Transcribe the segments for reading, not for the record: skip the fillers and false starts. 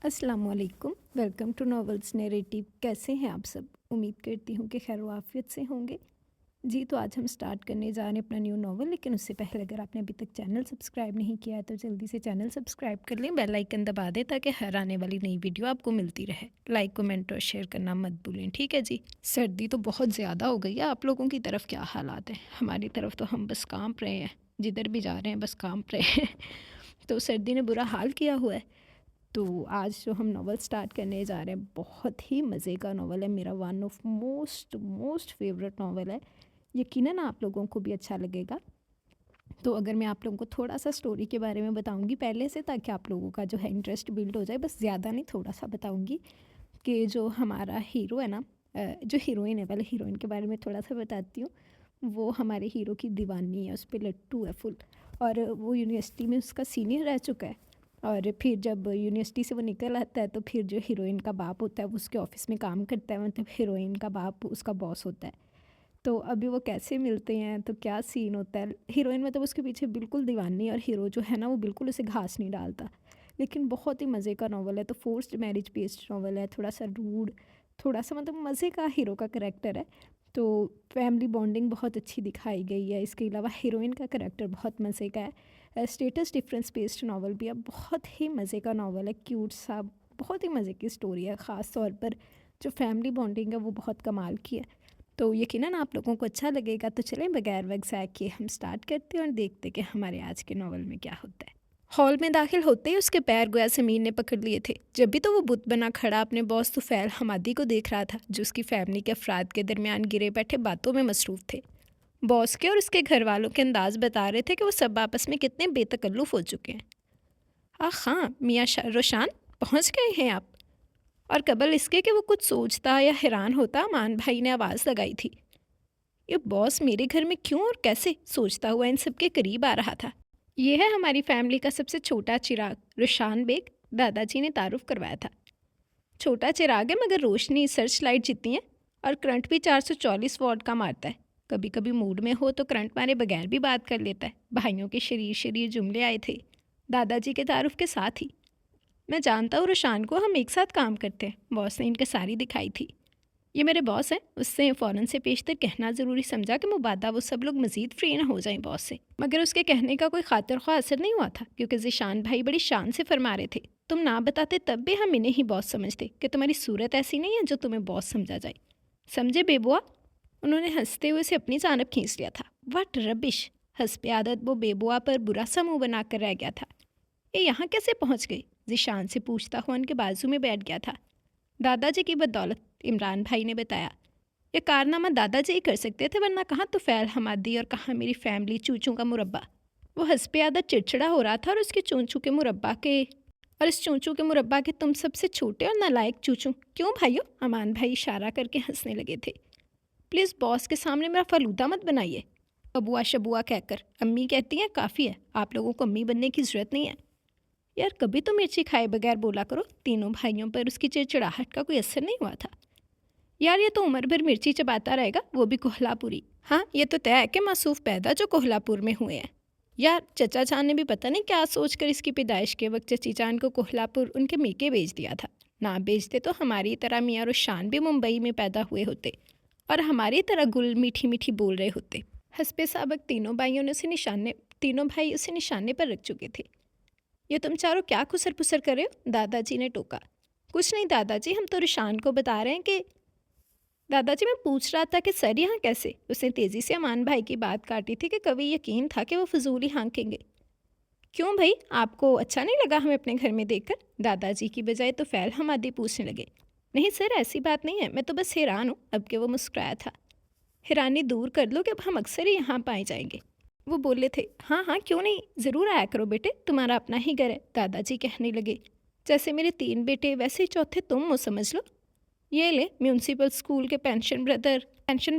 अस्सलाम वालेकुम। Welcome to novels narrative. कैसे हैं आप सब? उम्मीद करती हूँ कि खैर आफियत से होंगे। जी, तो आज हम स्टार्ट करने जा रहे हैं अपना न्यू नॉवल, लेकिन उससे पहले अगर आपने अभी तक चैनल सब्सक्राइब नहीं किया है तो जल्दी से चैनल सब्सक्राइब कर लें, बेल आइकन दबा दें ताकि हर आने वाली नई वीडियो आपको मिलती रहे। लाइक कमेंट और शेयर करना मत भूलें, ठीक है जी। सर्दी तो बहुत ज़्यादा हो गई है। आप लोगों की तरफ क्या हालात हैं? हमारी तरफ तो हम बस कांप रहे हैं, जिधर भी जा रहे हैं बस कांप रहे हैं तो सर्दी ने बुरा हाल किया हुआ है। तो आज जो हम नावल स्टार्ट करने जा रहे हैं बहुत ही मज़े का नावल है। मेरा one of most most favourite novel है। यकीनन आप लोगों को भी अच्छा लगेगा। तो अगर मैं आप लोगों को थोड़ा सा स्टोरी के बारे में बताऊंगी पहले से, ताकि आप लोगों का जो है इंटरेस्ट बिल्ड हो जाए, बस ज़्यादा नहीं थोड़ा सा बताऊंगी कि जो हमारा हीरो है ना, जो हीरोइन है, पहले हीरोइन के बारे में थोड़ा सा बताती हूँ। वो हमारे हीरो की दीवानी है, उस पर लट्टू है फुल। और वो यूनिवर्सिटी में उसका सीनियर रह चुका है। और फिर जब यूनिवर्सिटी से वो निकल आता है तो फिर जो हीरोइन का बाप होता है वो उसके ऑफिस में काम करता है, मतलब हीरोइन का बाप उसका बॉस होता है। तो अभी वो कैसे मिलते हैं, तो क्या सीन होता है। हीरोइन मतलब उसके पीछे बिल्कुल दीवानी, और हीरो जो है ना वो बिल्कुल उसे घास नहीं डालता। लेकिन बहुत ही मज़े का नावल है। तो फोर्स्ड मैरिज बेस्ड नावल है, थोड़ा सा रूड, थोड़ा सा मतलब मज़े का हीरो का करेक्टर है। तो फैमिली बॉन्डिंग बहुत अच्छी दिखाई गई है। इसके अलावा हीरोइन का करेक्टर बहुत मज़े का है। स्टेटस डिफरेंस बेस्ड नावल भी है, बहुत ही मज़े का नावल है, क्यूट सा, बहुत ही मज़े की स्टोरी है। ख़ास तौर पर जो फैमिली बॉन्डिंग है वो बहुत कमाल की है। तो यकीनन आप लोगों को अच्छा लगेगा। तो चलें बगैर वक्त ज़ाय किए हम स्टार्ट करते हैं और देखते कि हमारे आज के नावल में क्या होता है। हॉल में दाखिल होते ही उसके पैर गोया ज़मीन ने पकड़ लिए थे। जब भी तो वो बुत बना खड़ा अपने बॉस तुफैल हमादी को देख रहा था, जो उसकी फैमिली के अफराद के दरमियान गिरे बैठे बातों में मसरूफ़ थे। बॉस के और उसके घर वालों के अंदाज बता रहे थे कि वो सब आपस में कितने बेतकल्लुफ़ हो चुके हैं। हाँ, मियाँ रोशान, पहुँच गए हैं आप? और कबल इसके कि वो कुछ सोचता या हैरान होता, अमान भाई ने आवाज़ लगाई थी। ये बॉस मेरे घर में क्यों और कैसे, सोचता हुआ इन सबके करीब आ रहा था। ये है हमारी फैमिली का सबसे छोटा चिराग, रुशान बेग, दादाजी ने तारुफ करवाया था। छोटा चिराग है मगर रोशनी सर्च लाइट जितनी है, और करंट भी 444 वॉट का मारता है। कभी कभी मूड में हो तो करंट मारे बगैर भी बात कर लेता है। भाइयों के शरीर शरीर जुमले आए थे दादाजी के तारुफ के साथ ही। मैं जानता हूँ रुशान को, हम एक साथ काम करते हैं, बॉस ने इनके सारी दिखाई थी। ये मेरे बॉस हैं, उससे फ़ौरन से पेशतर कहना ज़रूरी समझा कि मुबादा वो सब लोग मज़ीद फ्री ना हो जाएं बॉस से। मगर उसके कहने का कोई खातिर ख्वाह असर नहीं हुआ था, क्योंकि ज़िशान भाई बड़ी शान से फरमा रहे थे, तुम ना बताते तब भी हम इन्हें ही बॉस समझते कि तुम्हारी सूरत ऐसी नहीं है जो तुम्हें बॉस समझा जाए। समझे बेबुआ? उन्होंने हंसते हुए उसे अपनी जानब खींच लिया था। What rubbish! हंसपे आदत वो बेबुआ पर बुरा सा मुँह बनाकर रह गया था। ये यहाँ कैसे पहुँच गई? ज़िशान से पूछता हुआ उनके बाजू में बैठ गया था। दादाजी की बदौलत, इमरान भाई ने बताया। ये कारनामा दादाजी ही कर सकते थे, वरना कहाँ तो फैल हमादी और कहाँ मेरी फैमिली चूचों का मुरब्बा। वो हंसपे आदत चिड़चिड़ा हो रहा था, और उसके चूचू के मुरब्बा के और इस चूचू के मुरब्बा के तुम सबसे छोटे और नालायक चूचू। क्यों भाइयों? अमान भाई इशारा करके हंसने लगे थे। प्लीज़ बॉस के सामने मेरा फलूदा मत बनाइए, अबुआ शबुआ कहकर। अम्मी कहती हैं काफ़ी है, आप लोगों को अम्मी बनने की ज़रूरत नहीं है। यार कभी तो मिर्ची खाए बगैर बोला करो। तीनों भाइयों पर उसकी चिड़चिड़ाहट का कोई असर नहीं हुआ था। यार ये तो उम्र भर मिर्ची चबाता रहेगा, वो भी कोल्हापुरी। हाँ, ये तो तय है कि मासूफ पैदा जो कोल्हापुर में हुए हैं। यार चचा जान ने भी पता नहीं क्या सोचकर इसकी पैदाइश के वक्त चची जान को कोल्हापुर उनके मेके भेज दिया था। ना भेजते तो हमारी तरह मियाँ और शान भी मुंबई में पैदा हुए होते, और हमारी तरह गुल मीठी मीठी बोल रहे होते। हंसपे साबक तीनों भाई उसे निशाने पर रख चुके थे। ये तुम चारों क्या खुसर पुसर कर रहे हो? दादाजी ने टोका। कुछ नहीं दादाजी, हम तो रुशान को बता रहे हैं कि दादाजी मैं पूछ रहा था कि सर यहाँ कैसे। उसने तेज़ी से अमान भाई की बात काटी थी कि कभी यकीन था कि वो फजूल ही हाँकेंगे। क्यों भाई, आपको अच्छा नहीं लगा हमें अपने घर में देखकर? दादाजी की बजाय तो फैल हमादी पूछने लगे। नहीं सर, ऐसी बात नहीं है, मैं तो बस हैरान हूँ। अब के वो मुस्कुराया था। हैरानी दूर कर लो कि अब हम अक्सर ही यहाँ पाए जाएंगे। वो बोले थे। हाँ हाँ क्यों नहीं, ज़रूर आया करो बेटे, तुम्हारा अपना ही घर है। दादाजी कहने लगे। जैसे मेरे 3 बेटे वैसे ही चौथे तुम हो, समझ लो। ये ले, म्यूनसिपल स्कूल के पेंशन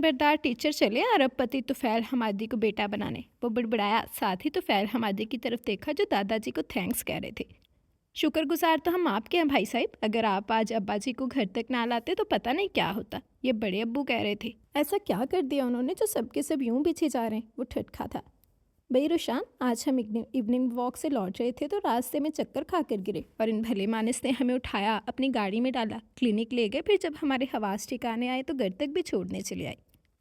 बरदार टीचर चले अरबपति तुफैल हमादी को बेटा बनाने। वो बड़बड़ाया, साथ ही तुफैल हमादी की तरफ देखा जो दादाजी को थैंक्स कह रहे थे। शुक्रगुजार तो हम आपके हैं भाई साहब, अगर आप आज अब्बा जी को घर तक ना लाते तो पता नहीं क्या होता। ये बड़े अब्बू कह रहे थे। ऐसा क्या कर दिया उन्होंने जो सबके सब यूं पीछे जा रहे हैं? वो ठटका था। भाई रोशान, आज हम इवनिंग वॉक से लौट रहे थे तो रास्ते में चक्कर खा कर गिरे और इन भले मानस ने हमें उठाया, अपनी गाड़ी में डाला, क्लिनिक ले गए, फिर जब हमारे हवास ठिकाने आए तो घर तक भी छोड़ने चले आए।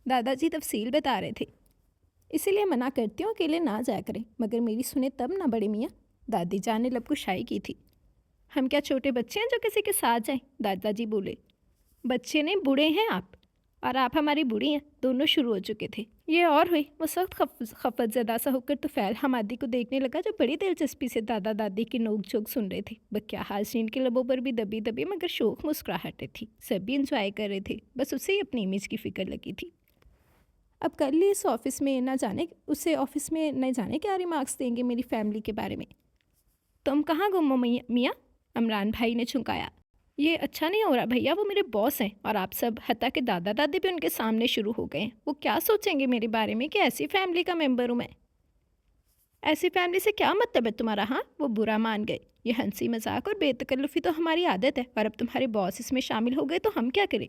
दादाजी तफसील बता रहे थे। इसीलिए मना करती हूँ अकेले ना जाया करें, मगर मेरी सुने तब ना बड़े मियाँ। दादी जान ने लब कुशाई की थी। हम क्या छोटे बच्चे हैं जो किसी के साथ जाएं? दादाजी बोले। बच्चे नहीं, बूढ़े हैं आप, और आप हमारी बूढ़ी हैं। दोनों शुरू हो चुके थे। ये और हुई। वो सख्त खफत ज़दा सा होकर तुफैल हमादी को देखने लगा, जो बड़ी दिलचस्पी से दादा दादी की नोक झोंक सुन रहे थे। बक्या हाजरीन के लबों पर भी दबी दबी मगर शोक मुस्कुराहटें थी। सभी इंजॉय कर रहे थे, बस उसे ही अपनी इमेज की फ़िक्र लगी थी। अब कल ही इस ऑफिस में ना जाने उसे ऑफिस में न जाने क्या रिमार्क्स देंगे मेरी फैमिली के बारे में। तुम कहाँ गुम हो मियाँ? इमरान भाई ने झुकाया। ये अच्छा नहीं हो रहा भैया, वो मेरे बॉस हैं और आप सब, हत्ता के दादा दादी भी उनके सामने शुरू हो गए हैं। वो क्या सोचेंगे मेरे बारे में कि ऐसी फैमिली का मेंबर हूँ मैं। ऐसी फैमिली से क्या मतलब है तुम्हारा? हाँ, वो बुरा मान गए। ये हंसी मजाक और बेतकल्लुफ़ी तो हमारी आदत है, और अब तुम्हारे बॉस इसमें शामिल हो गए तो हम क्या करें?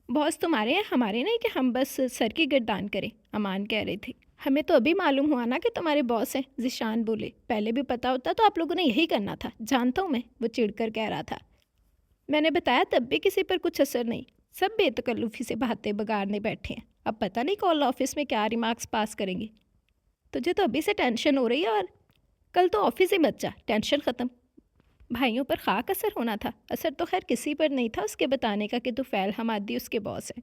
बॉस तुम्हारे हैं, हमारे नहीं कि हम बस सर की गर्दान करें, अमान कह रहे थे। हमें तो अभी मालूम हुआ ना कि तुम्हारे बॉस हैं, ज़िशान बोले। पहले भी पता होता तो आप लोगों ने यही करना था। जानता हूँ मैं, वो चिढ़कर कह रहा था। मैंने बताया तब भी किसी पर कुछ असर नहीं। सब बेतकल्लुफ़ी से बातें बगाड़ने बैठे हैं। अब पता नहीं कॉल ऑफिस में क्या रिमार्क्स पास करेंगे। तुझे तो अभी से टेंशन हो रही है, और कल तो ऑफिस ही बच जा, टेंशन ख़त्म। भाइयों पर खाक असर होना था। असर तो खैर किसी पर नहीं था उसके बताने का कि तुफैल हमादी उसके बॉस हैं।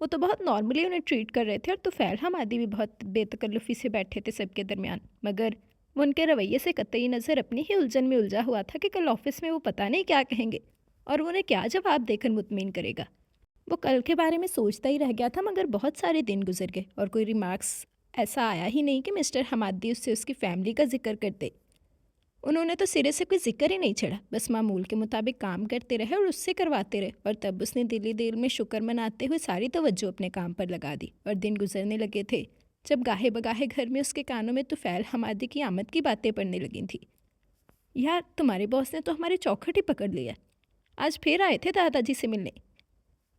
वो तो बहुत नॉर्मली उन्हें ट्रीट कर रहे थे, और तुफैल हमादी भी बहुत बेतकल्लुफ़ी से बैठे थे सबके दरमियान। मगर वो उनके रवैये से कतई नज़र अपनी ही उलझन में उलझा हुआ था कि कल ऑफिस में वो पता नहीं क्या कहेंगे और उन्हें क्या जवाब देकर मुतमिन करेगा। वो कल के बारे में सोचता ही रह गया था, मगर बहुत सारे दिन गुजर गए और कोई रिमार्क्स ऐसा आया ही नहीं कि मिस्टर हमादी उससे उसकी फैमिली का जिक्र करते। उन्होंने तो सिरे से कोई जिक्र ही नहीं छेड़ा, बस मामूल के मुताबिक काम करते रहे और उससे करवाते रहे। और तब उसने दिली दिल में शुक्र मनाते हुए सारी तवज्जो अपने काम पर लगा दी। और दिन गुजरने लगे थे जब गाहे बगाहे घर में उसके कानों में तुफैल हमादी की आमद की बातें पड़ने लगी थी। यार, तुम्हारे बॉस ने तो हमारी चौखट ही पकड़ लिया। आज फिर आए थे दादाजी से मिलने।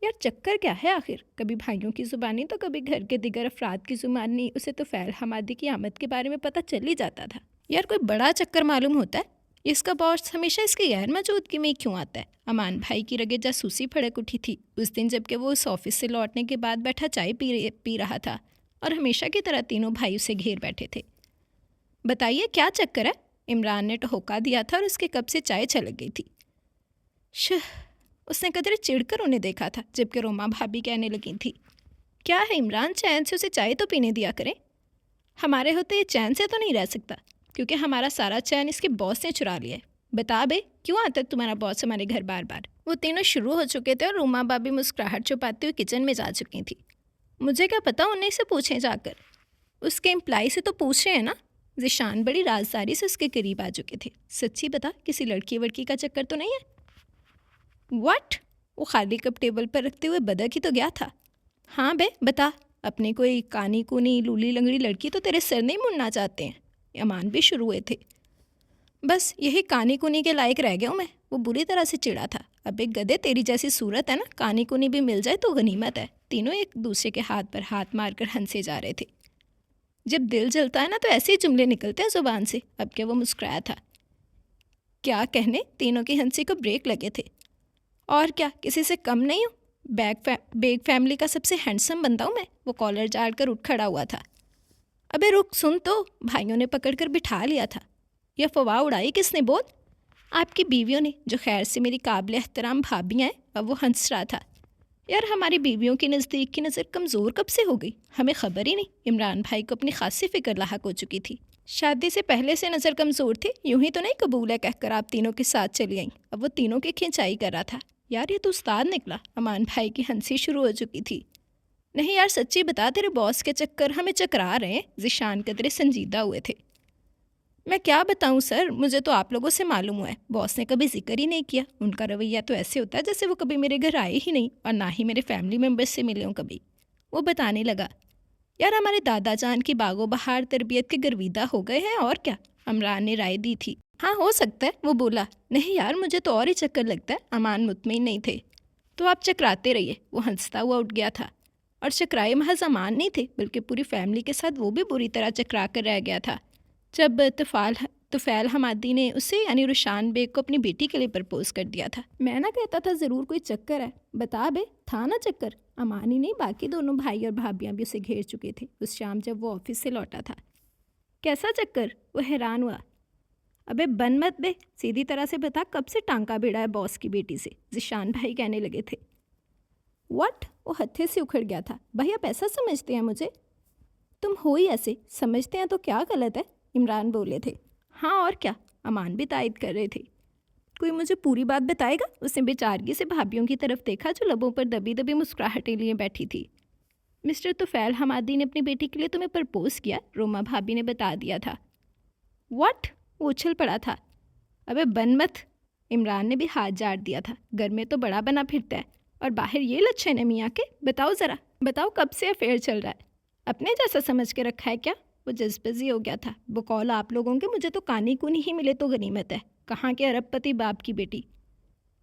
यार, चक्कर क्या है आखिर? कभी भाइयों की ज़ुबानी तो कभी घर के दिगर अफराद की ज़ुबानी उसे तो फैल हमादी की आमद के बारे में पता चल ही जाता था। यार, कोई बड़ा चक्कर मालूम होता है? इसका बॉस हमेशा इसकी गैर मौजूदगी में क्यों आता है? अमान भाई की रगे जासूसी फड़क उठी थी उस दिन, जबकि वो उस ऑफिस से लौटने के बाद बैठा चाय पी रहा था और हमेशा की तरह तीनों भाई उसे घेर बैठे थे। बताइए क्या चक्कर है? इमरान ने टहोका दिया था और उसके कप से चाय छलक गई थी। उसने कदरे चिढ़कर उन्हें देखा था, जबकि रोमा भाभी कहने लगी थी, क्या है इमरान, चैन से उसे चाय तो पीने दिया करें। हमारे होते ये चैन से तो नहीं रह सकता, क्योंकि हमारा सारा चैन इसके बॉस ने चुरा लिया है। बता बे, क्यों आता है तुम्हारा बॉस हमारे घर बार बार? वो तीनों शुरू हो चुके थे और रोमा भाभी मुस्कुराहट छुपाते हुए किचन में जा चुकी थी। मुझे क्या पता, उन्हीं से पूछें जाकर। उसके एम्प्लाई से तो पूछ रहे हैं ना। ज़िशान बड़ी राजदारी से उसके करीब आ चुके थे। सच्ची बता, किसी लड़की वड़की का चक्कर तो नहीं है? व्हाट? वो खाली कप टेबल पर रखते हुए बदक ही तो गया था। हाँ बे, बता। अपनी कोई कानी कूनी लूली लंगड़ी लड़की तो तेरे सिर नहीं मुड़ना चाहते हैं। अमान भी शुरू हुए थे। बस यही कानी कूनी के लायक रह गया हूँ मैं। वो बुरी तरह से चिढ़ा था। अब एक गधे, तेरी जैसी सूरत है ना, कानी कूनी भी मिल जाए तो गनीमत है। तीनों एक दूसरे के हाथ पर हाथ मारकर हंसे जा रहे थे। जब दिल जलता है ना तो ऐसे ही जुमले निकलते हैं ज़ुबान से। अब क्या वो मुस्कुराया था। क्या कहने, तीनों की हंसी को ब्रेक लगे थे। और क्या, किसी से कम नहीं हूँ। बेग फैमिली का सबसे हैंडसम बंदा हूँ मैं। वो कॉलर झाड़ कर उठ खड़ा हुआ था। अबे रुक, सुन तो। भाइयों ने पकड़कर बिठा लिया था। यह फवाह उड़ाई किसने? बोल। आपकी बीवियों ने, जो खैर से मेरी काबिल एहतराम भाभियाँ हैं। अब वो हंस रहा था। यार, हमारी बीवियों के नज़दीक की नज़र कमज़ोर कब से हो गई? हमें खबर ही नहीं। इमरान भाई को अपनी खासी फिक्र लाहक हो चुकी थी। शादी से पहले से नज़र कमज़ोर थी, यूं ही तो नहीं कबूल है कहकर आप तीनों के साथ चली आई। अब वो तीनों की खिंचाई कर रहा था। यार, ये तो उस्ताद निकला। अमान भाई की हंसी शुरू हो चुकी थी। नहीं यार, सच्ची बता, तेरे बॉस के चक्कर हमें चकरा रहे हैं। ज़िशान कदरे संजीदा हुए थे। मैं क्या बताऊं सर, मुझे तो आप लोगों से मालूम हुआ है। बॉस ने कभी जिक्र ही नहीं किया। उनका रवैया तो ऐसे होता है जैसे वो कभी मेरे घर आए ही नहीं और ना ही मेरे फैमिली मेम्बर्स से मिले हों कभी। वो बताने लगा। यार, हमारे दादा जान की बागो बहार तरबियत के गर्विदा हो गए हैं, और क्या? इमरान ने राय दी थी। हाँ, हो सकता है, वो बोला। नहीं यार, मुझे तो और ही चक्कर लगता है। अमान मुतमिन नहीं थे। तो आप चकराते रहिए। वो हंसता हुआ उठ गया था। और चकराए महज अमान नहीं थे बल्कि पूरी फैमिली के साथ वो भी बुरी तरह चकरा कर रह गया था जब तुफ़ैल हमादी ने उसे यानी रुशान बेग को अपनी बेटी के लिए प्रपोज़ कर दिया था। मैं ना कहता था ज़रूर कोई चक्कर है, बता बे था ना चक्कर। अमान ही नहीं बाकी दोनों भाई और भाभियाँ भी उसे घेर चुके थे उस शाम जब वो ऑफिस से लौटा था। कैसा चक्कर? वो हैरान हुआ। अबे बन मत बे, सीधी तरह से बता कब से टांका भिड़ा है बॉस की बेटी से, जिशान भाई कहने लगे थे। व्हाट? वो हत्थे से उखड़ गया था। भाई आप ऐसा समझते हैं मुझे? तुम हो ही ऐसे, समझते हैं तो क्या गलत है? इमरान बोले थे। हाँ और क्या, अमान भी तायद कर रहे थे। कोई मुझे पूरी बात बताएगा? उसने बेचारगी से भाभियों की तरफ देखा जो लबों पर दबी दबी मुस्कुराहटें लिए बैठी थी। मिस्टर तुफ़ैल हमादी ने अपनी बेटी के लिए तुम्हें प्रपोज किया, रोमा भाभी ने बता दिया था। व्हाट? वो उछल पड़ा था। अबे बन मत, इमरान ने भी हाथ झाड़ दिया था। घर में तो बड़ा बना फिरता है और बाहर ये लच्छन है मियाँ के। बताओ ज़रा, बताओ कब से अफेयर चल रहा है? अपने जैसा समझ के रखा है क्या? वो जज्बजी हो गया था। बकौल आप लोगों के मुझे तो कानी कूनी ही मिले तो गनीमत है। कहाँ के अरबपति बाप की बेटी।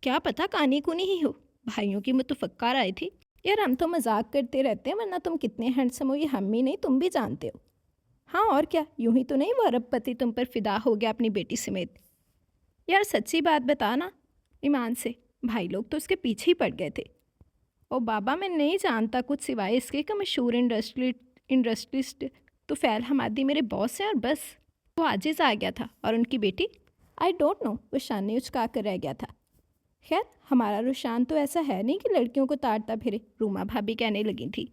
क्या पता कानी कूनी ही हो। भाइयों की मुतफक्कार आई थी। यार हम तो मजाक करते रहते हैं, वरना तुम कितने हैंडसम हो ये हम ही नहीं तुम भी जानते हो। हाँ और क्या, यूं ही तो नहीं वो अरबपति तुम पर फिदा हो गया अपनी बेटी समेत। यार सच्ची बात बता ना ईमान से, भाई लोग तो उसके पीछे ही पड़ गए थे। ओ बाबा मैं नहीं जानता कुछ सिवाय इसके कि मशहूर इंडस्ट्रिस्ट तुफ़ैल हमादी मेरे बॉस हैं और बस। वो आजिज़ आ गया था। और उनकी बेटी? आई डोंट नो, वो शान ने उचका कर रह गया था। खैर हमारा रुशान तो ऐसा है नहीं कि लड़कियों को ताड़ता फिरे, रूमा भाभी कहने लगी थी।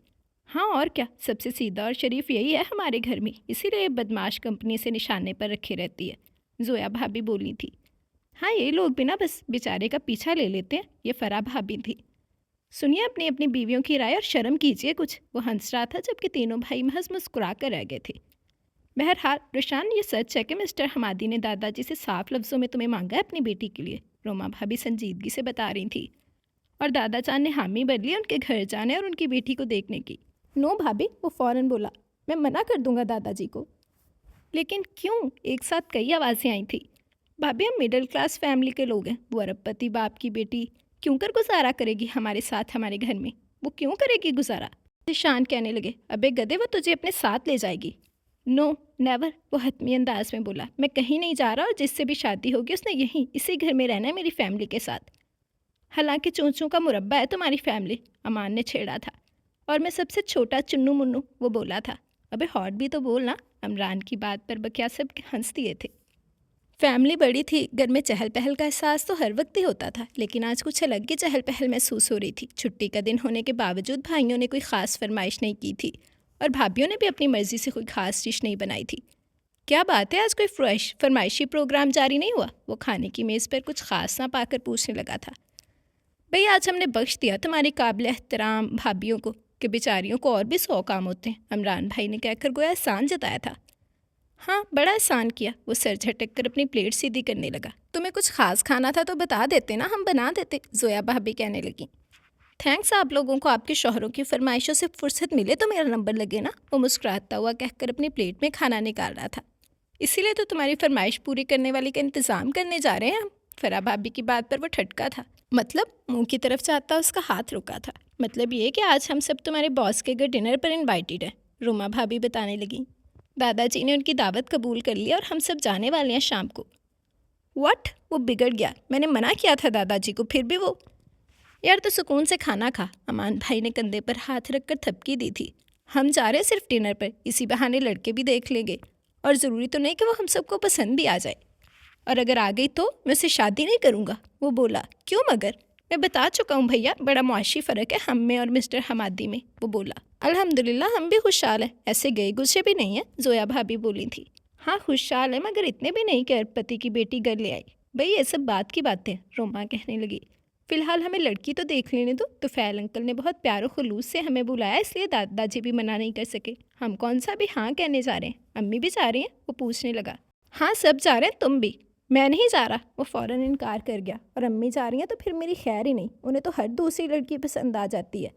हाँ और क्या, सबसे सीधा और शरीफ यही है हमारे घर में, इसीलिए बदमाश कंपनी से निशाने पर रखे रहती है, जोया भाभी बोली थी। हाँ ये लोग भी ना बस बेचारे का पीछा ले लेते हैं, ये फरा भाभी थी। सुनिए अपनी अपनी बीवियों की राय और शर्म कीजिए कुछ, वो हंस रहा था जबकि तीनों भाई महज मुस्कुरा कर रह गए थे। बहरहाल रुशान ये सच है कि मिस्टर हमादी ने दादाजी से साफ लफ्ज़ों में तुम्हें मांगा है अपनी बेटी के लिए, रोमा भाभी संजीदगी से बता रही थी। और दादा चांद ने हामी भर ली उनके घर जाने और उनकी बेटी को देखने की। नो भाभी, वो फ़ौरन बोला, मैं मना कर दूंगा दादाजी को। लेकिन क्यों? एक साथ कई आवाज़ें आई थी। भाभी हम मिडिल क्लास फैमिली के लोग हैं, वो अरबपति बाप की बेटी क्यों कर गुजारा करेगी हमारे साथ हमारे घर में? वो क्यों करेगी गुजारा? निशान कहने लगे, अबे गधे वो तुझे अपने साथ ले जाएगी। नो नेवर, वो हतमी अंदाज में बोला, मैं कहीं नहीं जा रहा और जिससे भी शादी होगी उसने यहीं इसी घर में रहना है मेरी फैमिली के साथ। हालांकि चूचों का मुरब्बा है तुम्हारी फैमिली, अमान ने छेड़ा था। और मैं सबसे छोटा चुन्नू मुन्नू, वो बोला था। अबे हॉट भी तो बोलना, इमरान की बात पर बकिया सब हंस दिए थे। फैमिली बड़ी थी, घर में चहल पहल का एहसास तो हर वक्त ही होता था, लेकिन आज कुछ अलग ही चहल पहल महसूस हो रही थी। छुट्टी का दिन होने के बावजूद भाइयों ने कोई ख़ास फरमाइश नहीं की थी और भाभियों ने भी अपनी मर्ज़ी से कोई ख़ास डिश नहीं बनाई थी। क्या बात है, आज कोई फरमाइशी प्रोग्राम जारी नहीं हुआ? वो खाने की मेज़ पर कुछ ख़ास ना पाकर पूछने लगा था। भई आज हमने बख्श दिया तुम्हारी काबिल एहतराम भाभियों को कि बेचारियों को और भी 100 काम होते हैं, इमरान भाई ने कहकर गोया एहसान जताया था। हाँ बड़ा एहसान किया, वो सर झटक कर अपनी प्लेट सीधी करने लगा। तुम्हें कुछ खास खाना था तो बता देते ना, हम बना देते, जोया भाभी कहने लगी। थैंक्स आप लोगों को आपके शौहरों की फरमाइशों से फुर्सत मिले तो मेरा नंबर लगे ना, वो मुस्कुराता हुआ कहकर अपनी प्लेट में खाना निकाल रहा था। इसीलिए तो तुम्हारी फरमाइश पूरी करने वाली का इंतज़ाम करने जा रहे हैं हम। फरा भाभी की बात पर वो ठटका था। मतलब? मुंह की तरफ चाहता उसका हाथ रुका था। मतलब ये कि आज हम सब तुम्हारे बॉस के घर डिनर पर इनवाइटेड हैं, रूमा भाभी बताने लगी। दादाजी ने उनकी दावत कबूल कर ली और हम सब जाने वाले हैं शाम को। व्हाट? वो बिगड़ गया, मैंने मना किया था दादाजी को, फिर भी वो। यार तो सुकून से खाना खा, अमान भाई ने कंधे पर हाथ रखकर थपकी दी थी। हम जा रहे हैं सिर्फ डिनर पर, इसी बहाने लड़के भी देख लेंगे और ज़रूरी तो नहीं कि वो हम सबको पसंद भी आ जाए। और अगर आ गई तो मैं उससे शादी नहीं करूँगा, वो बोला। क्यों मगर? मैं बता चुका हूँ भैया, बड़ा मुआशी फ़र्क है हम में और मिस्टर हमादी में, वो बोला। अल्हम्दुलिल्लाह हम भी खुशहाल हैं, ऐसे गए गुस्से भी नहीं है, जोया भाभी बोली थी। हाँ खुशहाल है, मगर इतने भी नहीं कि अरबपति की बेटी घर ले आई। भाई ये सब बात की बातें, रोमा कहने लगी। फ़िलहाल हमें लड़की तो देख लेने दो। तुफ़ैल अंकल ने बहुत प्यार खलूस से हमें बुलाया, इसलिए दादाजी भी मना नहीं कर सके। हम कौन सा भी हाँ कहने जा रहे हैं? अम्मी भी जा रही हैं? वो पूछने लगा। हाँ सब जा रहे हैं, तुम भी? मैं नहीं जा रहा, वो फ़ौरन इनकार कर गया। और अम्मी जा रही हैं तो फिर मेरी खैर ही नहीं, उन्हें तो हर दूसरी लड़की पसंद आ जाती है।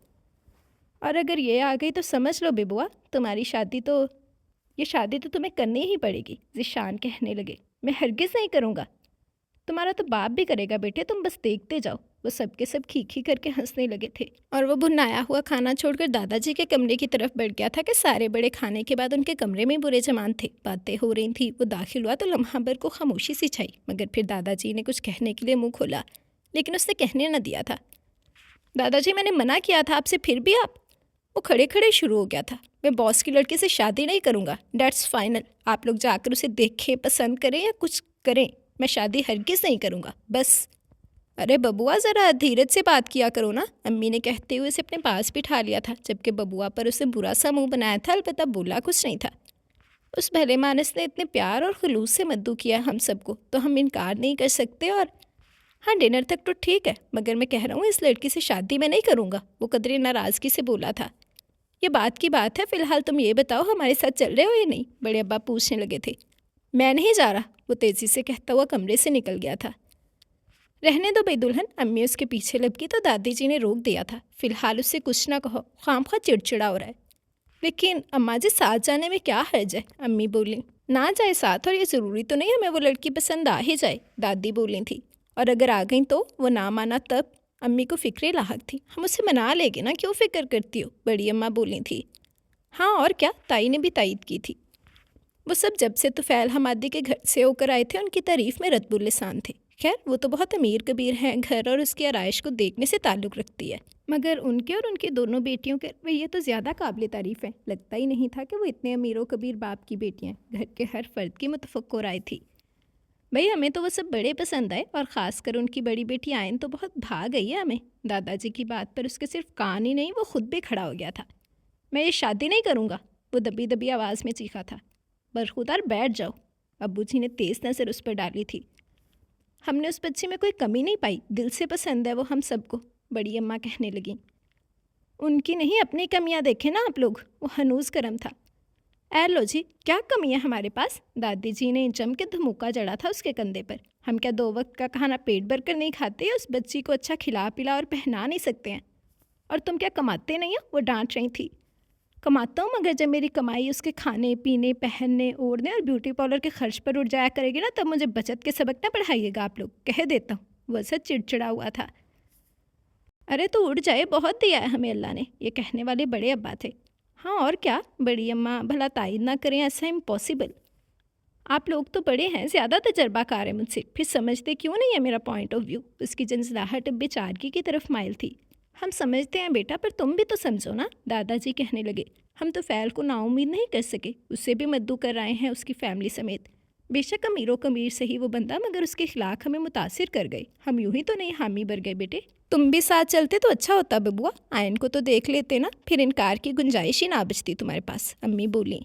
और अगर ये आ गई तो समझ लो बेबुआ, तुम्हारी ये शादी तो तुम्हें करनी ही पड़ेगी, ज़िशान कहने लगे। मैं हरगिज़ नहीं करूँगा। तुम्हारा तो बाप भी करेगा बेटे, तुम बस देखते जाओ। वो सब के सब खी करके हंसने लगे थे और वो भुनाया हुआ खाना छोड़कर दादाजी के कमरे की तरफ बढ़ गया था कि सारे बड़े खाने के बाद उनके कमरे में बुरे जमान थे। बातें हो रही थी। वो दाखिल हुआ तो लम्हा भर को खामोशी सी छाई, मगर फिर दादाजी ने कुछ कहने के लिए मुंह खोला, लेकिन उसने कहने न दिया था। दादाजी, मैंने मना किया था आपसे, फिर भी आप। वो खड़े खड़े शुरू हो गया था। मैं बॉस की लड़की से शादी नहीं करूँगा, डेट्स फाइनल। आप लोग जाकर उसे देखें, पसंद करें या कुछ करें, मैं शादी हरगिज़ नहीं करूँगा, बस। अरे बबुआ, ज़रा धीरज से बात किया करो ना, अम्मी ने कहते हुए उसे अपने पास बिठा लिया था, जबकि बबुआ पर उसे बुरा सा मुंह बनाया था, अलबत्ता बोला कुछ नहीं था। उस भले मानस ने इतने प्यार और खलूस से मद्दू किया हम सबको, तो हम इनकार नहीं कर सकते। और हाँ, डिनर तक तो ठीक है, मगर मैं कह रहा हूँ इस लड़की से शादी मैं नहीं करूँगा, वो कदरे नाराज़गी से बोला था। ये बात की बात है, फ़िलहाल तुम ये बताओ हमारे साथ चल रहे हो या नहीं, बड़े अब्बा पूछने लगे थे। मैं नहीं जा रहा, वो तेज़ी से कहता हुआ कमरे से निकल गया था। रहने दो भाई दुल्हन, अम्मी उसके पीछे लपकी तो दादी जी ने रोक दिया था। फ़िलहाल उससे कुछ ना कहो, खामखा चिड़चिड़ा हो रहा है। लेकिन अम्मा जी, साथ जाने में क्या हर्ज है, अम्मी बोली। ना जाए साथ, और ये ज़रूरी तो नहीं हमें वो लड़की पसंद आ ही जाए, दादी बोली थी। और अगर आ गई तो वो ना माना तब, अम्मी को फ़िक्र लाहक थी। हम उसे मना लेंगे ना, क्यों फ़िक्र करती हो, बड़ी अम्मा बोली थी। हाँ और क्या, ताई ने भी तायद की थी। वो सब जब से तुफ़ैल हमादी के घर से होकर आए थे उनकी तारीफ़ में रतबुल लिसान थे। खैर, वो तो बहुत अमीर कबीर हैं, घर और उसकी आराइश को देखने से ताल्लुक़ रखती है, मगर उनके और उनकी दोनों बेटियों के रवैये तो ज़्यादा काबिल तारीफ़ है। लगता ही नहीं था कि वो इतने अमीर व कबीर बाप की बेटियाँ। घर के हर फर्द की मुतफ़क्कुर राय थी। भाई, हमें तो वो सब बड़े पसंद आए, और ख़ासकर उनकी बड़ी बेटी आयन तो बहुत भा गई है हमें। दादाजी की बात पर उसके सिर्फ कान ही नहीं, वो खुद भी खड़ा हो गया था। मैं ये शादी नहीं करूँगा, वो दबी दबी आवाज़ में चीखा था। बरखुदार बैठ जाओ, अब्बू जी ने तेज़ नज़र उस पर डाली थी। हमने उस बच्चे में कोई कमी नहीं पाई, दिल से पसंद है वो हम सबको, बड़ी अम्मा कहने लगी। उनकी नहीं, अपनी कमियां देखें ना आप लोग, वो हनूज़ करम था। ए लो जी, क्या कमी है हमारे पास, दादी जी ने जम के धमुका जड़ा था उसके कंधे पर। हम क्या 2 वक्त का खाना पेट भर कर नहीं खाते, उस बच्ची को अच्छा खिला पिला और पहना नहीं सकते हैं? और तुम क्या कमाते नहीं हो, वो डांट रही थी। कमाता हूँ, मगर जब मेरी कमाई उसके खाने पीने, पहनने, ओढ़ने और ब्यूटी पार्लर के खर्च पर उड़ जाया करेगी ना, तब मुझे बचत के सबक ना पढ़ाइएगा आप लोग, कह देता हूँ। वह सच चिड़चिड़ा हुआ था। अरे तो उड़ जाए, बहुत दिया है हमें अल्लाह ने, ये कहने वाले बड़े अब्बा थे। हाँ और क्या, बड़ी अम्मा, भला तायद ना करें, ऐसा इम्पॉसिबल। आप लोग तो बड़े हैं, ज़्यादा तजर्बाकार है मुझसे, फिर समझते क्यों नहीं है मेरा पॉइंट ऑफ व्यू। उसकी जंजलाहट अब बेचारगी की तरफ माइल थी। हम समझते हैं बेटा, पर तुम भी तो समझो ना, दादाजी कहने लगे। हम तो फ़ैल को नाउम्मीद नहीं कर सके, उससे भी मद्दू कर आए हैं उसकी फैमिली समेत। बेशक अमीरों कमीर सही वो बंदा, मगर उसके खिलाफ हमें मुतासिर कर गए। हम यूं ही तो नहीं हामी भर गए बेटे। तुम भी साथ चलते तो अच्छा होता बबुआ, आयन को तो देख लेते ना, फिर इनकार की गुंजाइश ही ना बचती तुम्हारे पास, अम्मी बोली।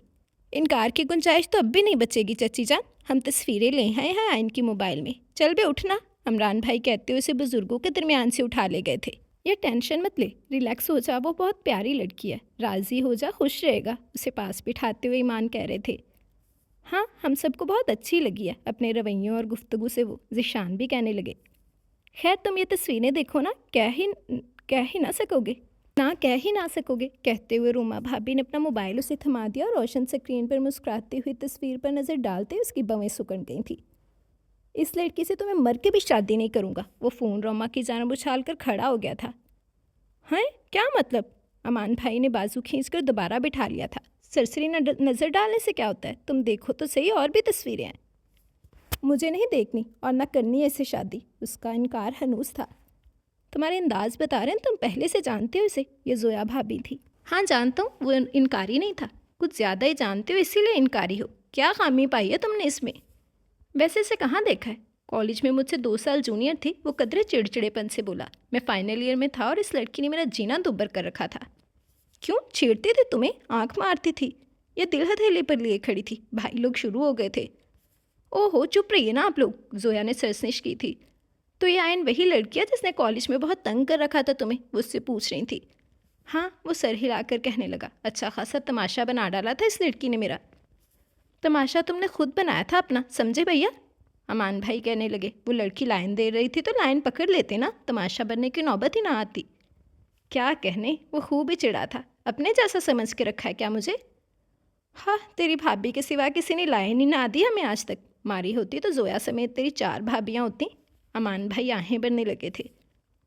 इनकार की गुंजाइश तो अब भी नहीं बचेगी चाची जान, हम तस्वीरें ले आए हैं आयन की मोबाइल में। चल बे उठना, इमरान भाई कहते हुए उसे बुजुर्गों के दरमियान से उठा ले गए थे। ये टेंशन मत ले, रिलैक्स हो जा, वो बहुत प्यारी लड़की है, राज़ी हो जा, खुश रहेगा, उसे पास बिठाते हुए ईमान कह रहे थे। हाँ, हम सबको बहुत अच्छी लगी है अपने रवैयों और गुफ्तगू से, वो ज़िशान भी कहने लगे। खैर तुम ये तस्वीरें देखो ना, कह ही ना सकोगे, कह ही ना सकोगे, कहते हुए रूमा भाभी ने अपना मोबाइल उसे थमा दिया और रोशन स्क्रीन पर मुस्कुराती हुई तस्वीर पर नज़र डालते उसकी बवें सुकड़ गई थी। इस लड़की से तो मैं मर के भी शादी नहीं करूँगा, वो फ़ोन रोमा की जानब उछाल कर खड़ा हो गया था। हैं, क्या मतलब? अमान भाई ने बाजू खींचकर दोबारा बिठा लिया था। सरसरी नज़र डालने से क्या होता है, तुम देखो तो सही, और भी तस्वीरें हैं। मुझे नहीं देखनी और ना करनी ऐसे शादी, उसका इनकार हनूस था। तुम्हारे अंदाज बता रहे हैं, तुम पहले से जानते हो इसे, ये जोया भाभी थी। हाँ जानता हूँ, वो इनकारी नहीं था, कुछ ज़्यादा ही जानते हो इसीलिए इनकारी हो। क्या खामी पाई है तुमने इसमें? वैसे इसे कहाँ देखा है? कॉलेज में मुझसे 2 साल जूनियर थी, वो कदरे चिड़चिड़ेपन से बोला। मैं फाइनल ईयर में था और इस लड़की ने मेरा जीना दुब्बर कर रखा था। क्यों छेड़ती थी तुम्हें, आंख मारती थी, ये दिल हथेली पर लिए खड़ी थी। भाई लोग शुरू हो गए थे। ओहो चुप रहिए ना आप लोग, जोया ने सरसनिश की थी। तो ये आयन वही लड़की है जिसने कॉलेज में बहुत तंग कर रखा था तुम्हें, वो उससे पूछ रही थी। हाँ, वो सर हिलाकर कहने लगा। अच्छा खासा तमाशा बना डाला था इस लड़की ने मेरा। तमाशा तुमने खुद बनाया था अपना, समझे भैया? अमान भाई कहने लगे। वो लड़की लाइन दे रही थी तो लाइन पकड़ लेते ना, तमाशा बनने की नौबत ही ना आती। क्या कहने, वो खूब ही चिढ़ा था। अपने जैसा समझ के रखा है क्या मुझे? हाँ, तेरी भाभी के सिवा किसी ने लाइन ही ना दी हमें आज तक। मारी होती तो जोया समेत तेरी 4 भाभियाँ होती। अमान भाई आहें भरने लगे थे।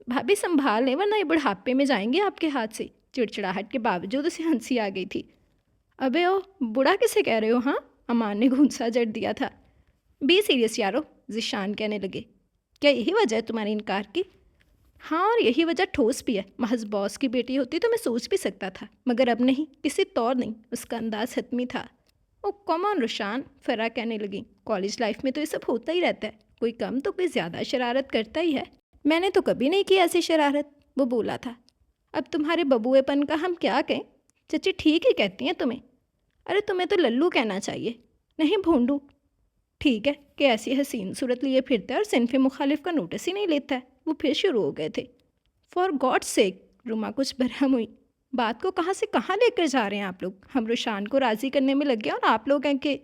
भाभी संभाल लें वरना ये बुढ़ापे में जाएंगे आपके हाथ से। चिड़चिड़ाहट के बावजूद उसे हंसी आ गई थी। अबे ओ, बूढ़ा किसे कह रहे हो? हाँ, अमान ने घूंसा जड़ दिया था। बी सीरियस यारो, ज़िशान कहने लगे। क्या यही वजह है तुम्हारे इनकार की? हाँ, और यही वजह ठोस भी है। महज बॉस की बेटी होती तो मैं सोच भी सकता था, मगर अब नहीं, किसी तौर नहीं। उसका अंदाज हतमी था। ओ कम ऑन रुशान, फरा कहने लगी। कॉलेज लाइफ में तो ये सब होता ही रहता है, कोई कम तो कोई ज़्यादा शरारत करता ही है। मैंने तो कभी नहीं की ऐसी शरारत, वो बोला था। अब तुम्हारे बबुएपन का हम क्या कहें? चची ठीक ही कहती हैं तुम्हें। अरे तुम्हें तो लल्लू कहना चाहिए, नहीं भोंडू। ठीक है कि ऐसी हसीन सूरत लिए फिरता है और सिनफ मुखालिफ का नोटिस ही नहीं लेता है। वो फिर शुरू हो गए थे। फॉर गॉड सेक, रुमा कुछ बरहम हुई। बात को कहाँ से कहाँ लेकर जा रहे हैं आप लोग? हम रुशान को राज़ी करने में लग गया और आप लोग हैं कि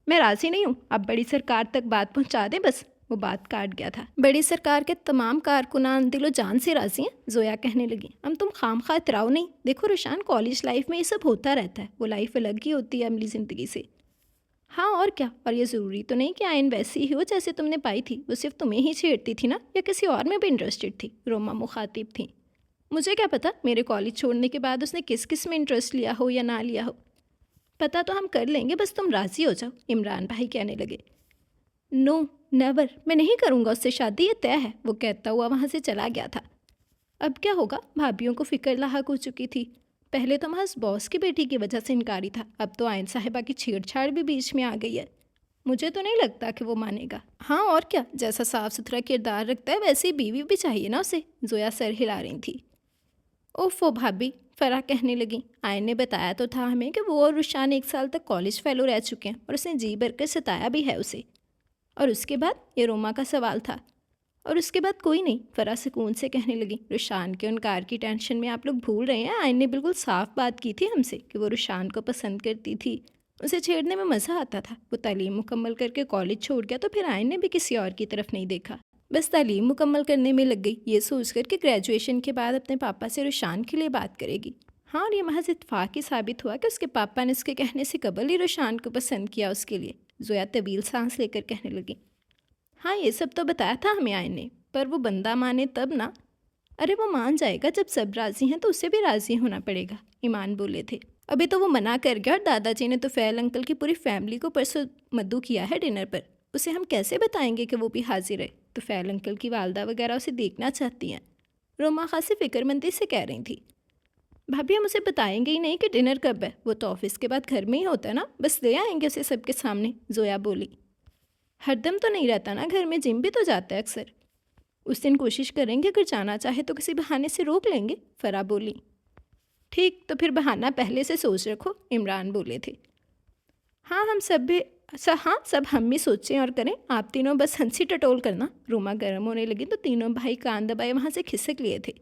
मैं राज़ी नहीं हूँ। अब बड़ी सरकार तक बात पहुँचा दें बस। वो बात काट गया था। बड़ी सरकार के तमाम कारकुनान दिलो जान से राज़ी हैं, जोया कहने लगी। हम तुम खामखा इतराओ नहीं। देखो रुशान, कॉलेज लाइफ में ये सब होता रहता है। वो लाइफ अलग ही होती है अमली ज़िंदगी से। हाँ और क्या, और ये ज़रूरी तो नहीं कि आयन वैसी ही हो जैसे तुमने पाई थी। वो सिर्फ तुम्हें ही छेड़ती थी ना, या किसी और में भी इंटरेस्टेड थी? रोमा मुखातिब थी। मुझे क्या पता मेरे कॉलेज छोड़ने के बाद उसने किस किस में इंटरेस्ट लिया हो या ना लिया हो। पता तो हम कर लेंगे, बस तुम राज़ी हो जाओ, इमरान भाई कहने लगे। नो नेवर, मैं नहीं करूँगा उससे शादी, ये तय है, वो कहता हुआ वहाँ से चला गया था। अब क्या होगा? भाभियों को फिक्र लाहक हो चुकी थी। पहले तो महज बॉस की बेटी की वजह से इनकारी था, अब तो आयन साहिबा की छेड़छाड़ भी बीच में आ गई है। मुझे तो नहीं लगता कि वो मानेगा। हाँ और क्या, जैसा साफ सुथरा किरदार रखता है वैसे ही बीवी भी चाहिए ना उसे। जोया सर हिला रही थी। ओफो भाभी, फराह कहने लगी। आयन ने बताया तो था हमें कि वो और रुशान 1 साल तक कॉलेज फेलो रह चुके हैं और उसने जी भर कर सताया भी है उसे। और उसके बाद? ये रोमा का सवाल था। और उसके बाद कोई नहीं, फराह सुकून से कहने लगी। रुशान के इनकार की टेंशन में आप लोग भूल रहे हैं, आयन ने बिल्कुल साफ बात की थी हमसे कि वो रुशान को पसंद करती थी, उसे छेड़ने में मज़ा आता था। वो तालीम मुकम्मल करके कॉलेज छोड़ गया तो फिर आयन ने भी किसी और की तरफ नहीं देखा, बस तालीम मुकम्मल करने में लग गई, ये सोच कर कि ग्रेजुएशन के बाद अपने पापा से रुशान के लिए बात करेगी। हाँ, और ये महज इत्तेफाक ही साबित हुआ कि उसके पापा ने उसके कहने से कबल ही रुशान को पसंद किया उसके लिए। जोया तवील सांस लेकर कहने लगी। हाँ, ये सब तो बताया था हमें आयन ने, पर वो बंदा माने तब ना। अरे वो मान जाएगा, जब सब राज़ी हैं तो उसे भी राज़ी होना पड़ेगा, ईमान बोले थे। अभी तो वो मना कर गया और दादाजी ने तो फैल अंकल की पूरी फैमिली को परसों मद्दू किया है डिनर पर। उसे हम कैसे बताएंगे कि वो भी हाजिर है? तो फैल अंकल की वालदा वगैरह उसे देखना चाहती हैं, रोमा खासी फिक्रमंदी से कह रही थी। भाभी हम उसे बताएंगे ही नहीं कि डिनर कब है, वो तो ऑफिस के बाद घर में ही होता है ना, बस ले आएंगे उसे सबके सामने, जोया बोली। हरदम तो नहीं रहता ना घर में, जिम भी तो जाता है अक्सर। उस दिन कोशिश करेंगे, अगर जाना चाहे तो किसी बहाने से रोक लेंगे, फरा बोली। ठीक, तो फिर बहाना पहले से सोच रखो, इमरान बोले थे। हाँ हम सब भी सब हम भी सोचें और करें, आप तीनों बस हंसी टटोल करना। रोमा गर्म होने लगी तो तीनों भाई कान दबाए वहाँ से खिसक लिए थे।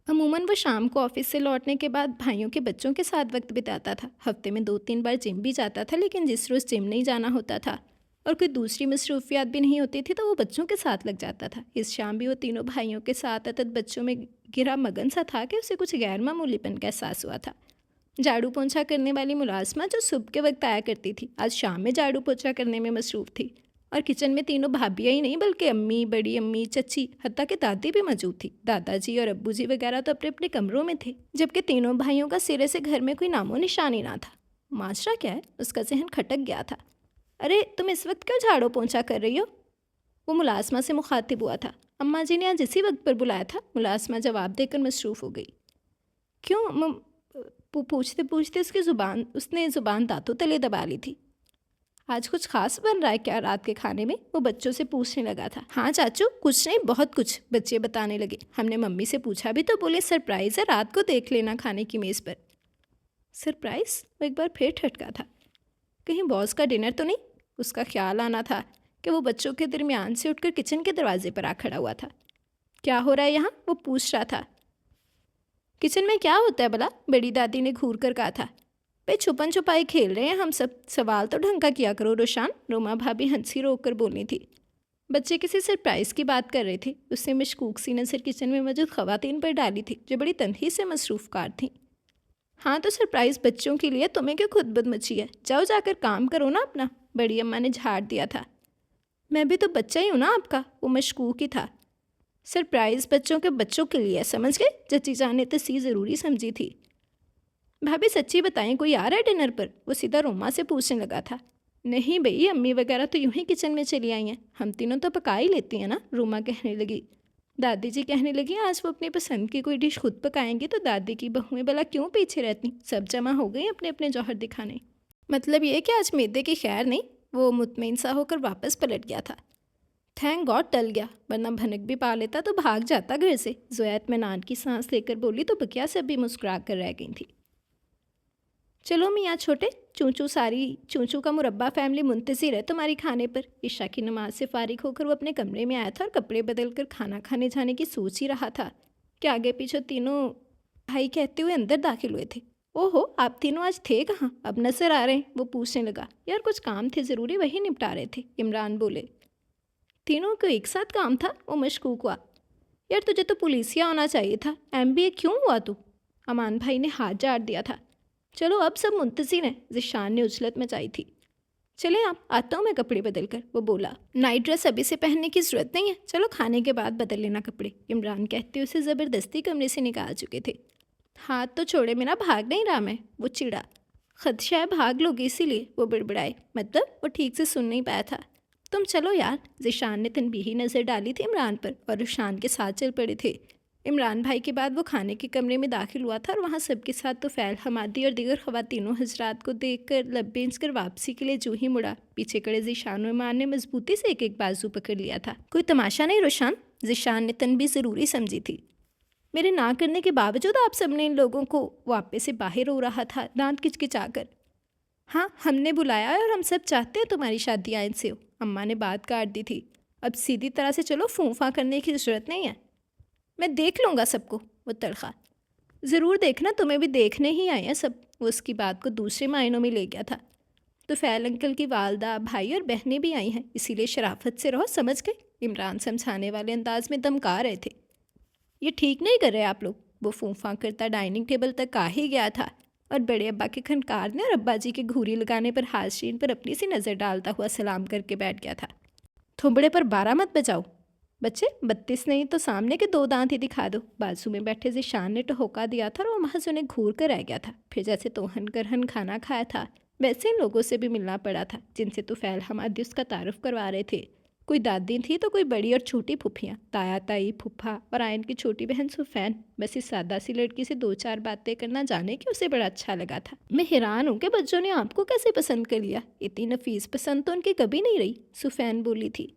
अमूमन वो शाम को ऑफिस से लौटने के बाद भाइयों के बच्चों के साथ वक्त बिताता था। हफ्ते में 2-3 बार जिम भी जाता था, लेकिन जिस रोज़ जिम नहीं जाना होता था और कोई दूसरी मसरूफियात भी नहीं होती थी तो वो बच्चों के साथ लग जाता था। इस शाम भी वो तीनों भाइयों के साथ अतत बच्चों में घिरा मगन सा था कि उसे कुछ गैर मामूलीपन का एहसास हुआ था। झाड़ू पोंछा करने वाली मुलाजमा जो सुबह के वक्त आया करती थी, आज शाम में झाड़ू पोंछा करने में मसरूफ़ थी। और किचन में तीनों भाभियाँ ही नहीं बल्कि अम्मी, बड़ी अम्मी, चची, हत्ता कि दादी भी मौजूद थी। दादाजी और अब्बू जी वगैरह तो अपने अपने कमरों में थे, जबकि तीनों भाइयों का सिरे से घर में कोई नामो निशान ही ना था। माजरा क्या है? उसका जहन खटक गया था। अरे तुम इस वक्त क्यों झाड़ू पोंछा कर रही हो? वो मुलाजमा से मुखातिब हुआ था। अम्मा जी ने आज इसी वक्त पर बुलाया था, मुलाजमा जवाब देकर मसरूफ़ हो गई। क्यों? पूछते पूछते उसने ज़ुबान दांतों तले दबा ली थी। आज कुछ खास बन रहा है क्या रात के खाने में? वो बच्चों से पूछने लगा था। हाँ चाचू, कुछ नहीं बहुत कुछ, बच्चे बताने लगे। हमने मम्मी से पूछा भी तो बोले सरप्राइज़ है, रात को देख लेना खाने की मेज़ पर। सरप्राइज़? वो एक बार फिर ठटका था। कहीं बॉस का डिनर तो नहीं? उसका ख्याल आना था कि वो बच्चों के दरमियान से उठकर किचन के दरवाजे पर आ खड़ा हुआ था। क्या हो रहा है यहाँ? वो पूछ रहा था। किचन में क्या होता है भला? बड़ी दादी ने घूर कर कहा था। भाई छुपन छुपाई खेल रहे हैं हम सब, सवाल तो ढंग का किया करो रोशान, रोमा भाभी हंसी रोक कर बोली थी। बच्चे किसी सरप्राइज़ की बात कर रहे थे। उससे मशकूक सी नज़र किचन में मौजूद ख़वातीन पर डाली थी जो बड़ी तंदही से मसरूफ़ थीं। हाँ तो सरप्राइज़ बच्चों के लिए, तुम्हें क्या खुद बद मची है? जाओ जाकर काम करो ना अपना, बड़ी अम्मा ने झाड़ दिया था। मैं भी तो बच्चा ही हूँ ना आपका, वो मशकूक ही था। सरप्राइज़ बच्चों के लिए, समझ गए? जची जान ने तस्वीर ज़रूरी समझी थी। भाभी सच्ची बताएं, कोई आ रहा है डिनर पर? वो सीधा रोमा से पूछने लगा था। नहीं भई, अम्मी वगैरह तो यूं ही किचन में चली आई हैं, हम तीनों तो पका ही लेती हैं ना, रोमा कहने लगी। दादी जी कहने लगी आज वो अपनी पसंद की कोई डिश खुद पकाएंगी तो दादी की बहुएं भला क्यों पीछे रहती, सब जमा हो गई अपने अपने जौहर दिखाने। मतलब ये कि आज मैदे की खैर नहीं। वो मुतमईन सा होकर वापस पलट गया था। थैंक गॉड टल गया, वरना भनक भी पा लेता तो भाग जाता घर से। जोया इत्मीनान की सांस लेकर बोली तो बकिया सब भी मुस्कुरा कर रह गई थी। चलो मियाँ छोटे, चूचू का मुरब्बा फैमिली मुंतज़िर है तुम्हारी खाने पर। ईशा की नमाज से फारिग होकर वो अपने कमरे में आया था और कपड़े बदल कर खाना खाने जाने की सोच ही रहा था कि आगे पीछे तीनों भाई कहते हुए अंदर दाखिल हुए थे। ओहो, आप तीनों आज थे कहाँ, अब नजर आ रहे हैं? वो पूछने लगा। यार कुछ काम थे ज़रूरी, वही निपटा रहे थे, इमरान बोले। तीनों को एक साथ काम था? वो मशकूक हुआ। यार तुझे तो पुलिसिया होना चाहिए था, MBA क्यों हुआ तू? अमान भाई ने हाथ झाड़ दिया था। चलो अब सब मुंतज़िर हैं, ज़िशान ने उछलत मचाई थी। चले आप, आता हूँ मैं कपड़े बदल कर, वो बोला। नाइट ड्रेस अभी से पहनने की ज़रूरत नहीं है, चलो खाने के बाद बदल लेना कपड़े, इमरान कहते उसे ज़बरदस्ती कमरे से निकाल चुके थे। हाथ तो छोड़े, मेरा भाग नहीं रहा मैं, वो चिड़ा। खदशा है भाग लोगे इसीलिए, वो बड़बड़ाए। मतलब वो ठीक से सुन नहीं पाया था। तुम चलो यार, ज़िशान ने तनबीही नज़र डाली थी इमरान पर और रुशान के साथ चल पड़े थे। इमरान भाई के बाद वो खाने के कमरे में दाखिल हुआ था और वहाँ सबके साथ तोफ़ैल हमादी और दीगर ख़वातीनों हजरात को देख कर लब बेंच कर वापसी के लिए जूँ ही मुड़ा, पीछे खड़े ज़िशान और इमरान ने मजबूती से एक एक बाजू पकड़ लिया था। कोई तमाशा नहीं रुशान, ज़िशान ने तनबीह ज़रूरी समझी थी। मेरे ना करने के बावजूद आप सबने इन लोगों को वापस से बाहर हो रहा था, दांत किचकिचा कर। हाँ, हमने बुलाया है और हम सब चाहते हैं तुम्हारी शादी आयन से हो, अम्मा ने बात काट दी थी। अब सीधी तरह से चलो, फूफा करने की ज़रूरत नहीं है। मैं देख लूँगा सबको, वो तड़खा। ज़रूर देखना, तुम्हें भी देखने ही आए हैं सब। वो उसकी बात को दूसरे मायनों में ले गया था। तो फैल अंकल की वालदा, भाई और बहनें भी आई हैं, इसीलिए शराफत से रहो, समझ गए? इमरान समझाने वाले अंदाज में धमका रहे थे। ये ठीक नहीं कर रहे आप लोग, वो फूफा करता डाइनिंग टेबल तक आ ही गया था और बड़े अब्बा के खनकार ने और अब्बा जी के घूरी लगाने पर हाशिन पर अपनी सी नज़र डालता हुआ सलाम करके बैठ गया था। थोबड़े पर 12 मत बजाओ बच्चे, 32 नहीं तो सामने के 2 दांत ही दिखा दो, बाजू में बैठे ज़िशान ने टहोका दिया था और वो महज उन्हें घूर कर रह गया था। फिर जैसे तोहन करहन खाना खाया था वैसे इन लोगों से भी मिलना पड़ा था जिनसे तुफैल हमादी उसका तारुफ करवा रहे थे। कोई दादी थी तो कोई बड़ी और छोटी फुफियाँ, ताया ताई, फुफा और आयन की छोटी बहन सुफैन। बस इस सादा सी लड़की से 2-4 बातें करना जाने कि उसे बड़ा अच्छा लगा था। मैं हैरान हूँ कि बच्चों ने आपको कैसे पसंद कर लिया, इतनी नफीस पसंद तो उनकी कभी नहीं रही, सुफैन बोली थी।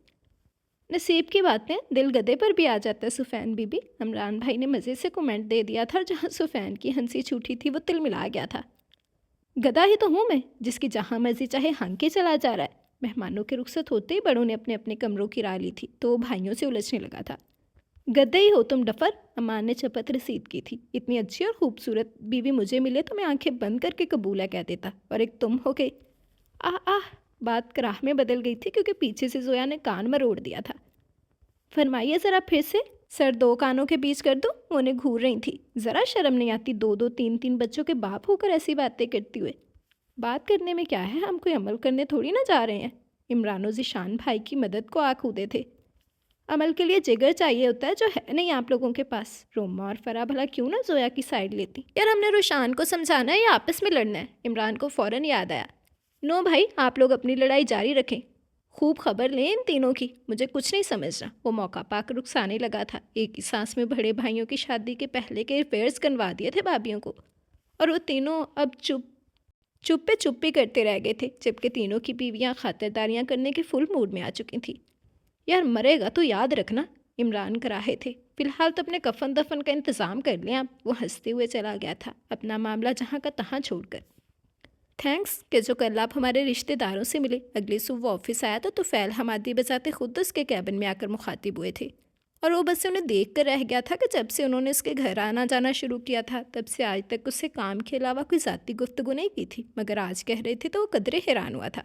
नसीब की बातें, दिल गदे पर भी आ जाता है सुफैन बीबी, इमरान भाई ने मज़े से कमेंट दे दिया था और जहाँ सुफैन की हंसी छूटी थी वो तिल मिला गया था। गधा ही तो हूँ मैं, जिसकी जहाँ मर्जी चाहे हंग के चला जा रहा है। मेहमानों के रुखसत होते ही बड़ों ने अपने अपने कमरों की राह ली थी तो वो भाइयों से उलझने लगा था। गधे ही हो तुम डफर, अमान ने चपत रसीद की थी। इतनी अच्छी और खूबसूरत बीवी मुझे मिले तो मैं आंखें बंद करके कबूला कह देता, और एक तुम हो गए। आह आह, बात कराह में बदल गई थी क्योंकि पीछे से जोया ने कान मरोड़ दिया था। फरमाइए ज़रा फिर से, सर 2 कानों के बीच कर दूँ, वो उन्हें घूर रही थी। ज़रा शर्म नहीं आती 2-2 3-3 बच्चों के बाप होकर ऐसी बातें करती हुए। बात करने में क्या है, हम कोई अमल करने थोड़ी ना जा रहे हैं। इमरान और ज़िशान भाई की मदद को आ कूदे थे। अमल के लिए जिगर चाहिए होता है जो है नहीं आप लोगों के पास। रोमा और फरा भला क्यों ना जोया की साइड लेती। यार हमने रुशान को समझाना है या आपस में लड़ना है, इमरान को फ़ौरन याद आया। नो भाई, आप लोग अपनी लड़ाई जारी रखें, खूब खबर लें इन तीनों की, मुझे कुछ नहीं समझना। वो मौका पाकर रुखसाने लगा था। एक ही सांस में बड़े भाइयों की शादी के पहले के अफेयर्स गनवा दिए थे भाभियों को, और वो तीनों अब चुप्पे करते रह गए थे, जबकि तीनों की बीवियां खातिरदारियां करने के फुल मूड में आ चुकी थी। यार मरेगा तो याद रखना, इमरान कराहे थे। फिलहाल तो अपने कफन दफन का इंतज़ाम कर लें आप, वो हंसते हुए चला गया था, अपना मामला जहाँ का तहाँ छोड़कर। थैंक्स कि जो कल आप हमारे रिश्तेदारों से मिले। अगली सुबह वो ऑफिस आया तो तुफैल हमादी बजाते खुद उसके कैबिन में आकर मुखातिब हुए थे, और वो बस उन्हें देख कर रह गया था कि जब से उन्होंने उसके घर आना जाना शुरू किया था तब से आज तक उससे काम के अलावा कोई ज़ाती गुफ्तगू नहीं की थी, मगर आज कह रहे थे तो वो कदरे हैरान हुआ था।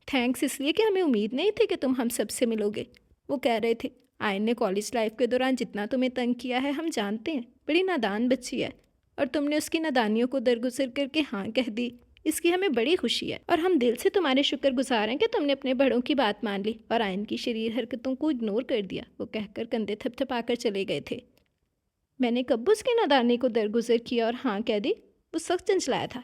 थैंक्स इसलिए कि हमें उम्मीद नहीं थी कि तुम हम सबसे मिलोगे, वो कह रहे थे। आयन ने कॉलेज लाइफ के दौरान जितना तुम्हें तंग किया है हम जानते हैं, बड़ी नादान बच्ची है, और तुमने उसकी नादानियों को दरगुजर करके हाँ कह दी, इसकी हमें बड़ी खुशी है और हम दिल से तुम्हारे शुक्रगुजार हैं कि तुमने अपने बड़ों की बात मान ली और आयन की शरीर हरकतों को इग्नोर कर दिया। वो कहकर कंधे थपथपाकर चले गए थे। मैंने कब उसकी नादानी को दरगुजर किया और हाँ कह दी। वो सख्त चंचलाया था।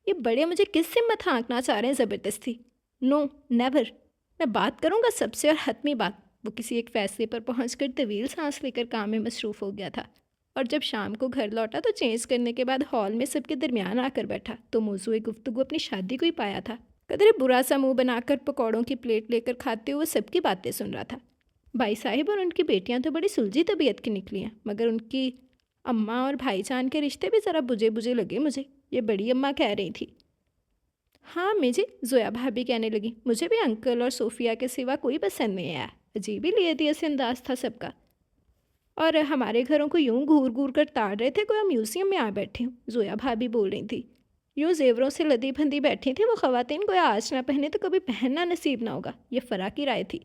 ये बड़े मुझे किस हिम्मत हाँकना चाह रहे हैं ज़बरदस्ती। No never. मैं बात करूँगा सबसे और हतमी बात। वो किसी एक फैसले पर पहुंचकर तवील सांस लेकर काम में मसरूफ़ हो गया था और जब शाम को घर लौटा तो चेंज करने के बाद हॉल में सबके दरमियान आकर बैठा तो मौजूए गुफ्तगू अपनी शादी को ही पाया था। कदरे बुरा सा मुँह बनाकर पकौड़ों की प्लेट लेकर खाते हुए सबकी बातें सुन रहा था। भाई साहिब और उनकी बेटियां तो बड़ी सुलझी तबीयत की निकली हैं, मगर उनकी अम्मा और भाईजान के रिश्ते भी ज़रा बुझे बुझे लगे मुझे। ये बड़ी अम्मा कह रही थी। हाँ अम्मी जी, जोया भाभी कहने लगी। मुझे भी अंकल और सोफिया के सिवा कोई पसंद नहीं आया। अजीब ही लिए दिए से अंदाज था सबका और हमारे घरों को यूं घूर घूर कर ताड़ रहे थे कोई म्यूज़ियम में आ बैठे हूँ। जोया भाभी बोल रही थी। यूँ जेवरों से लदी फंदी बैठी थी वो ख़वातीन, कोई आज ना पहने तो कभी पहनना नसीब ना होगा। ये फ़रा की राय थी।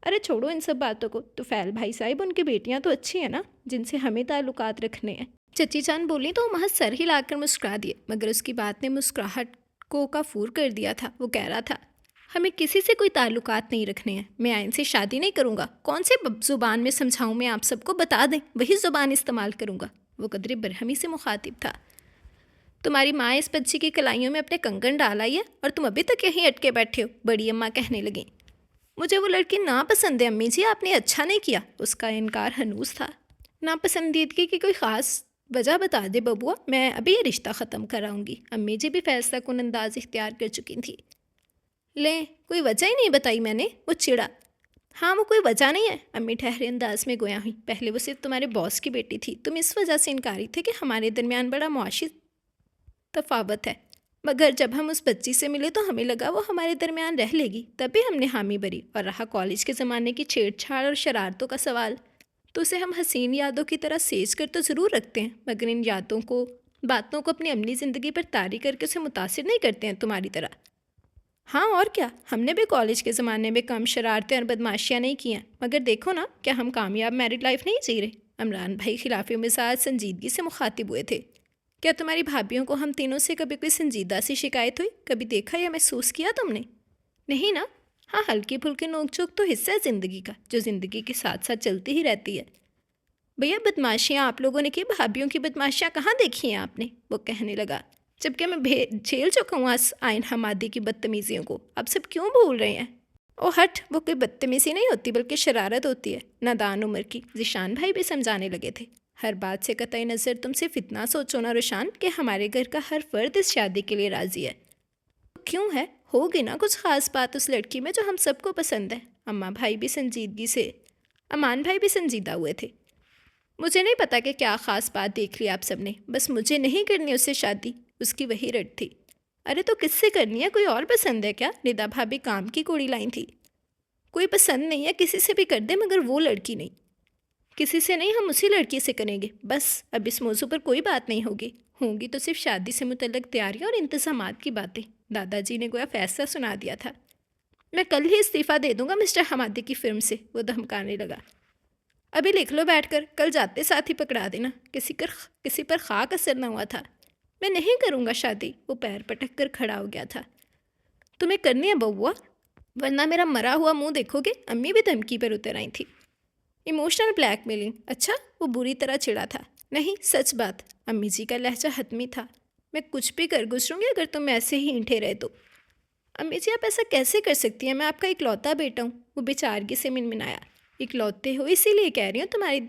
अरे छोड़ो इन सब बातों को। तो फैल भाई साहिब उनकी बेटियां तो अच्छी हैं ना, जिनसे हमें ताल्लुकात रखने हैं। चची चांद बोली तो महज सर हिलाकर मुस्कुरा दिए, मगर उसकी बात ने मुस्कुराहट को काफूर कर दिया था। वो कह रहा था, हमें किसी से कोई ताल्लुकात नहीं रखने हैं। मैं आयन से शादी नहीं करूँगा। कौन से ज़ुबान में समझाऊँ मैं आप सबको, बता दें, वही ज़ुबान इस्तेमाल करूँगा। वो कदरे बरहमी से मुखातिब था। तुम्हारी माँ इस बच्ची की कलाइयों में अपने कंगन डाल आई है और तुम अभी तक यहीं अटके बैठे हो। बड़ी अम्मा कहने लगी। मुझे वो लड़की नापसंद है अम्मी जी, आपने अच्छा नहीं किया। उसका इनकार हनूस था। नापसंदीदगी की कोई ख़ास वजह बता दे बबुआ, मैं अभी ये रिश्ता ख़त्म कराऊंगी। अम्मी जी भी फैसला कुन अंदाज इख्तियार कर चुकी थी। ले, कोई वजह ही नहीं बताई मैंने। वो चिड़ा। हाँ वो कोई वजह नहीं है। अम्मी ठहरे अंदाज में गोया हुई। पहले वो सिर्फ तुम्हारे बॉस की बेटी थी, तुम इस वजह से इनकारी थे कि हमारे दरमियान बड़ा मुआशी तफावत है, मगर जब हम उस बच्ची से मिले तो हमें लगा वो हमारे दरमियान रह लेगी, तभी हमने हामी भरी। और रहा कॉलेज के ज़माने की छेड़छाड़ और शरारतों का सवाल, तो उसे हम हसीन यादों की तरह सेज कर तो ज़रूर रखते हैं, मगर इन यादों को, बातों को अपनी अमली ज़िंदगी पर तारी करके उसे मुतासिर नहीं करते हैं तुम्हारी तरह। हाँ और क्या, हमने भी कॉलेज के ज़माने में कम शरारतें और बदमाशियाँ नहीं की हैं, मगर देखो ना, क्या हम कामयाब मैरिड लाइफ नहीं जी रहे। इमरान भाई खिलाफ मिजाज संजीदगी से मुखातिब हुए थे। क्या तुम्हारी भाभियों को हम तीनों से कभी कोई संजीदा सी शिकायत हुई? कभी देखा या महसूस किया तुमने? नहीं ना। हाँ, हल्की फुल्की नोकझोंक तो हिस्सा है ज़िंदगी का, जो ज़िंदगी के साथ साथ चलती ही रहती है। भैया बदमाशियाँ आप लोगों ने की, भाभियों की बदमाशियाँ कहाँ देखी हैं आपने? वो कहने लगा। जबकि मैं झेल चुका हूँ आइन हमादी की बदतमीज़ियों को, अब सब क्यों भूल रहे हैं? ओ हट, वो कोई बदतमीज़ी नहीं होती बल्कि शरारत होती है, नादान उम्र की। जिशान भाई भी समझाने लगे थे। हर बात से कतई नज़र तुम सिर्फ इतना सोचो ना रुशान कि हमारे घर का हर फर्द इस शादी के लिए राज़ी है। क्यों है? होगी ना कुछ ख़ास बात उस लड़की में जो हम सबको पसंद है। अमान भाई भी संजीदा हुए थे। मुझे नहीं पता कि क्या ख़ास बात देख ली आप सब ने, बस मुझे नहीं करनी उससे शादी, उसकी वही रट थी। अरे तो किससे करनी है? कोई और पसंद है क्या? निदा भाभी काम की कोड़ी लाई थी। कोई पसंद नहीं है, किसी से भी कर दे, मगर वो लड़की नहीं। किसी से नहीं, हम उसी लड़की से करेंगे बस। अब इस मौजू पर कोई बात नहीं होगी तो सिर्फ शादी से मुतल्लक तैयारियां और इंतज़ामात की बातें। दादाजी ने गोया फैसला सुना दिया था। मैं कल ही इस्तीफ़ा दे दूंगा मिस्टर हमादी की फ़िल्म से, वो धमकाने लगा। अभी लिख लो बैठकर, कल जाते साथ ही पकड़ा देना। किसी पर खाक असर न हुआ था। मैं नहीं करूँगा शादी। वो पैर पटक कर खड़ा हो गया था। तुम्हें करनी है बउआ, वरना मेरा मरा हुआ मुँह देखोगे। अम्मी भी धमकी पर उतर आई थी। Emotional blackmailing? अच्छा, वो बुरी तरह चिढ़ा था। नहीं, सच बात। अम्मी जी का लहजा हतमी था। मैं कुछ भी कर गुजरूंगी अगर तुम ऐसे ही ईंठे रहे तो। अम्मी जी आप ऐसा कैसे कर सकती हैं? मैं आपका इकलौता बेटा हूँ। वो बेचारगी से मिनमिनाया। इकलौते हो इसीलिए कर रही हूँ तुम्हारी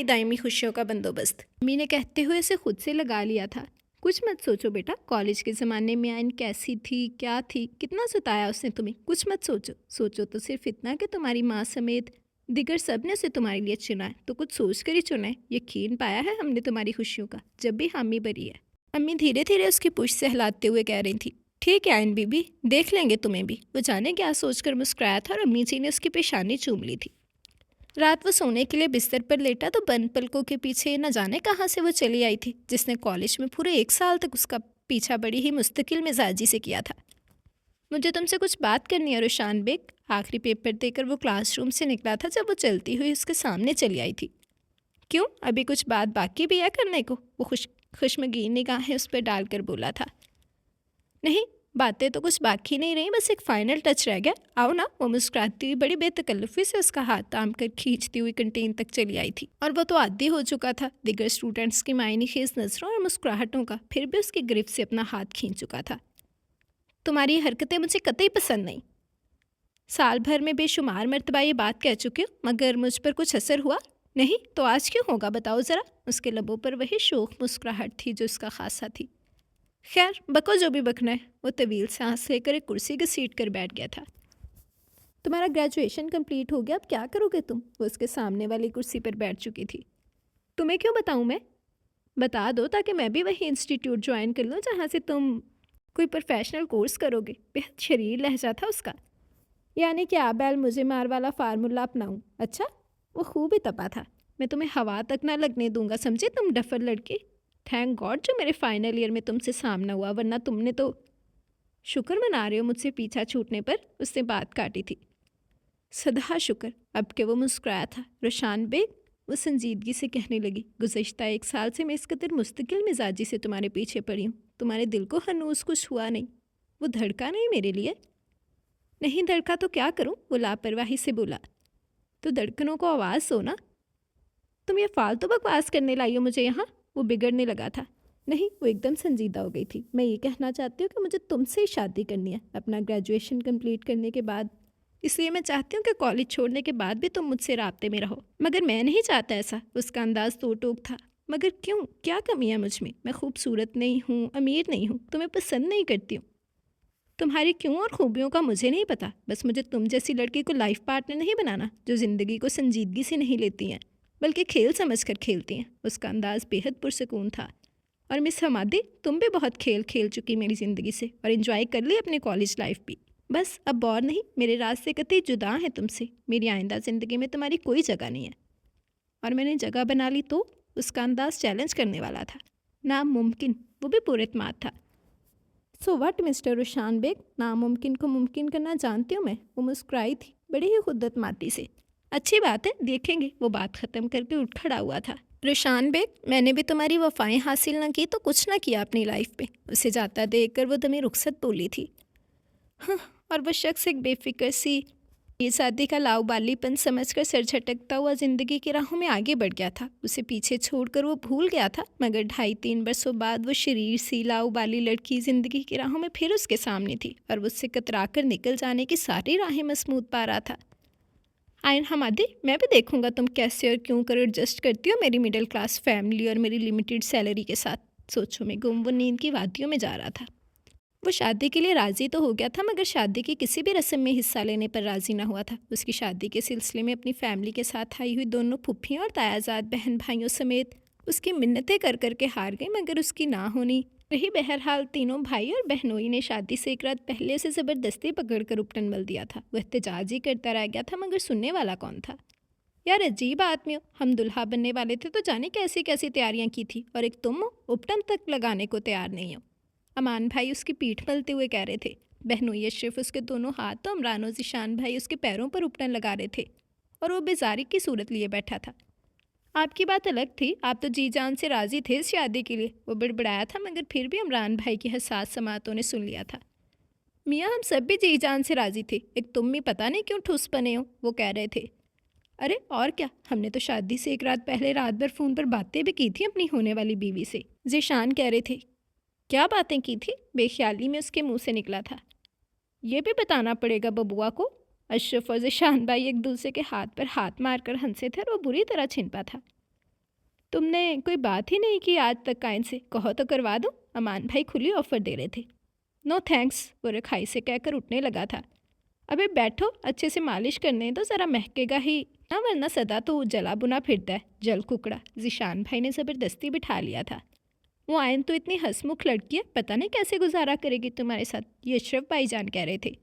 दायमी खुशियों का बंदोबस्त। अम्मी ने कहते हुए उसे खुद से लगा लिया था। कुछ मत सोचो बेटा, कॉलेज के ज़माने में आयन कैसी थी, क्या थी, कितना सताया उसने तुम्हें। कुछ मत सोचो तो सिर्फ इतना कि तुम्हारी माँ समेत दिगर सब ने उसे तुम्हारे लिए चुना है, तो कुछ सोच कर ही चुना है। यकीन पाया है हमने तुम्हारी खुशियों का, जब भी हामी भरी है। अम्मी धीरे धीरे उसकी पुश्त से हिलाते हुए कह रही थी। ठीक है आयन बीबी, देख लेंगे तुम्हें भी। वो जाने क्या सोचकर मुस्कुराया था और अम्मी जी ने उसकी पेशानी चूम ली थी। रात वो सोने के लिए बिस्तर पर लेटा तो बंद पलकों के पीछे न जाने कहाँ से वो चली आई थी, जिसने कॉलेज में पूरे 1 साल तक उसका पीछा बड़ी ही मुस्तकिल मिजाजी से किया था। मुझे तुमसे कुछ बात करनी है रुशान बेग। आखिरी पेपर देकर वो क्लासरूम से निकला था जब वो चलती हुई उसके सामने चली आई थी। क्यों, अभी कुछ बात बाकी भी है करने को? वो खुशमगीन निगाहें उस पर डालकर बोला था। नहीं, बातें तो कुछ बाकी नहीं रही, बस एक फाइनल टच रह गया। आओ ना। वो मुस्कुराती हुई बड़ी बेतकल्लुफी से उसका हाथ थाम कर खींचती हुई कंटीन तक चली आई थी, और वो तो आदी हो चुका था दिगर स्टूडेंट्स की मायनी खेज नजरों और मुस्कुराहटों का, फिर भी उसकी गिरफ्त से अपना हाथ खींच चुका था। तुम्हारी हरकतें मुझे कतई पसंद नहीं। साल भर में बेशुमार मरतबा ये बात कह चुकी हूँ, मगर मुझ पर कुछ असर हुआ नहीं, तो आज क्यों होगा बताओ ज़रा। उसके लबों पर वही शोख मुस्कुराहट थी जो उसका खासा थी। खैर, बको जो भी बकना है। वो तवील सांस लेकर एक कुर्सी घसीट कर बैठ गया था। तुम्हारा ग्रेजुएशन कंप्लीट हो गया, अब क्या करोगे तुम? वो उसके सामने वाली कुर्सी पर बैठ चुकी थी। तुम्हें क्यों बताऊँ मैं? बता दो ताकि मैं भी वही इंस्टीट्यूट ज्वाइन कर लूँ जहाँ से तुम कोई प्रोफेशनल कोर्स करोगे। बेहद शरीर लहजा था उसका। यानी कि बैल मुझे मार वाला फार्मूला अपनाऊँ? अच्छा, वो खूब ही तपा था। मैं तुम्हें हवा तक ना लगने दूंगा, समझे तुम डफर लड़की। थैंक गॉड जो मेरे फाइनल ईयर में तुमसे सामना हुआ, वरना तुमने तो। शुक्र मना रहे हो मुझसे पीछा छूटने पर? उसने बात काटी थी। सदा शुक्र। अब के वो मुस्कुराया था। रोशान बेग, वो संजीदगी से कहने लगी, गुज़श्ता 1 साल से मैं इस कदर मुस्तकिल मिजाजी से तुम्हारे पीछे पड़ी हूँ, तुम्हारे दिल को हनूस कुछ हुआ नहीं? वो धड़का नहीं मेरे लिए? नहीं धड़का तो क्या करूँ? वो लापरवाही से बोला। तो धड़कनों को आवाज़ दो ना। तुम ये फालतू बकवास करने लाई हो मुझे यहाँ? वो बिगड़ने लगा था। नहीं, वो एकदम संजीदा हो गई थी। मैं ये कहना चाहती हूँ कि मुझे तुमसे ही शादी करनी है अपना ग्रेजुएशन कंप्लीट करने के बाद। इसलिए मैं चाहती हूँ कि कॉलेज छोड़ने के बाद भी तुम मुझसे राब्ते में रहो। मगर मैं नहीं चाहता ऐसा। उसका अंदाज तो टोक था। मगर क्यों? क्या कमी है मुझ में? मैं खूबसूरत नहीं हूँ, अमीर नहीं हूँ, तुम्हें पसंद नहीं करती हूँ। तुम्हारी क्यों और खूबियों का मुझे नहीं पता, बस मुझे तुम जैसी लड़की को लाइफ पार्टनर नहीं बनाना जो ज़िंदगी को संजीदगी से नहीं लेती हैं बल्कि खेल समझकर खेलती हैं। उसका अंदाज़ बेहद पुरसकून था। और मिस हमादी, तुम भी बहुत खेल खेल चुकी मेरी ज़िंदगी से और इन्जॉय कर ली अपनी कॉलेज लाइफ भी। बस अब और नहीं, मेरे रास्ते कतई जुदा हैं तुमसे। मेरी आइंदा ज़िंदगी में तुम्हारी कोई जगह नहीं है। और मैंने जगह बना ली तो? उसका अंदाज़ चैलेंज करने वाला था। नामुमकिन। वो भी पूरे एतमाद था। So what mister Roshan Baig, नामुमकिन को मुमकिन करना जानती हूँ मैं। वो मुस्कुराई थी बड़ी ही खुद्दत माती से। अच्छी बात है, देखेंगे। वो बात ख़त्म करके उठ खड़ा हुआ था। रोशान बेग, मैंने भी तुम्हारी वफ़ाएं हासिल न की तो कुछ ना किया अपनी लाइफ पे। उसे जाता देख कर वो दमी रुखसत बोली थी। हाँ, और वह शख्स एक बेफिक्र सी ये शादी का लाउबालीपन समझकर सर झटकता हुआ ज़िंदगी की राहों में आगे बढ़ गया था। उसे पीछे छोड़कर वो भूल गया था, मगर 2.5-3 बरसों बाद वो शरीर सी लाउबाली लड़की ज़िंदगी की राहों में फिर उसके सामने थी और वो उससे कतरा कर निकल जाने की सारी राहें मसमूद पा रहा था। आयन हमादी, मैं भी देखूंगा तुम कैसे और क्यों कर एडजस्ट करती हो मेरी मिडिल क्लास फैमिली और मेरी लिमिटेड सैलरी के साथ। सोचों में गुम वो नींद की वादियों में जा रहा था। वो शादी के लिए राज़ी तो हो गया था, मगर शादी की किसी भी रस्म में हिस्सा लेने पर राज़ी ना हुआ था। उसकी शादी के सिलसिले में अपनी फैमिली के साथ आई हुई दोनों फुफ्फियाँ और तायाजाद बहन भाइयों समेत उसकी मिन्नतें कर करके हार गई, मगर उसकी ना होनी रही। बहरहाल तीनों भाई और बहनोई ने शादी से 1 रात पहले से ज़बरदस्ती पकड़कर उपटन मल दिया था। वह एहतजाज ही करता रह गया था, मगर सुनने वाला कौन था? यार अजीब आदमी हो। हम दुल्हा बनने वाले थे तो जाने कैसी कैसी तैयारियां की थी, और एक तुम हो उपटन तक लगाने को तैयार नहीं हो। अमान भाई उसकी पीठ मलते हुए कह रहे थे। बहनोई अशरफ उसके दोनों हाथ तो अमरान और ज़ीशान भाई उसके पैरों पर उपटन लगा रहे थे, और वो बेजारी की सूरत लिए बैठा था। आपकी बात अलग थी, आप तो जी जान से राज़ी थे इस शादी के लिए। वो बड़बड़ाया था, मगर फिर भी अमरान भाई की हसास समातों ने सुन लिया था। मियाँ, हम सब भी जी जान से राज़ी थे, एक तुम भी पता नहीं क्यों ठुस बने हो, वो कह रहे थे। अरे और क्या, हमने तो शादी से 1 रात पहले रात भर फ़ोन पर बातें भी की थी अपनी होने वाली बीवी से। ज़ीशान कह रहे थे। क्या बातें की थी? बेख्याली में उसके मुंह से निकला था। ये भी बताना पड़ेगा बबुआ को। अशरफ और ज़ीशान भाई एक दूसरे के हाथ पर हाथ मारकर हंसे थे और वो बुरी तरह छिनपा था। तुमने कोई बात ही नहीं की आज तक कायन से, कहो तो करवा दूँ? अमान भाई खुली ऑफ़र दे रहे थे। नो थैंक्स, वो रखाई से कहकर उठने लगा था। अबे बैठो, अच्छे से मालिश करने तो ज़रा महकेगा ही ना, वरना सदा तो जला बुना फिरता है, जल कुकड़ा। ज़ीशान भाई ने ज़बरदस्ती बिठा लिया था। वो आयन तो इतनी हंसमुख लड़की है, पता नहीं कैसे गुजारा करेगी तुम्हारे साथ, ये अशरफ भाईजान कह रहे थे।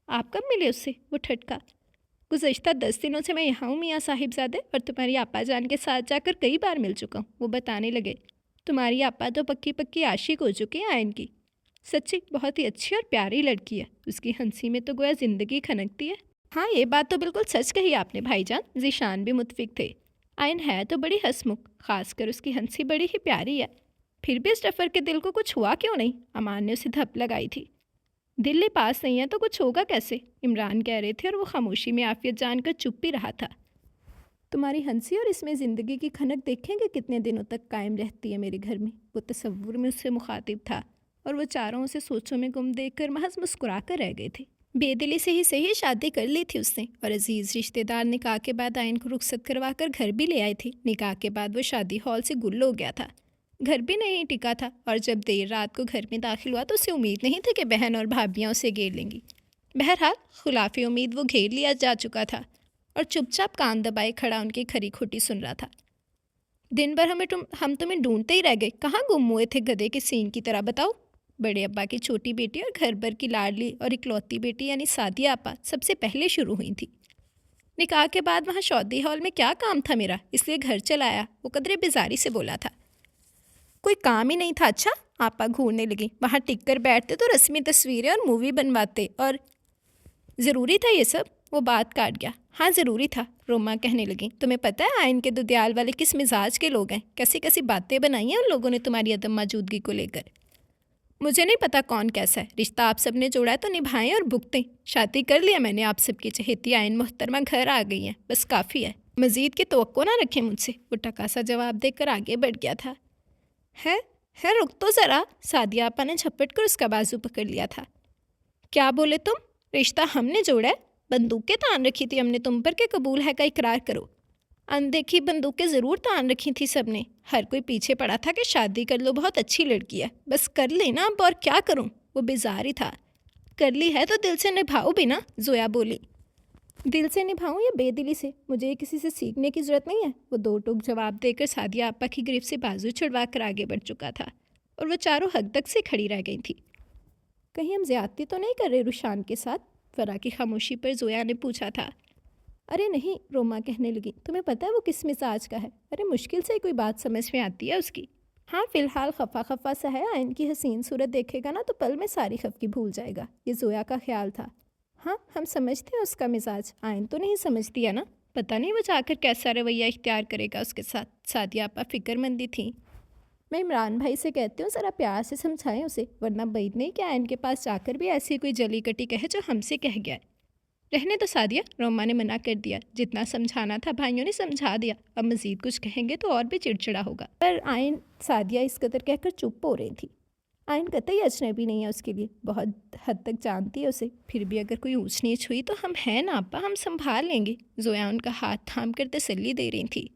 आप कब मिले उससे? वो ठटका। गुज़श्ता 10 दिनों से मैं यहाँ हूँ मियाँ साहिबजादे, और तुम्हारी आपा जान के साथ जाकर कई बार मिल चुका हूँ। वो बताने लगे। तुम्हारी आपा तो पक्की पक्की आशिक हो चुकी है आयन की। सच्ची बहुत ही अच्छी और प्यारी लड़की है। उसकी हंसी में तो गोया ज़िंदगी खनकती है। हाँ, ये बात तो बिल्कुल सच कही आपने भाईजान। ज़ीशान भी मुतफिक थे। आयन है तो बड़ी हंसमुख, खासकर उसकी हंसी बड़ी ही प्यारी है। फिर भी स्टफर के दिल को कुछ हुआ क्यों नहीं? अमान ने उसे धप लगाई थी। दिल्ली पास नहीं है तो कुछ होगा कैसे? इमरान कह रहे थे और वो खामोशी में आफियत जानकर चुप भी रहा था। तुम्हारी हंसी और इसमें ज़िंदगी की खनक देखेंगे कितने दिनों तक कायम रहती है मेरे घर में। वो तसव्वुर में उससे मुखातिब था और वो चारों उसे सोचों में गुम देखकर महज मुस्कुरा कर रह गए थे। बेदिली से ही सही शादी कर ली थी उसने और अजीज़ रिश्तेदार निकाह के बाद आयन को रुखसत करवा कर घर भी ले आए थे। निकाह के बाद वो शादी हॉल से गुल हो गया था, घर भी नहीं टिका था और जब देर रात को घर में दाखिल हुआ तो उसे उम्मीद नहीं थी कि बहन और भाभियाँ उसे घेर लेंगी। बहरहाल खुलाफ़ी उम्मीद वो घेर लिया जा चुका था और चुपचाप कान दबाए खड़ा उनकी खरी खोटी सुन रहा था। दिन भर हम तुम्हें ढूंढते ही रह गए, कहाँ गुम हुए थे गधे के सींग की तरह, बताओ। बड़े अब्बा की छोटी बेटी और घर भर की लाडली और इकलौती बेटी यानी सादिया आपा सबसे पहले शुरू हुई थी। निकाह के बाद वहाँ शादी हॉल में क्या काम था मेरा, इसलिए घर चलाया, वो कदरे बेजारी से बोला था। कोई काम ही नहीं था? अच्छा, आपा घूरने लगी। वहाँ टिक कर बैठते तो रस्मी तस्वीरें और मूवी बनवाते और ज़रूरी था ये सब? वो बात काट गया। हाँ ज़रूरी था, रोमा कहने लगी। तुम्हें पता है आयन के दुदियाल वाले किस मिजाज के लोग हैं? कैसी कैसी बातें बनाई हैं उन लोगों ने तुम्हारी अदम मौजूदगी को लेकर। मुझे नहीं पता कौन कैसा है, रिश्ता आप सब ने जोड़ा है तो निभाएं और भुगतें। शादी कर लिया मैंने, आप सबकी चहेती आयन मोहतरमा घर आ गई हैं, बस काफ़ी है, मज़ीद की तवक्को ना रखें मुझसे। वो टका सा जवाब देकर आगे बढ़ गया था। है रुक तो ज़रा, सादिया आपा ने झपट कर उसका बाजू पकड़ लिया था। क्या बोले तुम? रिश्ता हमने जोड़ा है, बंदूकें तान रखी थी हमने तुम पर के कबूल है का इकरार करो। अनदेखी बंदूकें ज़रूर तान रखी थी सबने, हर कोई पीछे पड़ा था कि शादी कर लो, बहुत अच्छी लड़की है, बस कर लेना अब, और क्या करूं? वो बेजार ही था। कर ली है तो दिल से निभाओ भी ना, जोया बोली। दिल से निभाऊं या बेदिली से, मुझे किसी से सीखने की ज़रूरत नहीं है। वो दो टूक जवाब देकर सादिया आपा की गिरफ्त से बाजू छुड़वा कर आगे बढ़ चुका था और वह चारों हद तक से खड़ी रह गई थी। कहीं हम ज़्यादती तो नहीं कर रहे रुशान के साथ? फरा की खामोशी पर जोया ने पूछा था। अरे नहीं, रोमा कहने लगी, तुम्हें पता है वो किस मिजाज का है? अरे मुश्किल से कोई बात समझ में आती है उसकी। हाँ फ़िलहाल खफा खफा सा है, आयन की हसीन सूरत देखेगा ना तो पल में सारी खफकी भूल जाएगा, ये जोया का ख्याल था। हाँ हम समझते हैं उसका मिजाज, आयन तो नहीं समझती है ना, पता नहीं वो जाकर कैसा रवैया इख्तियार करेगा उसके साथ। सादिया आपा फिक्रमंदी थी। मैं इमरान भाई से कहती हूँ ज़रा प्यार से समझाएं उसे, वरना बैद नहीं कि आयन के पास जाकर भी ऐसी कोई जली कटी कहे जो हमसे कह गया है। रहने तो सादिया, रोमा ने मना कर दिया। जितना समझाना था भाइयों ने समझा दिया, अब मज़ीद कुछ कहेंगे तो और भी चिड़चिड़ा होगा। पर आयन, सादिया इस कदर कहकर चुप हो रही थी। आयन कतई अजनबी नहीं है उसके लिए, बहुत हद तक जानती है उसे, फिर भी अगर कोई ऊंच नीच हुई तो हम हैं ना आपा, हम संभाल लेंगे। जोया उनका हाथ थाम कर तसल्ली दे रही थी।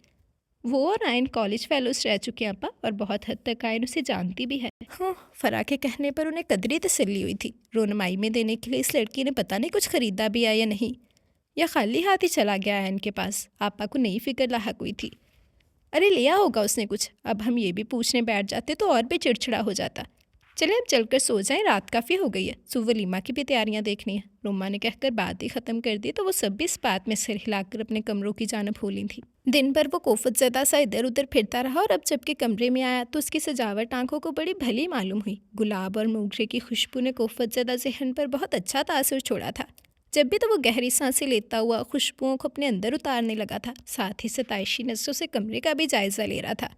वो और आयन कॉलेज फेलोज रह चुके हैं आपा, और बहुत हद तक आयन उसे जानती भी है। हाँ, फरा के कहने पर उन्हें कदरी तसल्ली हुई थी। रोनमाई में देने के लिए इस लड़की ने पता नहीं कुछ खरीदा भी है या नहीं, या खाली हाथ ही चला गया आयन के पास। आपा को नई फिक्र लाहक हुई थी। अरे लिया होगा उसने कुछ, अब हम ये भी पूछने बैठ जाते तो और भी चिड़चिड़ा हो जाता। चले अब चलकर सो जाएं, रात काफ़ी हो गई है, सुबह वलीमा की भी तैयारियां देखनी है। रोमा ने कहकर बात ही ख़त्म कर दी तो वो सब भी इस बात में सिर हिलाकर अपने कमरों की जानब भूली थी। दिन भर वो कोफत ज़दा सा इधर उधर फिरता रहा और अब जबकि कमरे में आया तो उसकी सजावट आंखों को बड़ी भली मालूम हुई। गुलाब और मोगरे की खुशबू ने कोफत ज़दा जहन पर बहुत अच्छा तासुर छोड़ा था। जब भी तो वो गहरी सांसें लेता हुआ खुशबुओं को अपने अंदर उतारने लगा था, साथ ही सताइशी नज़रों से कमरे का भी जायज़ा ले रहा था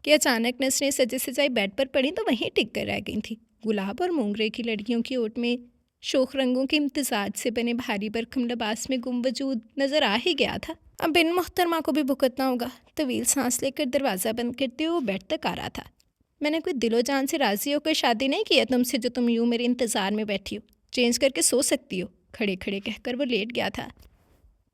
कि अचानक नज़रें सजे सजाई बेड पर पड़ी तो वहीं टिक कर रह गई थी। गुलाब और मोंगरे की लड़कियों की ओट में शोख रंगों के इम्तिजाज से बने भारी बरखम लिबास में गुम वजूद नज़र आ ही गया था। अब बिन मोहतरमा को भी भुगतना होगा। तवील सांस लेकर दरवाज़ा बंद करते हुए वो बेड तक आ रहा था। मैंने कोई दिलो जान से राज़ी होकर शादी नहीं की है तुमसे जो तुम यूँ मेरे इंतज़ार में बैठी हो। चेंज करके सो सकती हो, खड़े खड़े कहकर वो लेट गया था।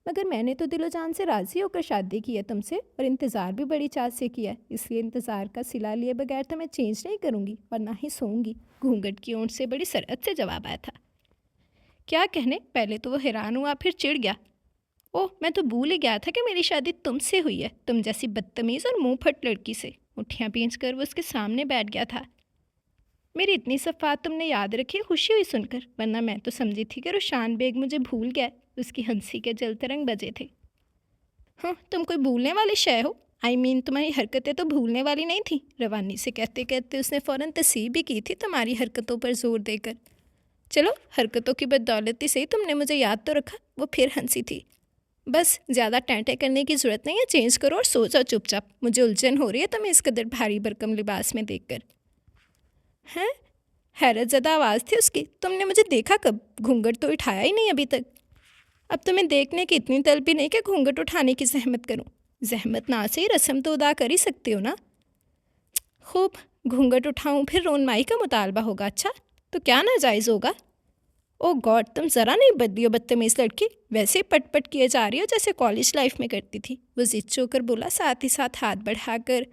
मगर मैंने तो दिलो जान से राज़ी होकर शादी की है तुमसे, और इंतज़ार भी बड़ी चाह से किया है, इसलिए इंतज़ार का सिला लिए बगैर तो मैं चेंज नहीं करूँगी और ना ही सोऊंगी। घूंघट की ओंठ से बड़ी सरअत से जवाब आया था। क्या कहने? पहले तो वो हैरान हुआ, फिर चिढ़ गया। ओह, मैं तो भूल ही गया था कि मेरी शादी तुमसे हुई है, तुम जैसी बदतमीज़ और मुँह फट लड़की से। मुठ्ठियाँ भींच कर वो उसके सामने बैठ गया था। मेरी इतनी सफ़ात तुमने याद रखी, खुशी हुई सुनकर, वरना मैं तो समझी थी कि रुशान बेग मुझे भूल गया। उसकी हंसी के जलते रंग बजे थे। हाँ, तुम कोई भूलने वाली शय हो? तुम्हारी हरकतें तो भूलने वाली नहीं थी, रवानी से कहते कहते उसने फ़ौरन तस्सीब भी की थी तुम्हारी हरकतों पर जोर देकर। चलो, हरकतों की बदौलती से ही तुमने मुझे याद तो रखा। वो फिर हंसी थी। बस ज़्यादा टैंटे करने की ज़रूरत नहीं है, चेंज करो और सो जाओ चुपचाप। मुझे उलझन हो रही है तुम्हें इस कदर भारी भरकम लिबास में देखकर। हैं? हैरत ज़दा आवाज़ थी उसकी। तुमने मुझे देखा कब? घूंघट तो उठाया ही नहीं अभी तक। अब तुम्हें देखने की इतनी तलब भी नहीं कि घूंघट उठाने की जहमत करूं। जहमत ना से रस्म तो अदा कर ही सकती हो ना। खूब, घूंघट उठाऊं फिर रोनमाई का मुतालबा होगा। अच्छा, तो क्या नाजायज़ होगा? ओ गॉड, तुम ज़रा नहीं बदली हो बदतमीज़ लड़की। वैसे ही पट पट किए जा रही हो जैसे कॉलेज लाइफ में करती थी। वो जिद होकर बोला, साथ ही साथ हाथ बढ़ाकर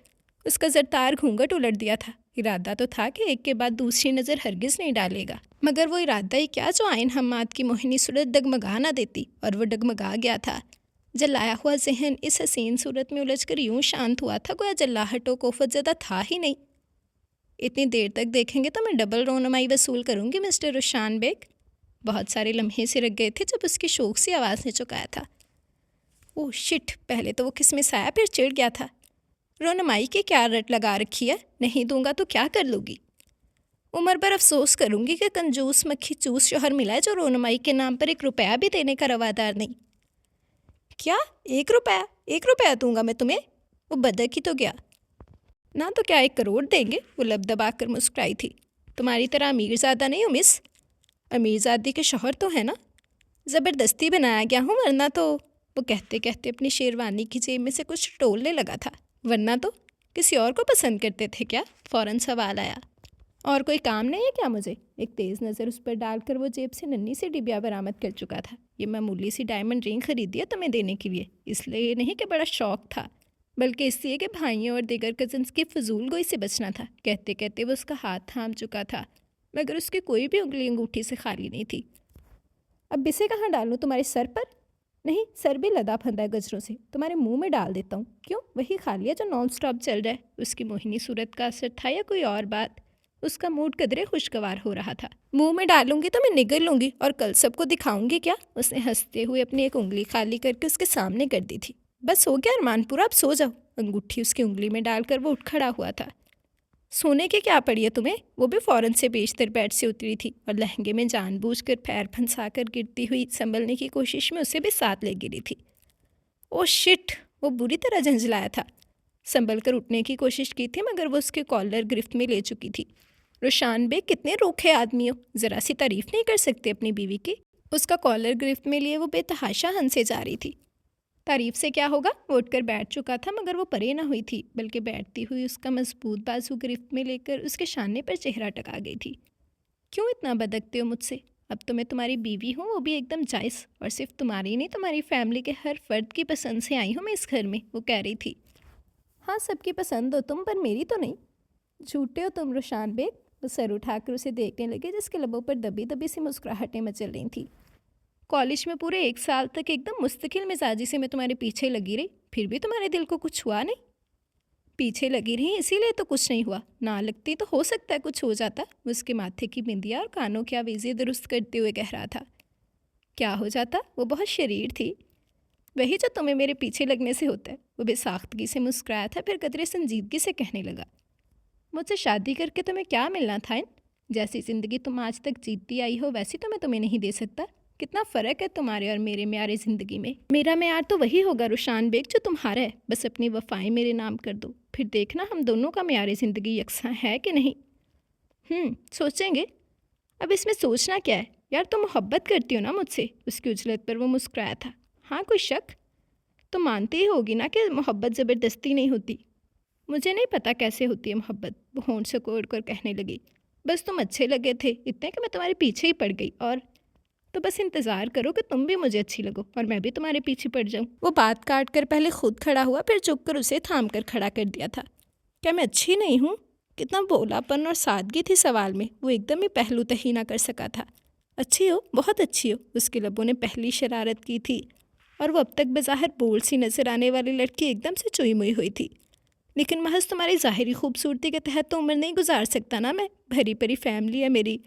उसका ज़रतार घूंघट उलट दिया था। इरादा तो था कि एक के बाद दूसरी नज़र हरगिज़ नहीं डालेगा, मगर वो इरादा ही क्या जो आइन हम्माद की मोहिनी सूरत डगमगा ना देती, और वो डगमगा गया था। जलाया हुआ जहन इस हसीन सूरत में उलझकर यूं शांत हुआ था गोया जल्लाहटो कोफत ज़्यादा था ही नहीं। इतनी देर तक देखेंगे तो मैं डबल रोनमाई वसूल करूँगी मिस्टर रुशान बेग। बहुत सारे लम्हे से रख गए थे जब उसकी शौक सी आवाज़ ने चुकाया था। ओह शिट, पहले तो वो किसमिस आया फिर चिढ़ गया था। रोनमाई की क्या रट लगा रखी है? नहीं दूंगा तो क्या कर लूँगी? उम्र भर अफसोस करूँगी कि कंजूस मक्खी चूस शोहर मिला है जो रोनमाई के नाम पर 1 रुपया भी देने का रवादार नहीं। क्या? 1 रुपया? 1 रुपया दूंगा मैं तुम्हें? वो बदक ही तो गया ना, तो क्या 1 करोड़ देंगे? वो लब दबा कर मुस्कुराई थी। तुम्हारी तरह अमीरज़ादा नहीं हो मिस। अमीरज़ादी के शौहर तो है ना। ज़बरदस्ती बनाया गया हूँ, वरना तो। वो कहते कहते अपनी शेरवानी की जेब में से कुछ टोलने लगा था। वरना तो किसी और को पसंद करते थे क्या? फ़ौरन सवाल आया। और कोई काम नहीं है क्या मुझे? एक तेज़ नज़र उस पर डालकर वो जेब से नन्ही सी डिबिया बरामद कर चुका था। ये मामूली सी डायमंड रिंग खरीदी है तुम्हें देने के लिए, इसलिए नहीं कि बड़ा शौक था, बल्कि इसलिए कि भाइयों और दीगर कज़न्स की फजूल गोई से बचना था। कहते कहते वो उसका हाथ थाम चुका था, मगर उसकी कोई भी उंगली अंगूठी से खाली नहीं थी। अब इसे कहाँ डालूँ? तुम्हारे सर पर? नहीं, सर भी लदा फंदा है गजरों से। तुम्हारे मुंह में डाल देता हूँ। क्यों? वही खा लिया जो नॉन स्टॉप चल रहा है। उसकी मोहिनी सूरत का असर था या कोई और बात? उसका मूड कदरे खुशगवार हो रहा था। मुंह में डालूंगी तो मैं निगल लूंगी और कल सबको दिखाऊंगी क्या? उसने हंसते हुए अपनी एक उंगली खाली करके उसके सामने कर दी थी। बस हो गया अरमान पूरा, अब सो जाओ। अंगूठी उसकी उंगली में डालकर वो उठ खड़ा हुआ था। सोने की क्या पड़ी है तुम्हें? वो भी फ़ौरन से बेशतर बेड से उतरी थी और लहंगे में जानबूझकर पैर फंसाकर गिरती हुई संभलने की कोशिश में उसे भी साथ ले गिरी थी। Oh shit! वो बुरी तरह झंझलाया था। संभल कर उठने की कोशिश की थी, मगर वो उसके कॉलर गिरफ्त में ले चुकी थी। रुशान बेग कितने रूखे आदमी हो, ज़रा सी तारीफ़ नहीं कर सकते अपनी बीवी की? उसका कॉलर गिरफ्त में लिए वो बेतहाशा हंसे जा रही थी। तारीफ से क्या होगा? वो उठकर बैठ चुका था, मगर वो परे ना हुई थी, बल्कि बैठती हुई उसका मजबूत बाजू गिरफ्त में लेकर उसके शाने पर चेहरा टका गई थी। क्यों इतना बदकते हो मुझसे? अब तो मैं तुम्हारी बीवी हूँ, वो भी एकदम जायज़, और सिर्फ तुम्हारी नहीं, तुम्हारी फैमिली के हर फर्द की पसंद से आई हूँ मैं इस घर में, वो कह रही थी। हाँ, सबकी पसंद हो तुम, पर मेरी तो नहीं। झूठे हो तुम रुशान बेग। वो सर उठाकर उसे देखने लगे, जिसके लबों पर दबी दबी सी मुस्कुराहटें मचल रही थी। कॉलेज में पूरे 1 साल तक एकदम मुस्तकिल मिजाजी से मैं तुम्हारे पीछे लगी रही, फिर भी तुम्हारे दिल को कुछ हुआ नहीं। पीछे लगी रही इसीलिए तो कुछ नहीं हुआ, ना लगती तो हो सकता है कुछ हो जाता। उसके माथे की बिंदिया और कानों की आवेज़ें दुरुस्त करते हुए कह रहा था। क्या हो जाता? वो बहुत शरीर थी, वही जो तुम्हें मेरे पीछे लगने से होता है। वो बेसाख्तगी से मुस्कुराया था, फिर कदरे संजीदगी से कहने लगा, मुझसे शादी करके तुम्हें क्या मिलना था? जैसी ज़िंदगी तुम आज तक जीतती आई हो वैसी तो मैं तुम्हें नहीं दे सकता। कितना फ़र्क है तुम्हारे और मेरे म्यार ज़िंदगी में। मेरा म्यार तो वही होगा रुशान बेग जो तुम्हारा है। बस अपनी वफ़ाएं मेरे नाम कर दो, फिर देखना हम दोनों का म्यार ज़िंदगी यकसां है कि नहीं। सोचेंगे। अब इसमें सोचना क्या है यार? तुम मोहब्बत करती हो ना मुझसे? उसकी उजलत पर वो मुस्कुराया था। हाँ, कोई शक? तो मानती ही होगी ना कि मोहब्बत ज़बरदस्ती नहीं होती। मुझे नहीं पता कैसे होती है मोहब्बत, वो होंठ से कोड़ कर कहने लगी। बस तुम अच्छे लगे थे इतने कि मैं तुम्हारे पीछे ही पड़ गई, और तो बस इंतज़ार करो कि तुम भी मुझे अच्छी लगो और मैं भी तुम्हारे पीछे पड़ जाऊँ। वो बात काट कर पहले खुद खड़ा हुआ, फिर झुक कर उसे थाम कर खड़ा कर दिया था। क्या मैं अच्छी नहीं हूँ? कितना भोलापन और सादगी थी सवाल में, वो एकदम ही पहलू तही ना कर सका था। अच्छी हो, बहुत अच्छी हो। उसके लबों ने पहली शरारत की थी, और वो अब तक बज़ाहिर बोल सी नज़र आने वाली लड़की एकदम से चुई मुई हुई थी। लेकिन महज तुम्हारी ज़ाहिरी खूबसूरती के तहत तो उम्र नहीं गुजार सकता ना मैं। भरी भरी फैमिली है मेरी,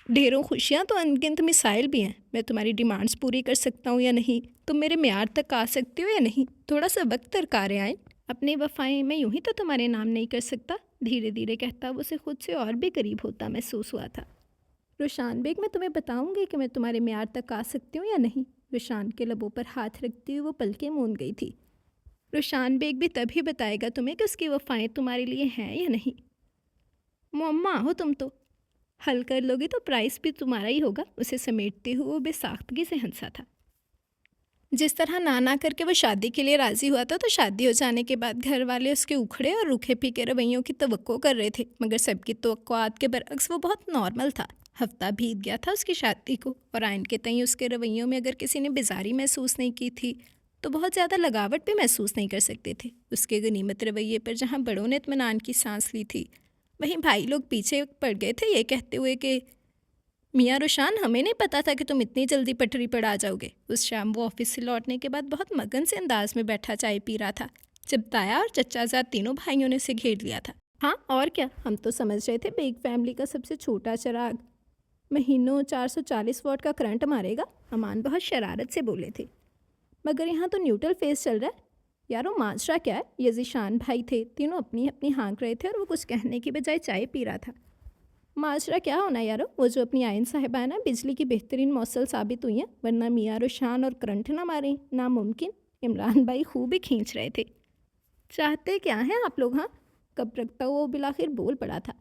ढेरों खुशियाँ तो अनगिनत मिसाइल भी हैं। मैं तुम्हारी डिमांड्स पूरी कर सकता हूँ या नहीं? तुम मेरे म्यार तक आ सकती हो या नहीं? थोड़ा सा वक्त दरकार है। अपनी वफ़ाएं मैं यूं ही तो तुम्हारे नाम नहीं कर सकता। धीरे धीरे कहता वो उसे खुद से और भी करीब होता महसूस हुआ था। रुशान बेग, मैं तुम्हें बताऊंगी कि मैं तुम्हारे म्यार तक आ सकती हूँ या नहीं। रुशान के लबों पर हाथ रखती हुई वो पलकें मूंद गई थी। रुशान बेग भी तभी बताएगा तुम्हें कि उसकी वफ़ाएं तुम्हारे लिए हैं या नहीं। मम्मा हो तुम तो, हल कर लोगे तो प्राइस भी तुम्हारा ही होगा, उसे समेटते हुए वो बेसाख्तगी से हंसा था। जिस तरह ना ना करके वो शादी के लिए राज़ी हुआ था, तो शादी हो जाने के बाद घर वाले उसके उखड़े और रूखे फीके रवैयों की तवक्को कर रहे थे, मगर सबकी तवक्कुआत के बरअक्स वो बहुत नॉर्मल था। हफ्ता बीत गया था उसकी शादी को, और आयन के तई उसके रवैयों में अगर किसी ने बेजारी महसूस नहीं की थी तो बहुत ज़्यादा लगावट भी महसूस नहीं कर सकते थे। उसके गनीमत रवैये पर जहाँ बड़ों ने इत्मीनान की सांस ली थी, वहीं भाई लोग पीछे पड़ गए थे ये कहते हुए कि मियाँ रुशान, हमें नहीं पता था कि तुम इतनी जल्दी पटरी पर आ जाओगे। उस शाम वो ऑफिस से लौटने के बाद बहुत मगन से अंदाज में बैठा चाय पी रहा था, जब ताया और चचाजाद तीनों भाइयों ने उसे घेर लिया था। हाँ और क्या, हम तो समझ रहे थे बिग फैमिली का सबसे छोटा चिराग महीनों 440 वॉट का करंट मारेगा। अमान बहुत शरारत से बोले थे। मगर यहाँ तो न्यूट्रल फेस चल रहा है। यारो माजरा क्या है? ये ज़ीशान भाई थे, तीनों अपनी अपनी हाँक रहे थे और वो कुछ कहने की बजाय चाय पी रहा था। माजरा क्या होना यारो, वो जो अपनी आयन साहिबा है ना, बिजली की बेहतरीन मौसल साबित हुई हैं, वरना मियाँ रुशान और करंट ना मारें नामुमकिन। इमरान भाई खूब ही खींच रहे थे। चाहते क्या हैं आप लोग? हाँ, कब रखता वो बिलाखिर बोल पड़ा था।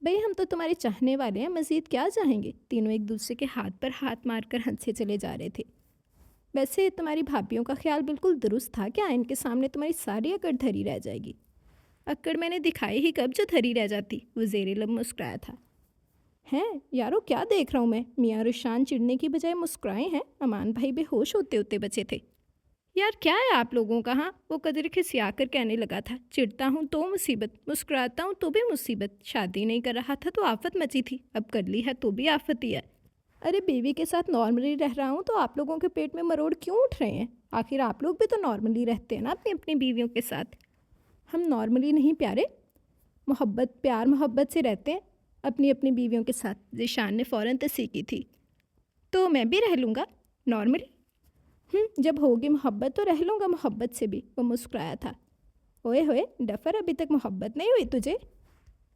भाई हम तो तुम्हारे चाहने वाले हैं, मज़ीद क्या चाहेंगे? तीनों एक दूसरे के हाथ पर हाथ मारकर हंसे चले जा रहे थे। वैसे तुम्हारी भाभियों का ख्याल बिल्कुल दुरुस्त था कि आयन के सामने तुम्हारी सारी अकड़ धरी रह जाएगी। अकड़ मैंने दिखाई ही कब जो धरी रह जाती, वो ज़ेरे लब मुस्कुराया था। हैं यारो, क्या देख रहा हूँ मैं? मियाँ रुशान चिढ़ने की बजाय मुस्कुराए हैं। अमान भाई बेहोश होते होते बचे थे। यार क्या है आप लोगों का? हाँ, वो कदर खिसिया कर कहने लगा था। चिढ़ता हूँ तो मुसीबत, मुस्कुराता हूँ तो भी मुसीबत। शादी नहीं कर रहा था तो आफत मची थी, अब कर ली है तो भी आफत ही है। अरे बीवी के साथ नॉर्मली रह रहा हूँ तो आप लोगों के पेट में मरोड़ क्यों उठ रहे हैं? आखिर आप लोग भी तो नॉर्मली रहते हैं ना अपनी अपनी बीवियों के साथ। हम नॉर्मली नहीं प्यारे, मोहब्बत प्यार मोहब्बत से रहते हैं अपनी अपनी बीवियों के साथ। ज़ीशान ने फ़ौरन तस्दीक की थी। तो मैं भी रह लूँगा नॉर्मली। जब होगी मोहब्बत तो रह लूँगा मोहब्बत से भी, वो मुस्कुराया था। ओए होए डफर, अभी तक मोहब्बत नहीं हुई तुझे?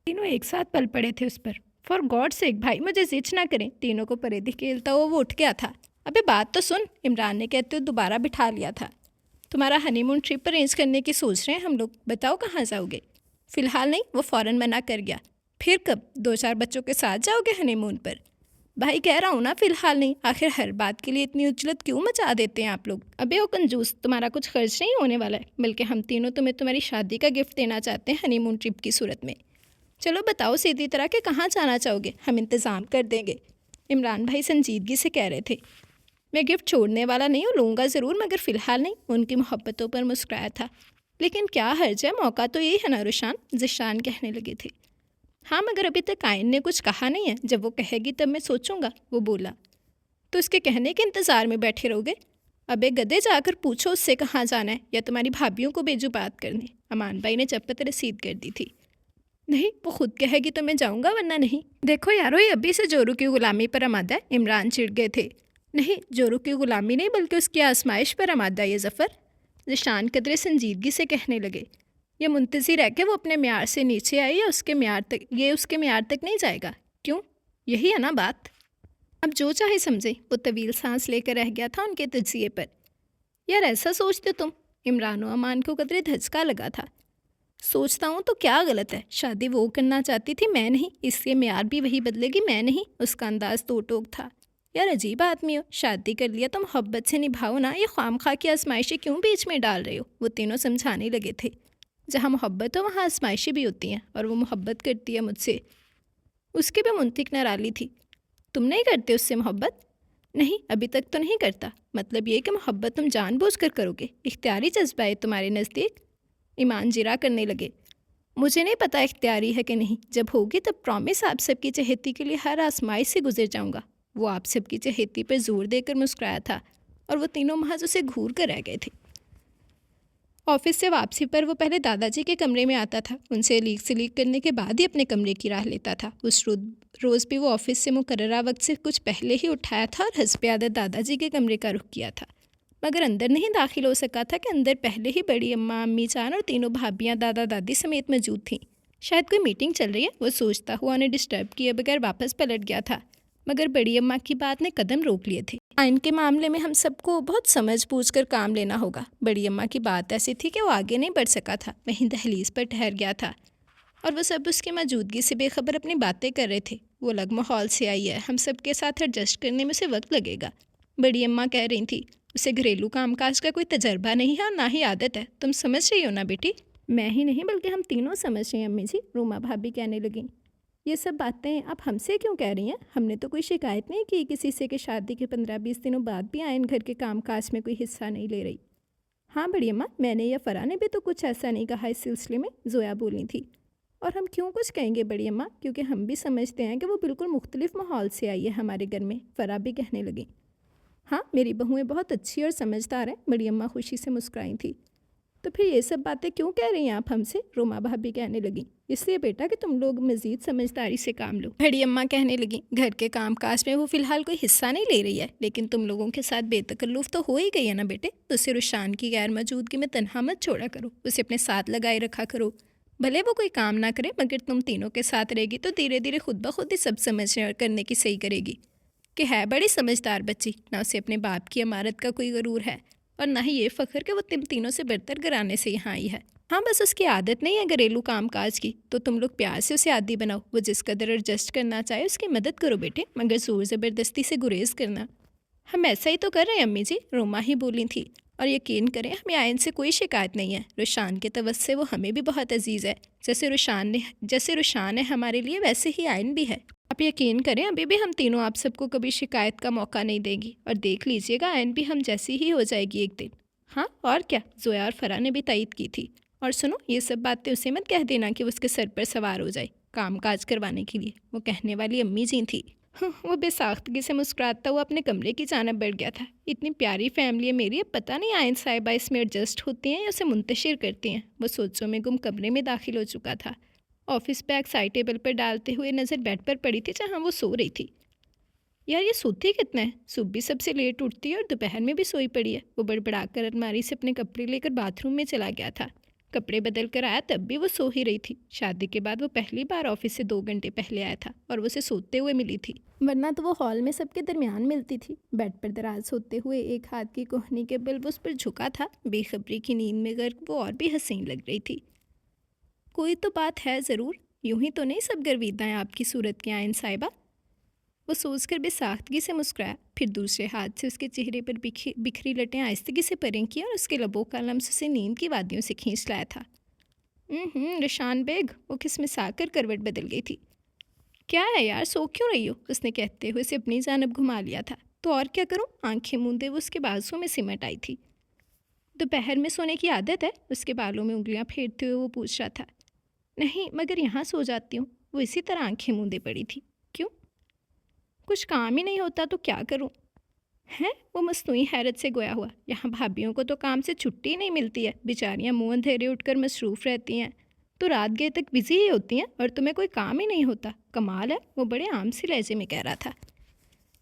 तीनों एक साथ पल पड़े थे उस पर। फॉर गॉड सेक भाई, मुझे जिच ना करें। तीनों को परे धकेलता हुआ वो उठ गया था। अबे बात तो सुन, इमरान ने कहते हुए दोबारा बिठा लिया था। तुम्हारा हनीमून ट्रिप अरेंज करने की सोच रहे हैं हम लोग, बताओ कहाँ जाओगे? फ़िलहाल नहीं, वो फ़ौरन मना कर गया। फिर कब? 2-4 बच्चों के साथ जाओगे हनीमून पर? भाई कह रहा हूँ ना फ़िलहाल नहीं, आखिर हर बात के लिए इतनी उजलत क्यों मचा देते हैं आप लोग? अबे वो कंजूस, तुम्हारा कुछ खर्च नहीं होने वाला है, बल्कि हम तीनों तुम्हें तुम्हारी शादी का गिफ्ट देना चाहते हैं हनीमून ट्रिप की सूरत में। चलो बताओ सीधी तरह के कहाँ जाना चाहोगे, हम इंतज़ाम कर देंगे। इमरान भाई संजीदगी से कह रहे थे। मैं गिफ्ट छोड़ने वाला नहीं हूँ, लूँगा ज़रूर, मगर फ़िलहाल नहीं। उनकी मोहब्बतों पर मुस्कुराया था। लेकिन क्या हर्ज है, मौका तो यही है ना रुशान, ज़ीशान कहने लगे थे। हाँ मगर अभी तक आयन ने कुछ कहा नहीं है, जब वो कहेगी तब मैं सोचूंगा, वो बोला। तो उसके कहने के इंतज़ार में बैठे रहोगे? अबे गधे, जाकर पूछो उससे कहाँ जाना है, या तुम्हारी भाभियों को भेजो बात करने। अमान भाई ने चप्पत रसीद कर दी थी। नहीं, वो खुद कहेगी तो मैं जाऊँगा, वरना नहीं। देखो यारो, ये अभी से जोरू की गुलामी पर आमादा है। इमरान चिढ़ गए थे। नहीं, जोरू की गुलामी नहीं, बल्कि उसकी आजमाइश पर आमादा ये ज़फ़र, ज़ीशान कदरे संजीदगी से कहने लगे। ये मुंतज़िर है कि वो अपने म्यार से नीचे आई, या उसके म्यार तक, ये उसके म्यार तक नहीं जाएगा। क्यों? यही है ना बात। अब जो चाहे समझे। वो तवील सांस लेकर रह गया था उनके तजिए पर। यार ऐसा सोचते तुम? इमरान और अमान को कदरे धचका लगा था। सोचता हूँ तो क्या गलत है? शादी वो करना चाहती थी, मैं नहीं, इसलिए म्यार भी वही बदलेगी, मैं नहीं। उसका अंदाज तो टोक था। यार अजीब आदमी हो, शादी कर लिया तो मोहब्बत से निभाओ ना, ये ख्वामखा की आजमाइशें क्यों बीच में डाल रहे हो? वो तीनों समझाने लगे थे। जहाँ मोहब्बत हो वहाँ आजमाइशें भी होती हैं, और वो मोहब्बत करती है मुझसे। उसकी भी मुंतिक नाराली थी। तुम नहीं करते उससे मोहब्बत? नहीं, अभी तक तो नहीं करता। मतलब ये कि मोहब्बत तुम जानबूझकर करोगे, इख्तियारी जज्बा है तुम्हारे नज़दीक? ईमान जिरा करने लगे। मुझे नहीं पता इख्तियारी है कि नहीं, जब होगी तब प्रॉमिस आप सबकी चहेती के लिए हर आजमाइश से गुजर जाऊँगा। वो आप सबकी चहेती पर जोर देकर मुस्कुराया था, और वो तीनों महज उसे घूर कर रह गए थे। ऑफिस से वापसी पर वो पहले दादाजी के कमरे में आता था, उनसे लीक से लीक करने के बाद ही अपने कमरे की राह लेता था। उस रोज़ भी वो ऑफिस से मुकर्ररा वक्त से कुछ पहले ही उठाया था और हस्बे आदत दादाजी के कमरे का रुख किया था, मगर अंदर नहीं दाखिल हो सका था कि अंदर पहले ही बड़ी अम्मा, अम्मी जान और तीनों भाभियाँ दादा दादी समेत मौजूद थीं। शायद कोई मीटिंग चल रही है, वो सोचता हुआ उन्हें डिस्टर्ब किए बगैर वापस पलट गया था, मगर बड़ी अम्मा की बात ने कदम रोक लिए थे। आयन के मामले में हम सबको बहुत समझ बूझ कर काम लेना होगा। बड़ी अम्मा की बात ऐसी थी कि वो आगे नहीं बढ़ सका था, वहीं दहलीज पर ठहर गया था। और वो सब उसकी मौजूदगी से बेखबर अपनी बातें कर रहे थे। वो अलग माहौल से आई है, हम सब के साथ एडजस्ट करने में उसे वक्त लगेगा। बड़ी अम्मा कह रही थी, उसे घरेलू कामकाज का कोई तजर्बा नहीं है और ना ही आदत है। तुम समझ रही हो ना बेटी? मैं ही नहीं बल्कि हम तीनों समझ रहे हैं अम्मी जी, रूमा भाभी कहने लगी। ये सब बातें आप हमसे क्यों कह रही हैं? हमने तो कोई शिकायत नहीं की किसी से कि शादी के 15-20 दिनों बाद भी आयन घर के कामकाज में कोई हिस्सा नहीं ले रही। हाँ बड़ी अम्मा, मैंने या फ़रा ने भी तो कुछ ऐसा नहीं कहा इस सिलसिले में, जोया बोली थी। और हम क्यों कुछ कहेंगे बड़ी अम्मा, क्योंकि हम भी समझते हैं कि वो बिल्कुल मुख्तलिफ माहौल से आई है हमारे घर में, फ़रा भी कहने लगी। हाँ मेरी बहुएं बहुत अच्छी और समझदार हैं, बड़ी अम्मा खुशी से मुस्कुराई थी। तो फिर ये सब बातें क्यों कह रही हैं आप हमसे? रोमा भाभी कहने लगी। इसलिए बेटा कि तुम लोग मज़ीद समझदारी से काम लो, बड़ी अम्मा कहने लगी। घर के कामकाज में वो फ़िलहाल कोई हिस्सा नहीं ले रही है, लेकिन तुम लोगों के साथ बेतकल्लुफ़ तो हो ही गई है ना बेटे। तो उसे रुशान की गैर मौजूदगी में तन्हा मत छोड़ा करो, उसे अपने साथ लगाए रखा करो। भले वो कोई काम ना करे, मगर तुम तीनों के साथ रहेगी तो धीरे धीरे खुद ब खुद ही सब समझने और करने की सही करेगी। कि है बड़ी समझदार बच्ची, ना उसे अपने बाप की अमारत का कोई गरूर है और ना ही ये फ़ख्र कि वो तुम तीनों से बरतर घराने से यहाँ आई है। हाँ बस उसकी आदत नहीं है घरेलू कामकाज की, तो तुम लोग प्यार से उसे आदी बनाओ। वो जिस कदर एडजस्ट करना चाहे उसकी मदद करो बेटे, मगर ज़ोर ज़बरदस्ती से गुरेज करना। हम ऐसा ही तो कर रहे हैं अम्मी जी, रोमा ही बोली थी। और यकीन करें हमें आयन से कोई शिकायत नहीं है। रुशान के तवस्से वो हमें भी बहुत अजीज़ है। जैसे रुशान है हमारे लिए, वैसे ही आयन भी है। आप यकीन करें अभी भी हम तीनों आप सबको कभी शिकायत का मौका नहीं देंगी। और देख लीजिएगा आयन भी हम जैसी ही हो जाएगी एक दिन। हाँ और क्या, जोया और फ़रा ने भी तायद की थी। और सुनो, ये सब बातें उसे मत कह देना कि वो उसके सर पर सवार हो जाए काम काज करवाने के लिए। वो कहने वाली अम्मी जी थी। वो बेसाख्तगी से मुस्कुराता हुआ अपने कमरे की जानब बढ़ गया था। इतनी प्यारी फैमिली है मेरी, अब पता नहीं आयन साहिबा इसमें एडजस्ट होती हैं या उसे मुंतशिर करती हैं। वो सोचों में गुम कमरे में दाखिल हो चुका था। ऑफिस बैग साइड टेबल पर डालते हुए नज़र बेड पर पड़ी थी जहाँ वो सो रही थी। यार ये सोती कितना है, सुबह भी सबसे लेट उठती है और दोपहर में भी सोई पड़ी है। वो बड़बड़ाकर अलमारी से अपने कपड़े लेकर बाथरूम में चला गया था। कपड़े बदल कर आया तब भी वो सो ही रही थी। शादी के बाद वो पहली बार ऑफिस से 2 घंटे पहले आया था और वो उसे सोते हुए मिली थी, वरना तो वो हॉल में सबके दरमियान मिलती थी। बेड पर दराज सोते हुए एक हाथ की कोहनी के बल वो उस पर झुका था। बेखबरी की नींद में गर्क वो और भी हसीन लग रही थी। कोई तो बात है ज़रूर, यूं ही तो नहीं सब गर्विदाएँ आपकी सूरत की आयन साहिबा। वो सोचकर बेसाख्तगी से मुस्कुराया, फिर दूसरे हाथ से उसके चेहरे पर बिखरी लटें आहिस्तगी से परें की और उसके लबों का लम्स उसे नींद की वादियों से खींच लाया था। रुशान बेग, वो किसमिसा कर करवट बदल गई थी। क्या है यार, सो क्यों रही हो? उसने कहते हुए उसे अपनी जानब घुमा लिया था। तो और क्या करूं? आंखें मूंदे वो उसके बाजुओं में सिमट आई थी। दोपहर में सोने की आदत है? उसके बालों में उंगलियां फेरते हुए वो पूछ रहा था। नहीं, मगर यहाँ सो जाती हूँ। वो इसी तरह आंखें मूंदे पड़ी थी। क्यों? कुछ काम ही नहीं होता तो क्या करूं? हैं? वो मसनूई हैरत से गोया हुआ। यहाँ भाभियों को तो काम से छुट्टी नहीं मिलती है, बेचारियाँ मुँह अंधेरे उठकर मसरूफ़ रहती हैं। तो रात गए तक बिजी ही होती हैं और तुम्हें कोई काम ही नहीं होता। कमाल है, वो बड़े आम सी लहजे में कह रहा था।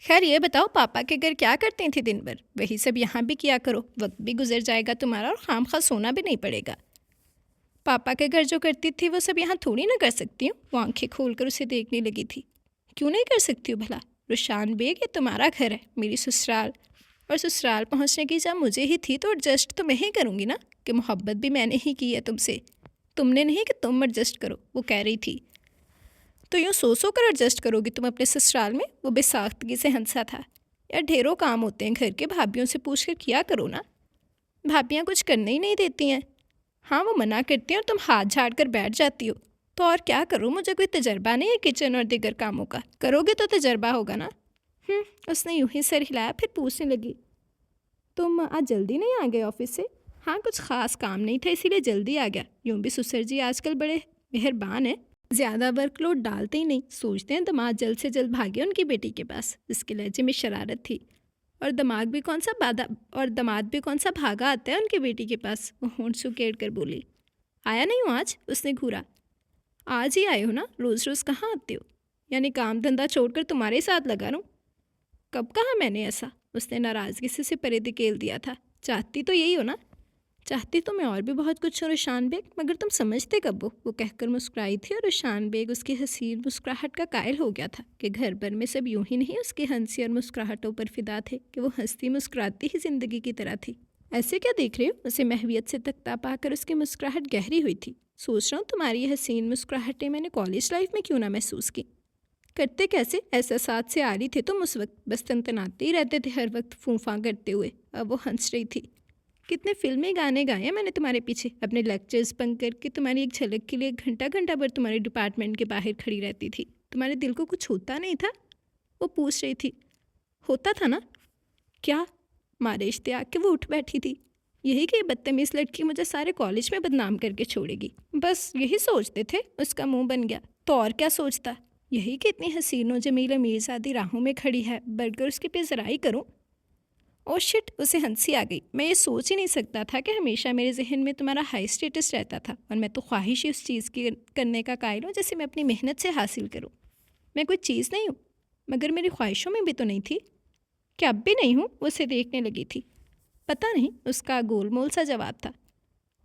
खैर ये बताओ, पापा के घर क्या करती थी दिन भर? वही सब यहाँ भी किया करो, वक्त भी गुजर जाएगा तुम्हारा और खामखा सोना भी नहीं पड़ेगा। पापा के घर जो करती थी वो सब यहाँ थोड़ी ना कर सकती हूँ। वो आंखें खोलकर उसे देखने लगी थी। क्यों नहीं कर सकती हूँ भला? रुशान बेग, ये तुम्हारा घर है, मेरी ससुराल। और ससुराल पहुँचने की जब मुझे ही थी तो एडजस्ट तो मैं ही करूँगी ना, कि मोहब्बत भी मैंने ही की है तुमसे, तुमने नहीं कि तुम एडजस्ट करो, वो कह रही थी। तो यूँ सो कर एडजस्ट करोगी तुम अपने ससुराल में? वो बेसाख्तगी से हंसा था। यार ढेरों काम होते हैं घर के, भाभियों से पूछ कर किया करो ना। भाभियाँ कुछ करने ही नहीं देती हैं। हाँ वो मना करती हैं और तुम हाथ झाड़ कर बैठ जाती हो। तो और क्या करूँ, मुझे कोई तजर्बा नहीं है किचन और दीगर कामों का। करोगे तो तजर्बा होगा ना। उसने यूं ही सर हिलाया, फिर पूछने लगी, तुम आज जल्दी नहीं आ गए ऑफिस से? हाँ कुछ ख़ास काम नहीं था इसीलिए जल्दी आ गया। यूं भी ससुर जी आजकल बड़े मेहरबान हैं, ज़्यादा वर्कलोड डालते ही नहीं, सोचते हैं दामाद जल्द से जल्द भागे उनकी बेटी के पास। इसके लहजे में शरारत थी। और दामाद भी कौन सा भागा आता है उनकी बेटी के पास। वो होंठ सुकेड़ कर बोली। आया नहीं हूँ आज? उसने घूरा। आज ही आए हो ना, रोज़ रोज़ कहाँ आते हो? यानी काम धंधा छोड़कर तुम्हारे साथ लगा रहूं? कब कहा मैंने ऐसा? उसने नाराज़गी से उसे परे धकेल दिया था। चाहती तो यही हो ना? चाहती तो मैं और भी बहुत कुछ हूँ रुशान बेग, मगर तुम समझते कब हो? वो कहकर मुस्कुराई थी और रुशान बेग उसकी हसीन मुस्कुराहट का कायल हो गया था कि घर भर में सब यूं ही नहीं उसकी हंसी और मुस्कुराहटों पर फिदा थे कि वो हंसती मुस्कुराती ही ज़िंदगी की तरह थी। ऐसे क्या देख रहे हो? उसे महवियत से तकता पाकर उसकी मुस्कुराहट गहरी हुई थी। सोच रहा हूँ तुम्हारी ये हसीन मुस्कुराहटें मैंने कॉलेज लाइफ में क्यों ना महसूस की। करते कैसे? ऐसा साथ से आ रही थे तुम उस वक्त, बस तनतनाते ही रहते थे हर वक्त फूंफा करते हुए। अब वो हंस रही थी। कितने फिल्मी गाने गाए हैं मैंने तुम्हारे पीछे, अपने लेक्चर्स बंक करके तुम्हारी एक झलक के लिए घंटा घंटा भर तुम्हारे डिपार्टमेंट के बाहर खड़ी रहती थी। तुम्हारे दिल को कुछ होता नहीं था? वो पूछ रही थी। होता था ना। क्या? मारे इश्तियाक के वो उठ बैठी थी। यही कि ये बदतमीज लड़की मुझे सारे कॉलेज में बदनाम करके छोड़ेगी, बस यही सोचते थे। उसका मुंह बन गया। तो और क्या सोचता? यही कि इतनी हसीन और जमील अमीरजादी राहों में खड़ी है, बरकर उसके पे ज़राई करूं। ओ शिट, उसे हंसी आ गई। मैं ये सोच ही नहीं सकता था कि हमेशा मेरे जहन में तुम्हारा हाई स्टेटस रहता था, और मैं तो ख्वाहिश ही उस चीज़ की करने का कायल हूँ जिसे मैं अपनी मेहनत से हासिल करूँ। मैं कोई चीज़ नहीं हूँ, मगर मेरी ख्वाहिशों में भी तो नहीं थी। क्या अब भी नहीं हूँ? वो उसे देखने लगी थी। पता नहीं, उसका गोलमोल सा जवाब था।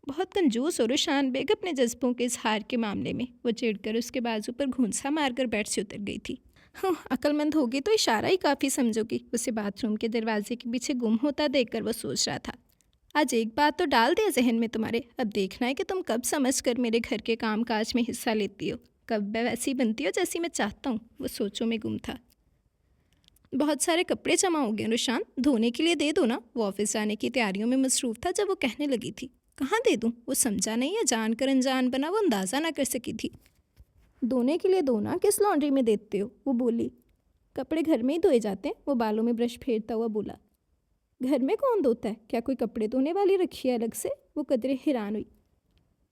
बहुत कंजूस और रुशान बेग अपने जज्बों के इजहार के मामले में। वो चिढ़कर उसके बाजू पर घूंसा मारकर बेड से उतर गई थी। हाँ, अक्लमंद होगी तो इशारा ही काफ़ी समझोगी। उसे बाथरूम के दरवाजे के पीछे गुम होता देखकर वो सोच रहा था। आज एक बात तो डाल दिया जहन में तुम्हारे, अब देखना है कि तुम कब समझकर मेरे घर के काम काज में हिस्सा लेती हो, कब मैं वैसी बनती हो जैसी मैं चाहता हूँ। वो सोचों में गुम था। बहुत सारे कपड़े जमा हो गए रुशान, धोने के लिए दे दो ना। वो ऑफिस जाने की तैयारियों में मसरूफ़ था जब वो कहने लगी थी। कहाँ दे दूँ? वो समझा नहीं, या जानकर अनजान बना वो अंदाज़ा ना कर सकी थी। धोने के लिए दो ना, किस लॉन्ड्री में देते हो? वो बोली। कपड़े घर में ही धोए जाते हैं। वो बालों में ब्रश फेरता हुआ बोला। घर में कौन धोता है? क्या कोई कपड़े धोने वाली रखी है अलग से? वो कदरे हैरान हुई।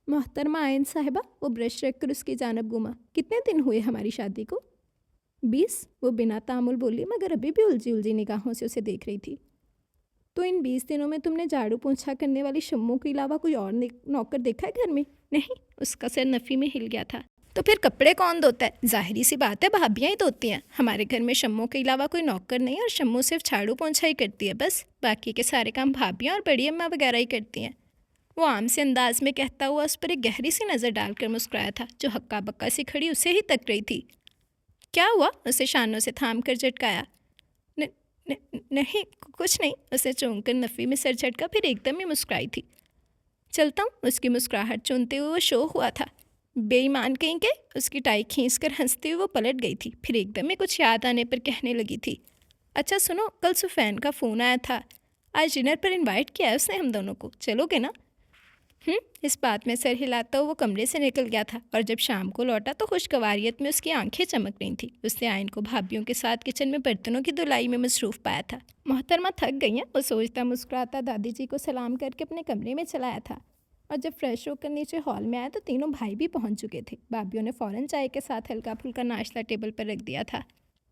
मोहतरमा आयन साहिबा, वो ब्रश रखकर उसकी जानब घुमा। कितने दिन हुए हमारी शादी को? 20। वो बिना तामुल बोली, मगर अभी भी उलझी उलझी निगाहों से उसे देख रही थी। तो इन 20 दिनों में तुमने झाड़ू पोंछा करने वाली शम्मों के अलावा कोई और नौकर देखा है घर में? नहीं। उसका सिर नफ़ी में हिल गया था। तो फिर कपड़े कौन धोता है? जाहिरी सी बात है, भाभियाँ ही धोती हैं। हमारे घर में शम्मों के अलावा कोई नौकर नहीं, और शम्मू सिर्फ झाड़ू पोंछा ही करती है बस। बाकी के सारे काम भाभियाँ और बड़ी अम्मा वगैरह ही करती हैं। वो आम से अंदाज में कहता हुआ उस पर एक गहरी सी नज़र डालकर मुस्कुराया था, जो हक्का बक्का सी खड़ी उसे ही तक रही थी। क्या हुआ? उसे शानों से थाम कर झटकाया। नहीं, कुछ नहीं। उसे चौंक कर नफ़ी में सर झटका, फिर एकदम ही मुस्कुराई थी। चलता हूँ। उसकी मुस्कुराहट चुनते हुए वो शो हुआ था। बेईमान कहीं के? उसकी टाई खींचकर हंसते हुए वो पलट गई थी, फिर एकदम ही कुछ याद आने पर कहने लगी थी। अच्छा सुनो, कल सुफैन का फ़ोन आया था, आज डिनर पर इनवाइट किया है उसने हम दोनों को, चलोगे ना? इस बात में सर हिलाता हुआ वो कमरे से निकल गया था, और जब शाम को लौटा तो खुशगवारियत में उसकी आंखें चमक रही थी। उसने आयन को भाभियों के साथ किचन में बर्तनों की धुलाई में मसरूफ़ पाया था। मोहतरमा थक गई हैं, वो सोचता मुस्कुराता दादी जी को सलाम करके अपने कमरे में चलाया था। और जब फ्रेश होकर नीचे हॉल में आया तो तीनों भाई भी पहुंच चुके थे। भाभियों ने फ़ौरन चाय के साथ हल्का फुल्का नाश्ता टेबल पर रख दिया था,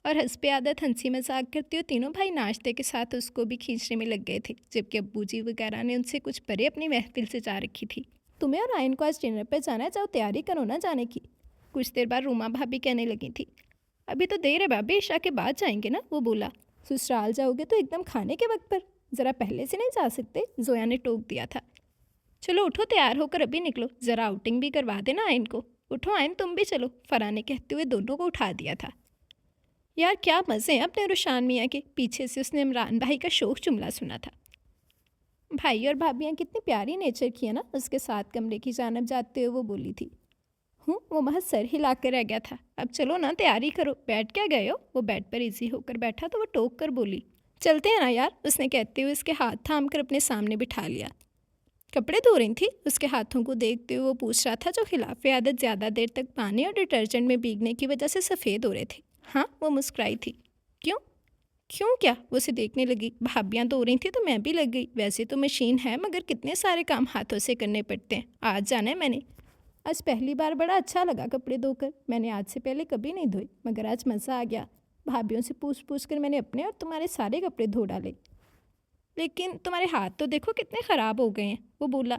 और हंसपे आदत हंसी मजाक करते हुए तीनों भाई नाश्ते के साथ उसको भी खींचने में लग गए थे, जबकि अब्बू जी वगैरह ने उनसे कुछ परे अपनी महफिल से जा रखी थी। तुम्हें और आयन को आज डिनर पर जाना है, जाओ तैयारी करो ना जाने की। कुछ देर बाद रूमा भाभी कहने लगी थी। अभी तो देर है भाभी, ईशा के बाद जाएंगे ना। वो बोला। ससुराल जाओगे तो एकदम खाने के वक्त पर, ज़रा पहले से नहीं जा सकते? जोया ने टोक दिया था। चलो उठो, तैयार होकर अभी निकलो, ज़रा आउटिंग भी करवा देना आयन को। उठो आयन, तुम भी चलो, फरहान ने कहते हुए दोनों को उठा दिया था। यार क्या मज़े हैं अपने रुशान मियाँ के। पीछे से उसने इमरान भाई का शोक जुमला सुना था। भाई और भाभियाँ कितनी प्यारी नेचर की है ना। उसके साथ कमरे की जानब जाते हुए वो बोली थी। वो महज सर हिला कर रह गया था। अब चलो ना, तैयारी करो। बैठ क्या गए हो? वो बेड पर इजी होकर बैठा तो वो टोक कर बोली। चलते हैं ना यार, उसने कहते हुए उसके हाथ थाम कर अपने सामने बिठा लिया। कपड़े धो रही थी? उसके हाथों को देखते हुए वो पूछ रहा था, जो खिलाफ आदत ज़्यादा देर तक पानी और डिटर्जेंट में भीगने की वजह से सफ़ेद हो रहे थे। हाँ, वो मुस्कुराई थी। क्यों? क्यों क्या? वो उसे देखने लगी। भाभियाँ धो रही थी तो मैं भी लग गई। वैसे तो मशीन है, मगर कितने सारे काम हाथों से करने पड़ते हैं। आज जाना है मैंने। आज पहली बार बड़ा अच्छा लगा कपड़े धोकर। मैंने आज से पहले कभी नहीं धोए, मगर आज मज़ा आ गया। भाभियों से पूछ पूछ कर मैंने अपने और तुम्हारे सारे कपड़े धो डाले। लेकिन तुम्हारे हाथ तो देखो कितने ख़राब हो गए हैं। वो बोला।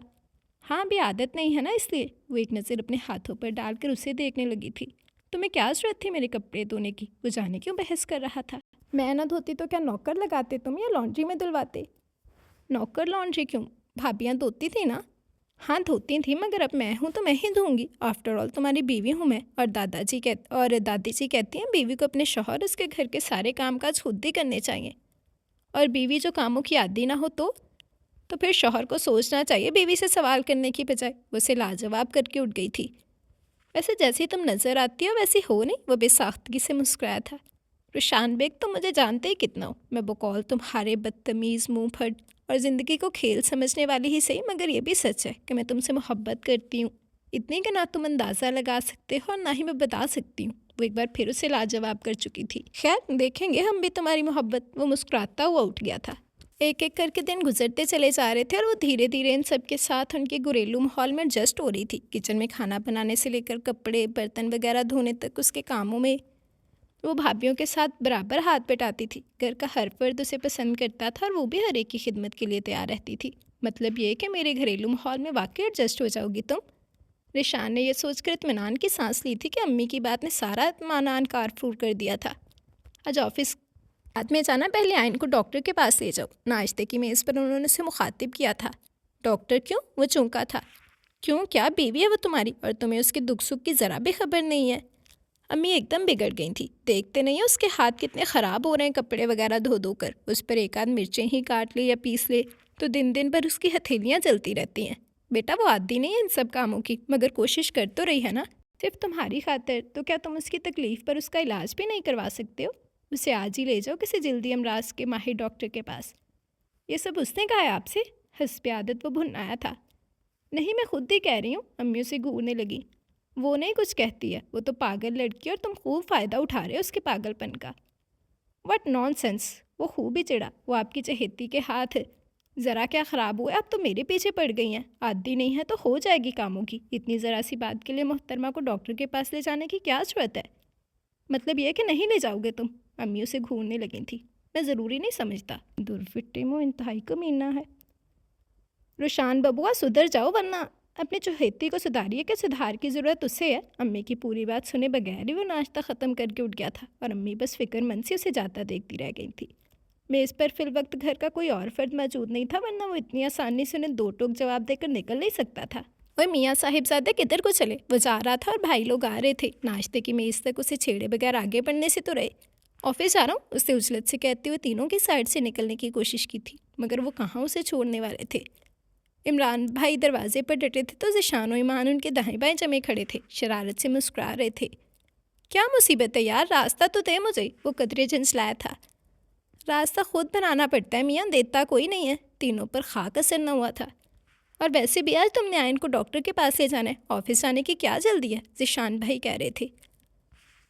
हाँ, अभी आदत नहीं है ना, इसलिए। वो एक नज़र अपने हाथों पर डालकर उसे देखने लगी थी। तुम्हें क्या ज़रूरत थी मेरे कपड़े धोने की? वो जाने क्यों बहस कर रहा था। मैं ना धोती तो क्या नौकर लगाते तुम, या लॉन्ड्री में धुलवाते? नौकर लॉन्ड्री क्यों? भाभियाँ धोती थी ना। हाँ धोती थी, मगर अब मैं हूँ तो मैं ही धोऊंगी। आफ्टर ऑल तुम्हारी बीवी हूँ मैं। और दादी जी कहती हैं बीवी को अपने शौहर उसके घर के सारे कामकाज खुद ही करने चाहिए। और बीवी जो कामों की आदी ना हो तो तो फिर शौहर को सोचना चाहिए बीवी से सवाल करने की बजाय। वो उसे लाजवाब करके उठ गई थी। वैसे जैसी तुम नज़र आती हो वैसी हो नहीं, वो बेसाख्तगी से मुस्कुराया था। रुशान बेग, तुम मुझे जानते ही कितना हो। मैं बकौल तुम्हारे बदतमीज़, मुँह फट और ज़िंदगी को खेल समझने वाली ही सही, मगर ये भी सच है कि मैं तुमसे मोहब्बत करती हूँ। इतनी कि ना तुम अंदाज़ा लगा सकते हो और ना ही मैं बता सकती हूँ। वो एक बार फिर उसे लाजवाब कर चुकी थी। खैर, देखेंगे हम भी तुम्हारी मोहब्बत। वो मुस्कुराता हुआ उठ गया था। एक एक करके दिन गुजरते चले जा रहे थे और वो धीरे धीरे इन सब के साथ उनके घरेलू माहौल में एडजस्ट हो रही थी। किचन में खाना बनाने से लेकर कपड़े बर्तन वगैरह धोने तक उसके कामों में वो भाभीयों के साथ बराबर हाथ बटाती थी। घर का हर फर्द उसे पसंद करता था और वो भी हर एक की खिदमत के लिए तैयार रहती थी। मतलब ये कि मेरे घरेलू माहौल में वाकई एडजस्ट हो जाओगी तुम। रिशान ने यह सोचकर इत्मीनान की सांस ली थी कि अम्मी की बात ने सारा इत्मीनान कारफूर कर दिया था। आज ऑफिस बाद में जाना, पहले आयन को डॉक्टर के पास ले जाओ। नाश्ते की मेज़ पर उन्होंने उसे मुखातिब किया था। डॉक्टर क्यों? वो चौंका था। क्यों, क्या बीवी है वो तुम्हारी और तुम्हें उसके दुख सुख की ज़रा भी खबर नहीं है? अम्मी एकदम बिगड़ गई थी। देखते नहीं है उसके हाथ कितने ख़राब हो रहे हैं कपड़े वगैरह धो धो कर। उस पर एक आध मिर्चें ही काट ले या पीस ले तो दिन दिन भर उसकी हथेलियाँ जलती रहती हैं। बेटा वो आदी नहीं है इन सब कामों की, मगर कोशिश कर तो रही है ना, सिर्फ तुम्हारी खातिर। तो क्या तुम उसकी तकलीफ़ पर उसका इलाज भी नहीं करवा सकते हो? उसे आज ही ले जाओ किसी जल्दी अमराज के माहिर डॉक्टर के पास। ये सब उसने कहा है आपसे? हस्ब आदत वो भुनाया था। नहीं, मैं खुद ही कह रही हूँ। अम्मी उसे घूरने लगी। वो नहीं कुछ कहती है, वो तो पागल लड़की और तुम खूब फ़ायदा उठा रहे हो उसके पागलपन का। What nonsense. वो खूब ही चिढ़ा। वो आपकी चहेती के हाथ ज़रा क्या ख़राब हुआ है, अब तो मेरे पीछे पड़ गई हैं। आदी नहीं है तो हो जाएगी कामों की। इतनी ज़रा सी बात के लिए मोहतरमा को डॉक्टर के पास ले जाने की क्या ज़रूरत है? मतलब यह कि नहीं ले जाओगे तुम? अम्मी उसे घूरने लगी थी। मैं ज़रूरी नहीं समझता। दुर्फिटे मुँह इंतहाई कमीना है। रुशान बबुआ सुधर जाओ, वरना अपने चहेती को सुधारिए कि सुधार की ज़रूरत उससे है। अम्मी की पूरी बात सुने बगैर ही वो नाश्ता ख़त्म करके उठ गया था और अम्मी बस फ़िक्रमंद से उसे जाता देखती रह गई थी। मेज़ पर फिल वक्त घर का कोई और फर्द मौजूद नहीं था, वरना वो इतनी आसानी से उन्हें दो टोक जवाब देकर निकल नहीं सकता था। वह मियाँ साहिबजादे किधर को चले? वो जा रहा था और भाई लोग आ रहे थे। नाश्ते की मेज़ तक उसे छेड़े बगैर आगे बढ़ने से तो रहे। ऑफिस जा रहा हूँ, उसने उजलत से कहते हुए तीनों की साइड से निकलने की कोशिश की थी, मगर वो कहाँ उसे छोड़ने वाले थे। इमरान भाई दरवाजे पर डटे थे तो ज़िशान और ईमान उनके दाएं बाएं जमे खड़े थे, शरारत से मुस्कुरा रहे थे। क्या मुसीबत है यार, रास्ता तो दे मुझे। वो कदरे झंझलाया था। रास्ता खुद बनाना पड़ता है मियाँ, देता कोई नहीं है। तीनों पर खाक असर न हुआ था। और वैसे भी आज तुमने आयन को डॉक्टर के पास ले जाना है, ऑफिस जाने की क्या जल्दी है? ज़िशान भाई कह रहे थे।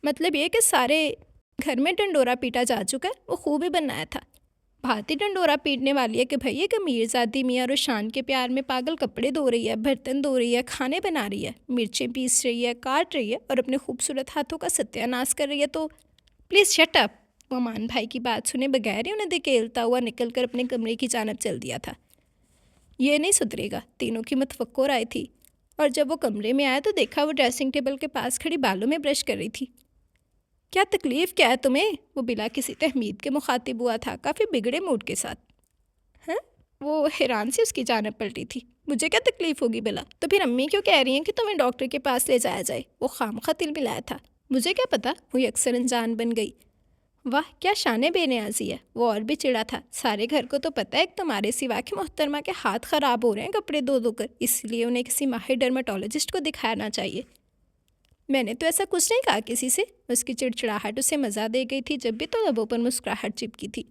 मतलब ये कि सारे घर में डंडोरा पीटा जा चुका है, वो खूब ही बनाया था। भांति डंडोरा पीटने वाली है कि भई एक मीरजादी मियाँ रुशान के प्यार में पागल कपड़े धो रही है, बर्तन धो रही है, खाने बना रही है, मिर्चें पीस रही है, काट रही है और अपने खूबसूरत हाथों का सत्यानाश कर रही है। तो प्लीज़ शट अप। अमान भाई की बात सुने बगैर ही उन्हें धकेलता हुआ निकल कर अपने कमरे की जानब चल दिया था। ये नहीं सुधरेगा, तीनों की मतफक्कुर आई थी। और जब वो कमरे में आया तो देखा वो ड्रेसिंग टेबल के पास खड़ी बालों में ब्रश कर रही थी। क्या तकलीफ़ क्या है तुम्हें? वो बिला किसी तहमीद के मुखातिब हुआ था, काफ़ी बिगड़े मूड के साथ। हैं? वो हैरान से उसकी जानब पलटी थी। मुझे क्या तकलीफ़ होगी बिला? तो फिर अम्मी क्यों कह रही हैं कि तुम्हें डॉक्टर के पास ले जाया जाए? वो खामखा तिल मिलाया था। मुझे क्या पता? वो अक्सर अनजान बन गई। वाह क्या शाने बेनियाजी है। वो और भी चिढ़ा था। सारे घर को तो पता है कि तुम्हारे सिवा कि मोहतरमा के हाथ ख़राब हो रहे हैं कपड़े धो धो कर, इसलिए उन्हें किसी माहिर डर्माटोलॉजिस्ट को दिखाना चाहिए। मैंने तो ऐसा कुछ नहीं कहा किसी से। उसकी चिड़चिड़ाहट उसे मज़ा दे गई थी, जब भी तो लबों पर मुस्कुराहट चिपकी थी।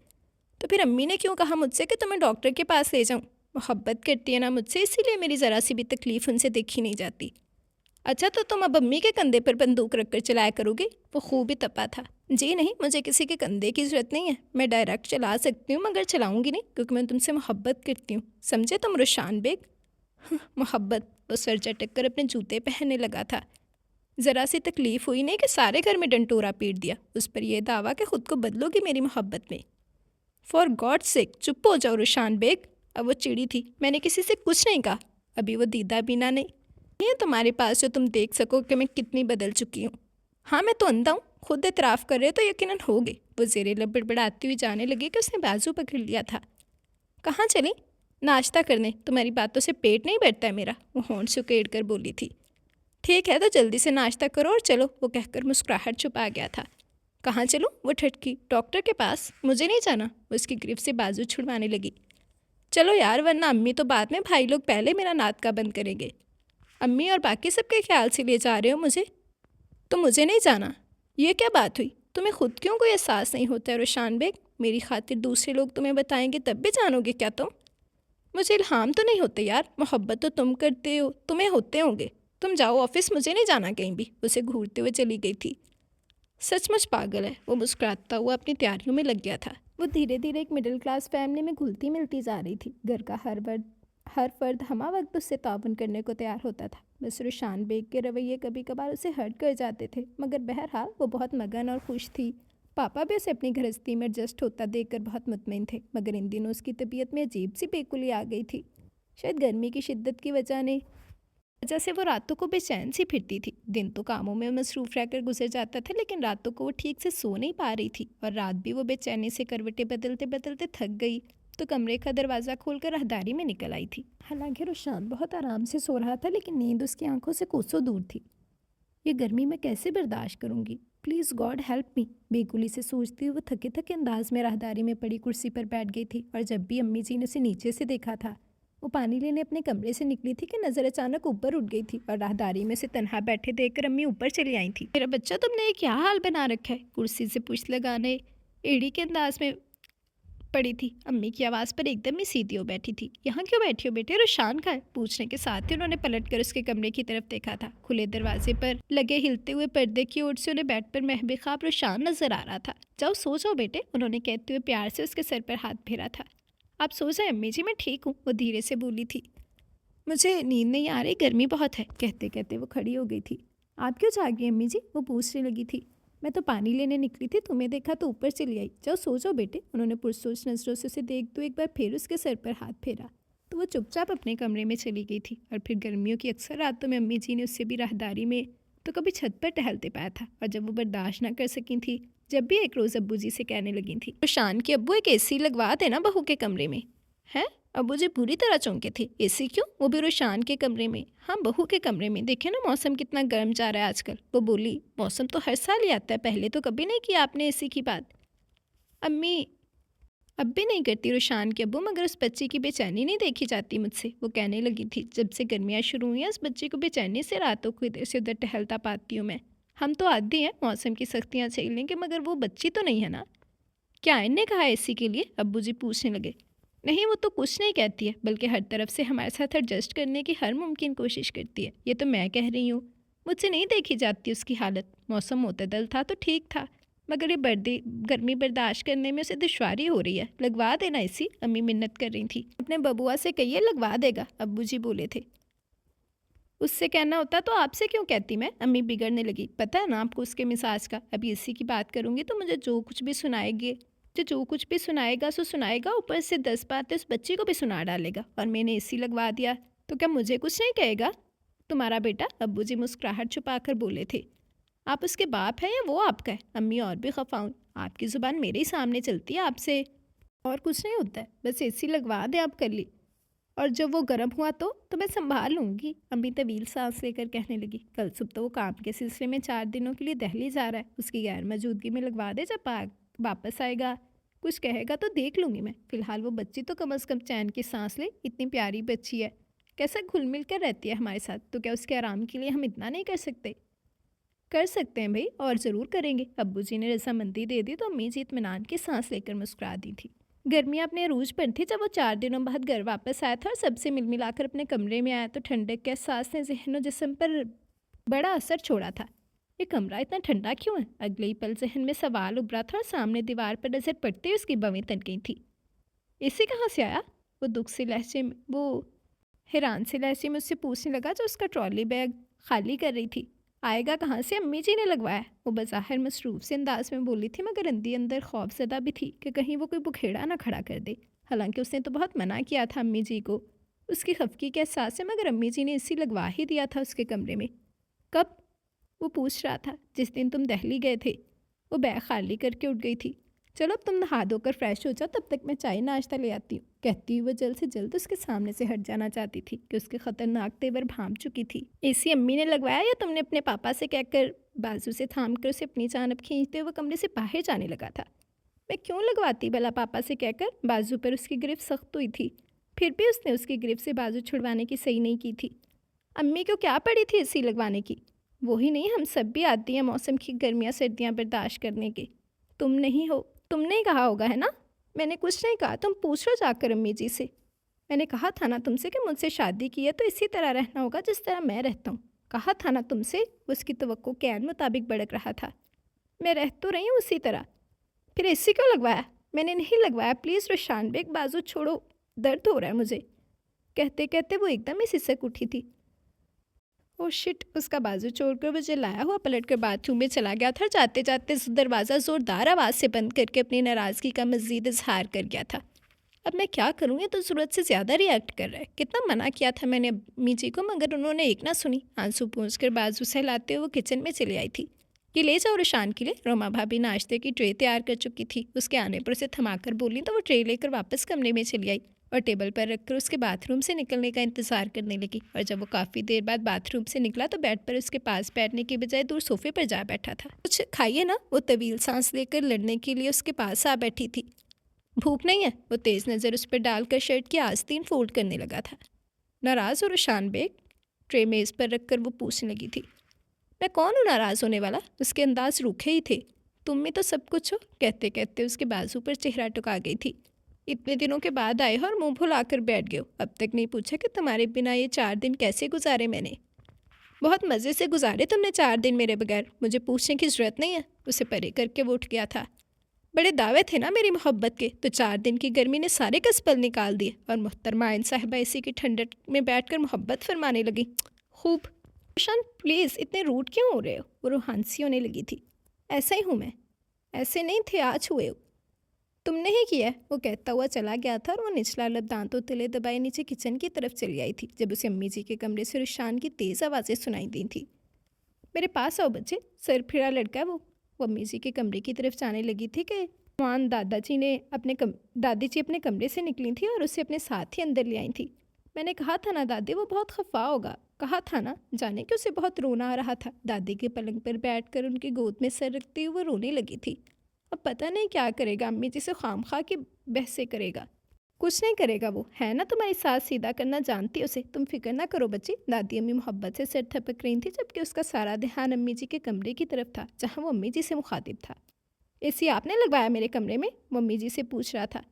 तो फिर अम्मी ने क्यों कहा मुझसे कि तुम्हें डॉक्टर के पास ले जाऊँ? मोहब्बत करती है ना मुझसे, इसीलिए मेरी ज़रा सी भी तकलीफ़ उनसे देखी नहीं जाती। अच्छा तो तुम अब अम्मी के कंधे पर बंदूक रख कर चलाया करोगे? वो खूब ही तपा था। जी नहीं, मुझे किसी के कंधे की ज़रूरत नहीं है। मैं डायरेक्ट चला सकती हूँ, मगर चलाऊँगी नहीं, क्योंकि मैं तुमसे मोहब्बत करती हूँ। समझे तुम रुशान बेग? मोहब्बत। वो सर चटक कर अपने जूते पहनने लगा था। ज़रा सी तकलीफ़ हुई नहीं कि सारे घर में डंटोरा पीट दिया। उस पर यह दावा कि ख़ुद को बदलोगी मेरी मोहब्बत में। फॉर गॉड सेक चुप हो जाओ रुशान बेग। अब वो चिड़ी थी। मैंने किसी से कुछ नहीं कहा। अभी वो दीदा बीना नहीं है तुम्हारे पास जो तुम देख सको कि मैं कितनी बदल चुकी हूँ। हाँ मैं तो अंधा हूँ, खुद एतराफ़ कर रहे तो यकीनन हो गई। वो ज़ेरे लब बड़बड़ाती हुई जाने लगी कि उसने बाजू पकड़ लिया था। कहाँ चली? नाश्ता करने। तुम्हारी बातों से पेट नहीं भरता है मेरा। वो होंठ सुकेड़ कर बोली थी। ठीक है तो जल्दी से नाश्ता करो और चलो। वो कहकर मुस्कुराहट छुपा गया था। कहाँ चलूँ? वो ठटकी। डॉक्टर के पास। मुझे नहीं जाना। वो उसकी गिरफ्त से बाजू छुड़वाने लगी। चलो यार, वरना अम्मी तो बाद में भाई लोग पहले मेरा नाद का बंद करेंगे। अम्मी और बाकी सबके ख्याल से ले जा रहे हो मुझे? तो मुझे नहीं जाना। ये क्या बात हुई? तुम्हें खुद क्यों कोई एहसास नहीं होता है रुशान बेग? मेरी खातिर दूसरे लोग तुम्हें बताएंगे तब भी जानोगे क्या तुम? मुझे इल्हाम तो नहीं होते यार, मोहब्बत तो तुम करते हो, तुम्हें होते होंगे। तुम जाओ ऑफिस, मुझे नहीं जाना कहीं भी। उसे घूरते हुए चली गई थी। सचमुच पागल है। वो मुस्कुराता हुआ अपनी तैयारियों में लग गया था। वो धीरे धीरे एक मिडिल क्लास फैमिली में घुलती मिलती जा रही थी। घर का हर फर्द हमा वक्त उससे ताउन करने को तैयार होता था। बस रुशान बेग के रवैये कभी कभार उसे हर्ट कर जाते थे, मगर बहरहाल वो बहुत मगन और खुश थी। पापा भी उसे अपनी गृहस्थी में एडजस्ट होता देखकर बहुत मुतमिन थे, मगर इन दिनों उसकी तबीयत में अजीब सी बेकुली आ गई थी। शायद गर्मी की शिद्दत की वजह से वो रातों को बेचैन सी फिरती थी। दिन तो कामों में मसरूफ रहकर गुजर जाता था, लेकिन रातों को वो ठीक से सो नहीं पा रही थी, और रात भी वो बेचैनी से करवटें बदलते बदलते थक गई तो कमरे का दरवाज़ा खोलकर राहदारी में निकल आई थी। हालांकि रुशान बहुत आराम से सो रहा था, लेकिन नींद उसकी आंखों से कोसों दूर थी। ये गर्मी मैं कैसे बर्दाश्त करूंगी? Please God help me, Bekuli से सोचती हुई वो थके थके अंदाज में राहदारी में पड़ी कुर्सी पर बैठ गई थी। और जब भी अम्मी जी ने उसे नीचे से देखा था, वो पानी लेने अपने कमरे से निकली थी कि नज़र अचानक ऊपर उठ गई थी, और राहदारी में से तन्हा बैठे देखकर अम्मी ऊपर चली आई थी। मेरा बच्चा, तुमने ये क्या हाल बना रखा है? कुर्सी से पूछ लगाने एड़ी के अंदाज में पड़ी थी। अम्मी की आवाज़ पर एकदम ही सीधी हो बैठी थी। यहाँ क्यों बैठी हो बेटे? रुशान का है? पूछने के साथ ही उन्होंने पलटकर उसके कमरे की तरफ देखा था। खुले दरवाजे पर लगे हिलते हुए पर्दे की ओर से उन्हें बेड पर महबेखाब रुशान नजर आ रहा था। जाओ सो जाओ बेटे, उन्होंने कहते हुए प्यार से उसके सर पर हाथ फेरा था। आप सो जाए अम्मी जी, मैं ठीक हूँ, वो धीरे से बोली थी। मुझे नींद नहीं आ रही, गर्मी बहुत है, कहते कहते वो खड़ी हो गई थी। आप क्यों जागी अम्मी जी? वो पूछने लगी थी। मैं तो पानी लेने निकली थी, तुम्हें देखा तो ऊपर चली आई। जाओ सो जाओ बेटे, उन्होंने पुरसोच नजरों से उसे देखते हुए एक बार फिर उसके सर पर हाथ फेरा तो वो चुपचाप अपने कमरे में चली गई थी। और फिर गर्मियों की अक्सर रातों में अम्मी जी ने उससे भी राहदारी में तो कभी छत पर टहलते पाया था। और जब वो बर्दाश्त ना कर सकी थी, जब भी एक रोज़ अब्बू जी से कहने लगी थी, तो शान के अब्बू एक एसी लगवा देना बहू के कमरे में। है? अब्बू जी पूरी तरह चौंके थे। एसी क्यों? वो भी रुशान के कमरे में? हाँ, बहू के कमरे में। देखे ना मौसम कितना गर्म जा रहा है आजकल। वो बोली, मौसम तो हर साल ही आता है, पहले तो कभी नहीं किया आपने एसी की बात। अम्मी अब भी नहीं करती रुशान के अब्बू, मगर उस बच्चे की बेचैनी नहीं देखी जाती मुझसे, वो कहने लगी थी। जब से गर्मियाँ शुरू हुई हैं, उस बच्चे को बेचैनी से रातों को इधर से उधर टहलता पाती हूँ मैं। हम तो आदी हैं मौसम की सख्तियाँ झेलने के, मगर वो बच्ची तो नहीं है ना। क्या इनने कहा एसी के लिए? अब्बू जी पूछने लगे। नहीं, वो तो कुछ नहीं कहती है, बल्कि हर तरफ से हमारे साथ एडजस्ट करने की हर मुमकिन कोशिश करती है। ये तो मैं कह रही हूँ, मुझसे नहीं देखी जाती उसकी हालत। मौसम मुतदल था तो ठीक था, मगर ये गर्मी बर्दाश्त करने में उसे दुश्वारी हो रही है। लगवा देना एसी, अम्मी मिन्नत कर रही थी। अपने बबुआ से कहिए लगवा देगा, अब्बू जी बोले थे। उससे कहना होता तो आपसे क्यों कहती मैं? अम्मी बिगड़ने लगी। पता है ना आपको उसके मिजाज का। अभी इसी की बात करूँगी तो मुझे जो कुछ भी सुनाएगी, जो कुछ भी सुनाएगा सो सुनाएगा, ऊपर से 10 बातें उस बच्ची को भी सुना डालेगा। और मैंने एसी लगवा दिया तो क्या मुझे कुछ नहीं कहेगा तुम्हारा बेटा? अब्बू जी मुस्कुराहट छुपाकर बोले थे। आप उसके बाप हैं या वो आपका है? अम्मी और भी खफाउन। आपकी ज़ुबान मेरे ही सामने चलती है, आपसे और कुछ नहीं होता है। बस एसी लगवा दें आप कर ली, और जब वो गर्म हुआ तो मैं संभाल लूँगी। अम्मी तवील सांस लेकर कहने लगी। कल सुबह तो वो काम के सिलसिले में 4 दिनों के लिए दिल्ली जा रहा है। उसकी गैर मौजूदगी में लगवा दे, जब वापस आएगा कुछ कहेगा तो देख लूँगी मैं। फ़िलहाल वो बच्ची तो कम अज़ कम चैन की सांस ले। इतनी प्यारी बच्ची है, कैसा घुल मिल कर रहती है हमारे साथ। तो क्या उसके आराम के लिए हम इतना नहीं कर सकते? कर सकते हैं भाई, और ज़रूर करेंगे। अब्बू जी ने रजामंदी दे दी तो अम्मी जी इत्मीनान की सांस लेकर मुस्कुरा दी थी। गर्मियाँ अपने अरूज पर थी जब वो 4 दिनों बाद घर वापस आया था और सबसे मिल मिलाकर अपने कमरे में आया तो ठंडक के एहसास ने जहन व जिस्म पर बड़ा असर छोड़ा था। ये कमरा इतना ठंडा क्यों है? अगले ही पल जहन में सवाल उभरा था और सामने दीवार पर नजर पड़ते ही उसकी बवें तन गई थी। इसे कहाँ से आया? वो हैरान से लहजे में उससे पूछने लगा, जो उसका ट्रॉली बैग खाली कर रही थी। आएगा कहाँ से? अम्मी जी ने लगवाया। वो बज़ाहिर मसरूफ़ से अंदाज में बोली थी, मगर अंदर खौफजदा भी थी कि कहीं वो कोई बुखेड़ा ना खड़ा कर दे। हालांकि उसने तो बहुत मना किया था अम्मी जी को। उसकी खफकी के एहसास से, मगर अम्मी जी ने इसी लगवा ही दिया था उसके कमरे में। कब? वो पूछ रहा था। जिस दिन तुम दिल्ली गए थे। वो बैग खाली करके उठ गई थी। चलो अब तुम नहा धोकर फ्रेश हो जाओ, तब तक मैं चाय नाश्ता ले आती हूँ, कहती हुई वो जल्द से जल्द उसके सामने से हट जाना चाहती थी कि उसके खतरनाक तेवर भांप चुकी थी। एसी अम्मी ने लगवाया या तुमने अपने पापा से कहकर? बाजू से थाम कर उसे अपनी जानब खींचते हुए कमरे से बाहर जाने लगा था। मैं क्यों लगवाती भला पापा से कहकर? बाजू पर उसकी गिरफ्त सख्त हुई थी। फिर भी उसने उसकी गिरफ्त से बाजू छुड़वाने की सही नहीं की थी। अम्मी को क्या पड़ी थी एसी लगवाने की? वही नहीं, हम सब भी आती हैं मौसम की गर्मियाँ सर्दियाँ बर्दाश्त करने की। तुम नहीं हो, तुमने ही कहा होगा है ना? मैंने कुछ नहीं कहा, तुम पूछ लो जाकर अम्मी जी से। मैंने कहा था ना तुमसे कि मुझसे शादी की है तो इसी तरह रहना होगा जिस तरह मैं रहता हूँ। कहा था ना तुमसे। उसकी तवक्को के ऐन मुताबिक भड़क रहा था। मैं रह तो रही हूँ उसी तरह। फिर एसी क्यों लगवाया? मैंने नहीं लगवाया, प्लीज़ रुशान बेग बाजू छोड़ो, दर्द हो रहा है मुझे। कहते कहते वो एकदम ही सिसक उठी थी। ओह शिट, उसका बाजू छोड़कर वो चिल्लाया हुआ पलटकर बाथरूम में चला गया था और जाते जाते दरवाज़ा ज़ोरदार आवाज़ से बंद करके अपनी नाराज़गी का मज़ीद इजहार कर गया था। अब मैं क्या करूँ, ये तो ज़रूरत से ज़्यादा रिएक्ट कर रहा है। कितना मना किया था मैंने अम्मी जी को, मगर उन्होंने एक ना सुनी। आंसू पोंछकर बाजू सहलाते हुए वो किचन में चली आई थी। ये ले जाओ रुशान के लिए। रोमा भाभी नाश्ते की ट्रे तैयार कर चुकी थी। उसके आने पर उसे थमाकर बोली तो वो ट्रे लेकर वापस कमरे में चली आई और टेबल पर रखकर उसके बाथरूम से निकलने का इंतज़ार करने लगी। और जब वो काफ़ी देर बाद बाथरूम से निकला तो बेड पर उसके पास बैठने के बजाय दूर सोफे पर जा बैठा था। कुछ खाइए ना, वो तवील सांस लेकर लड़ने के लिए उसके पास आ बैठी थी। भूख नहीं है? वो तेज़ नज़र उस पर डालकर शर्ट की आस्तीन फोल्ड करने लगा था। नाराज़ हो रुशान बेग? ट्रे मेज़ पर रखकर वो पूछने लगी थी। मैं कौन हूँ नाराज़ होने वाला? उसके अंदाज रूखे ही थे। तुम में तो सब कुछ हो। कहते कहते उसके बाजू पर चेहरा टुका गई थी। इतने दिनों के बाद आए हो और मुंह फुलाकर बैठ गए हो। अब तक नहीं पूछा कि तुम्हारे बिना ये 4 दिन कैसे गुजारे मैंने? बहुत मज़े से गुजारे तुमने 4 दिन मेरे बगैर। मुझे पूछने की ज़रूरत नहीं है। उसे परे करके वो उठ गया था। बड़े दावे थे ना मेरी मोहब्बत के, तो 4 दिन की गर्मी ने सारे कसपल निकाल दिए और मुहतरमा आइन साहिबा इसी की ठंडक में बैठकर मोहब्बत फरमाने लगी। खूब। रोशन प्लीज़ इतने रूड क्यों हो रहे हो? वो रूहानसी होने लगी थी। ऐसा ही हूँ मैं। ऐसे नहीं थे, आज हुए हो। तुमने ही किया है, वो कहता हुआ चला गया था और वो निचला लब दांतों तले दबाए नीचे किचन की तरफ चली आई थी जब उसे अम्मी जी के कमरे से रुशान की तेज़ आवाज़ें सुनाई दी थी। मेरे पास आओ बच्चे, सर फिरा लड़का है वो अम्मी जी के कमरे की तरफ जाने लगी थी कि मान दादी जी अपने कमरे से निकली थी और उसे अपने साथ ही अंदर ले आई थी। मैंने कहा था ना दादी, वो बहुत खफा होगा। कहा था ना, जाने कि उसे बहुत रोना आ रहा था। दादी के पलंग पर बैठकर उनकी गोद में सर रखते हुए वो रोने लगी थी। अब पता नहीं क्या करेगा, अम्मी जी से खामखा की बहसें करेगा। कुछ नहीं करेगा वो, है ना तुम्हारी सास सीधा करना जानती उसे। तुम फिक्र ना करो बच्ची। दादी अम्मी मोहब्बत से सिर थपक रही थी जबकि उसका सारा ध्यान अम्मी जी के कमरे की तरफ था जहाँ वो अम्मी जी से मुखातिब था। एसी आपने लगवाया मेरे कमरे में? वो अम्मी जी से पूछ रहा था।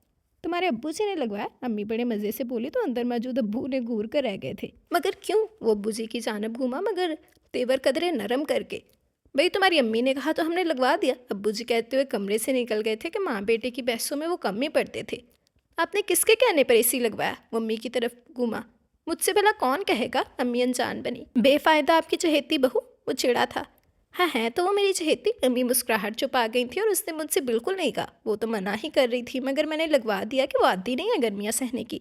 तुम्हारे अब्बू जी ने लगवाया, अम्मी बड़े मज़े से बोली तो अंदर मौजूद अब्बू ने घूर कर रह गए थे। मगर क्यों? वो अब्बू जी की जानब घूमा मगर तेवर कदरे नरम करके। भाई तुम्हारी अम्मी ने कहा तो हमने लगवा दिया। अब्बू जी कहते हुए कमरे से निकल गए थे कि माँ बेटे की बहसों में वो कम ही पड़ते थे। आपने किसके कहने पर एसी लगवाया? वो अम्मी की तरफ घूमा। मुझसे भला कौन कहेगा? अम्मी अनजान बनी। बेफ़ायदा आपकी चहेती बहू, वो चिढ़ा था। हाँ है तो वो मेरी चहेती। अम्मी मुस्कुराहट छुपा गई थी और उसने मुझसे बिल्कुल नहीं कहा। वो तो मना ही कर रही थी मगर मैंने लगवा दिया कि वो आदी नहीं है गर्मियाँ सहने की।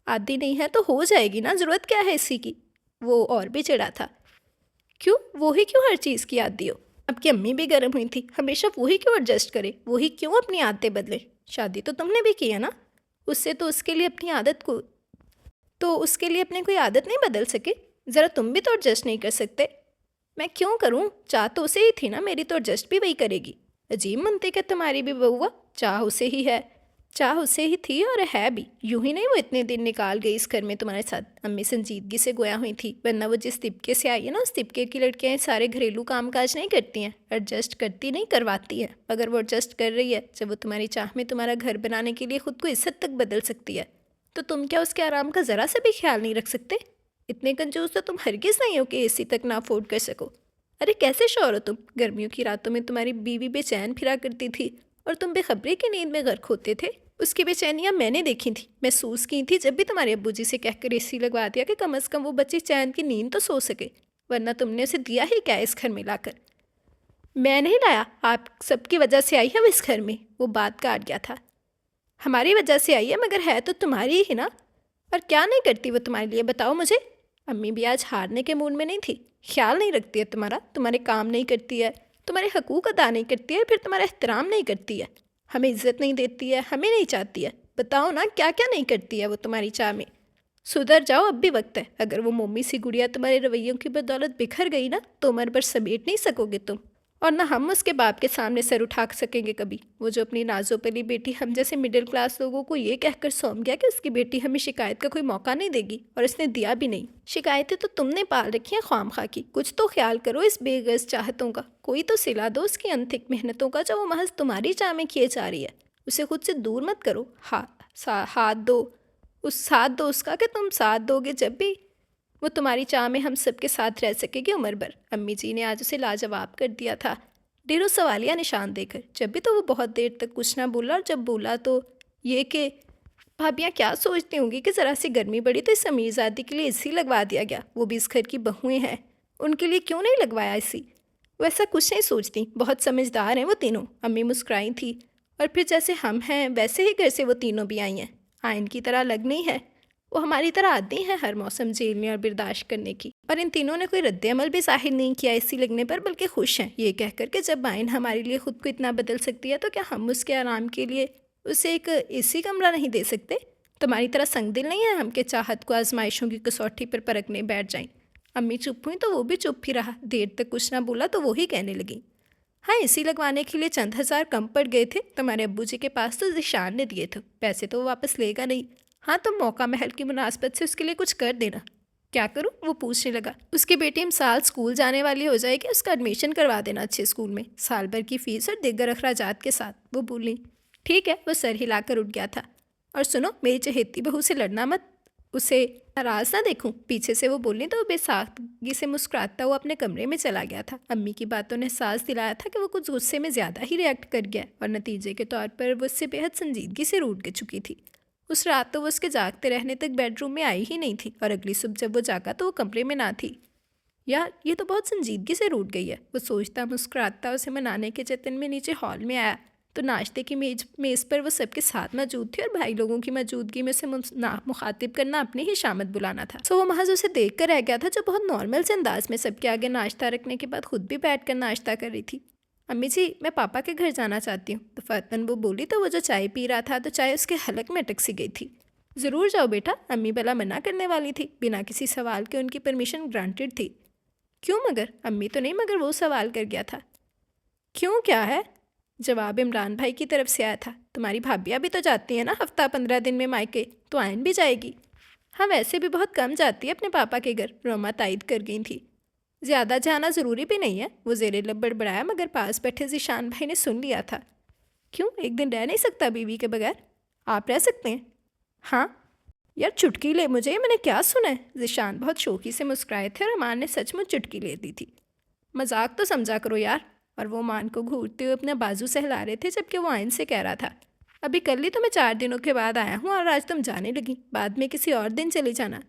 आदी नहीं है तो हो जाएगी ना, ज़रूरत क्या है इसी की? वो और भी चिढ़ा था। क्यों? वो ही क्यों हर चीज़ की आदी हो? अब की अम्मी भी गर्म हुई थी। हमेशा वो ही क्यों एडजस्ट करे? वो ही क्यों अपनी आदतें बदले? शादी तो तुमने भी की है ना? उससे तो उसके लिए अपनी आदत को उसके लिए अपनी कोई आदत नहीं बदल सके? ज़रा तुम भी तो एडजस्ट नहीं कर सकते? मैं क्यों करूं? चाह तो उसे ही थी ना मेरी, तो एडजस्ट भी वही करेगी। अजीब मनती है तुम्हारी भी बउआ। चाह उसे ही है, चाह उसे ही थी और है भी। यूं ही नहीं वो इतने दिन निकाल गई इस घर में तुम्हारे साथ। अम्मी संजीदगी से गोया हुई थी, वरना वो जिस तिबके से आई है ना उस तिबके की लड़कियाँ सारे घरेलू काम काज नहीं करती हैं, एडजस्ट करती नहीं करवाती हैं। अगर वो एडजस्ट कर रही है जब वो तुम्हारी चाह में तुम्हारा घर बनाने के लिए खुद को इस हद तक बदल सकती है, तो तुम क्या उसके आराम का ज़रा सा भी ख्याल नहीं रख सकते? इतने कंजूस तो तुम हरगिज़ नहीं हो कि एसी तक ना अफोर्ड कर सको। अरे कैसे श्योर हो तुम? गर्मियों की रातों में तुम्हारी बीवी बेचैन फिरा करती थी और तुम बेखबरी की नींद में गर्क होते थे। उसकी बेचैनियाँ मैंने देखी थी, महसूस की थी जब भी तुम्हारे अब्बू जी से कहकर एसी लगवा दिया कि कम से कम वो बच्ची चैन की नींद तो सो सके। वरना तुमने उसे दिया ही क्या इस घर में लाकर? मैं नहीं लाया, आप सबकी वजह से आई है वो इस घर में। वो बात काट गया था। हमारी वजह से आई है मगर है तो तुम्हारी ही ना। और क्या नहीं करती वो तुम्हारे लिए, बताओ मुझे? अम्मी भी आज हारने के मूड में नहीं थी। ख्याल नहीं रखती है तुम्हारा, तुम्हारे काम नहीं करती है, तुम्हारे हकूक़ अदा नहीं करती है, फिर तुम्हारा एहतराम नहीं करती है, हमें इज़्ज़त नहीं देती है, हमें नहीं चाहती है। बताओ ना क्या क्या नहीं करती है वो तुम्हारी चाह में? सुधर जाओ, अब भी वक्त है। अगर वो मोमी सी गुड़िया तुम्हारे रवैयों की बदौलत बिखर गई ना तो उम्र भर समेट नहीं सकोगे तुम। और ना हम उसके बाप के सामने सर उठा सकेंगे कभी। वो जो अपनी नाजोपली बेटी हम जैसे मिडिल क्लास लोगों को ये कहकर सौंप गया कि उसकी बेटी हमें शिकायत का कोई मौका नहीं देगी, और इसने दिया भी नहीं। शिकायतें तो तुमने पाल रखी हैं ख्वामखा की, कुछ तो ख्याल करो इस बेगर्ज चाहतों का। कोई तो सिला दो उसकी अनथिक मेहनतों का जो वो महज तुम्हारी चाह में किए जा रही है। उसे खुद से दूर मत करो। हाथ दो, साथ दो उसका कि तुम साथ दोगे जब भी वो तुम्हारी चाह में हम सबके साथ रह सकेगी उम्र भर। अम्मी जी ने आज उसे लाजवाब कर दिया था, ढेरों सवालिया निशान देकर। जब भी तो वो बहुत देर तक कुछ ना बोला, और जब बोला तो ये कि भाभियाँ क्या सोचती होंगी कि ज़रा सी गर्मी बढ़ी तो इस अमीरजादी के लिए एसी लगवा दिया गया। वो भी इस घर की बहुएं हैं, उनके लिए क्यों नहीं लगवाया एसी। वो ऐसा कुछ नहीं सोचती, बहुत समझदार हैं वो तीनों। अम्मी मुस्कुराई थी, और फिर जैसे हम हैं वैसे ही घर से वो तीनों भी आई हैं। आयन की तरह अलग नहीं है, वो हमारी तरह आदी हैं हर मौसम झेलने और बर्दाश्त करने की। और इन तीनों ने कोई रद्द-ए-अमल भी ज़ाहिर नहीं किया एसी लगने पर, बल्कि खुश हैं ये कहकर कि जब आयन हमारे लिए ख़ुद को इतना बदल सकती है तो क्या हम उसके आराम के लिए उसे एक एसी कमरा नहीं दे सकते। तुम्हारी तरह संगदिल नहीं है हम के चाहत को आजमाइशों की कसौटी पर परखने बैठ जाएं। अम्मी चुप हुई तो वो भी चुप ही रहा। देर तक कुछ ना बोला तो वो ही कहने लगी, हाँ एसी लगवाने के लिए चंद हज़ार कम पड़ गए थे। तुम्हारे अब्बू जी के पास तो ज़िशान ने दिए थे, पैसे तो वो वापस लेगा नहीं। हाँ तुम मौका महल की मुनासबत से उसके लिए कुछ कर देना। क्या करूँ, वो पूछने लगा। उसकी बेटी इमसाल स्कूल जाने वाली हो जाएगी, उसका एडमिशन करवा देना अच्छे स्कूल में, साल भर की फ़ीस और दीगर अखराजात के साथ। वो बोली, ठीक है। वो सर हिलाकर उठ गया था। और सुनो, मेरी चहेती बहू से लड़ना मत, उसे नाराज़ ना देखूं। पीछे से वो बोलनी तो बेसाख्तगी से मुस्कुराता हुआ अपने कमरे में चला गया था। अम्मी की बातों ने एहसास दिलाया था कि वो कुछ गुस्से में ज़्यादा ही रिएक्ट कर गया, और नतीजे के तौर पर वो उससे बेहद संजीदगी से रूठ के चुकी थी। उस रात तो वो उसके जागते रहने तक बेडरूम में आई ही नहीं थी, और अगली सुबह जब वो जागा तो वो कमरे में ना थी। यार ये तो बहुत संजीदगी से रूठ गई है, वो सोचता मुस्कुराता उसे मनाने के जतन में नीचे हॉल में आया तो नाश्ते की मेज़ पर वो सबके साथ मौजूद थी, और भाई लोगों की मौजूदगी में उसे मुखातिब करना अपनी ही शामत बुलाना था। सो वो महज उसे देख कर रह गया था, जो बहुत नॉर्मल से अंदाज में सबके आगे नाश्ता रखने के बाद खुद भी बैठ कर नाश्ता कर रही थी। अम्मी जी मैं पापा के घर जाना चाहती हूँ, तो फतन वो बोली तो वो जो चाय पी रहा था तो चाय उसके हलक में अटक सी गई थी। ज़रूर जाओ बेटा, अम्मी भला मना करने वाली थी। बिना किसी सवाल के उनकी परमिशन ग्रांटेड थी। क्यों मगर? अम्मी तो नहीं, मगर वो सवाल कर गया था। क्यों क्या है? जवाब इमरान भाई की तरफ से आया था। तुम्हारी भाभियाँ भी तो जाती हैं ना हफ्ता 15 दिन में मायके, तो आयन भी जाएगी। हाँ वैसे भी बहुत कम जाती है अपने पापा के घर, रोमा तायद कर गई थी। ज़्यादा जाना ज़रूरी भी नहीं है, वो ज़ेरे लब बड़बड़ाया, मगर पास बैठे ज़ीशान भाई ने सुन लिया था। क्यों, एक दिन रह नहीं सकता बीवी के बगैर? आप रह सकते हैं। हाँ यार चुटकी ले मुझे, मैंने क्या सुना है? ज़ीशान बहुत शौकी से मुस्कुराए थे, और अमान ने सचमुच चुटकी ले दी थी। मजाक तो समझा करो यार। और वो मान को घूरते हुए अपना बाजू सहला रहे थे, जबकि वो आयन से कह रहा था, अभी कल ही तो मैं 4 दिनों के बाद आया हूँ, और आज तुम जाने लगी, बाद में किसी और दिन चली जाना।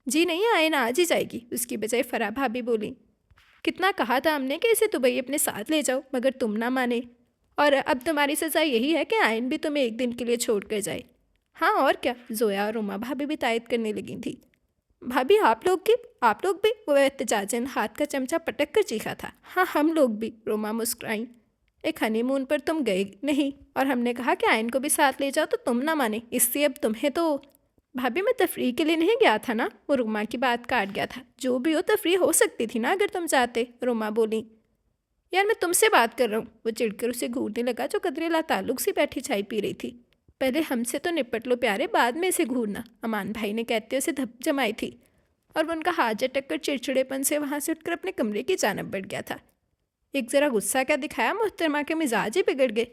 जी नहीं, आयन आज ही जाएगी, उसकी बजाय फराह भाभी बोली। कितना कहा था हमने कि इसे दुबई अपने साथ ले जाओ, मगर तुम ना माने, और अब तुम्हारी सज़ा यही है कि आयन भी तुम्हें एक दिन के लिए छोड़ कर जाए। हाँ और क्या, जोया और रोमा भाभी भी तायद करने लगी थी। भाभी आप लोग भी? वो एहतजाजन हाथ का चमचा पटक कर चीखा था। हाँ हम लोग भी, रोमा मुस्कुराई। एक हनीमून पर तुम गए नहीं, और हमने कहा कि आयन को भी साथ ले जाओ तो तुम ना माने, इससे अब तुम्हें तो। भाभी मैं तफरीह के लिए नहीं गया था ना, वो रोमा की बात काट गया था। जो भी हो तफरीह हो सकती थी ना अगर तुम चाहते, रोमा बोली। यार मैं तुमसे बात कर रहा हूँ, वो चिढ़कर उसे घूरने लगा, जो कदरे लाताल्लुक से बैठी चाय पी रही थी। पहले हमसे तो निपट लो प्यारे, बाद में इसे घूरना, अमान भाई ने कहते उसे धप जमाई थी, और वो उनका हाथ झटक कर चिड़चिड़ेपन से वहाँ से उठकर अपने कमरे की जानब बढ़ गया था। एक ज़रा गुस्सा क्या दिखाया, मोहतरमा के मिजाज ही बिगड़ गए।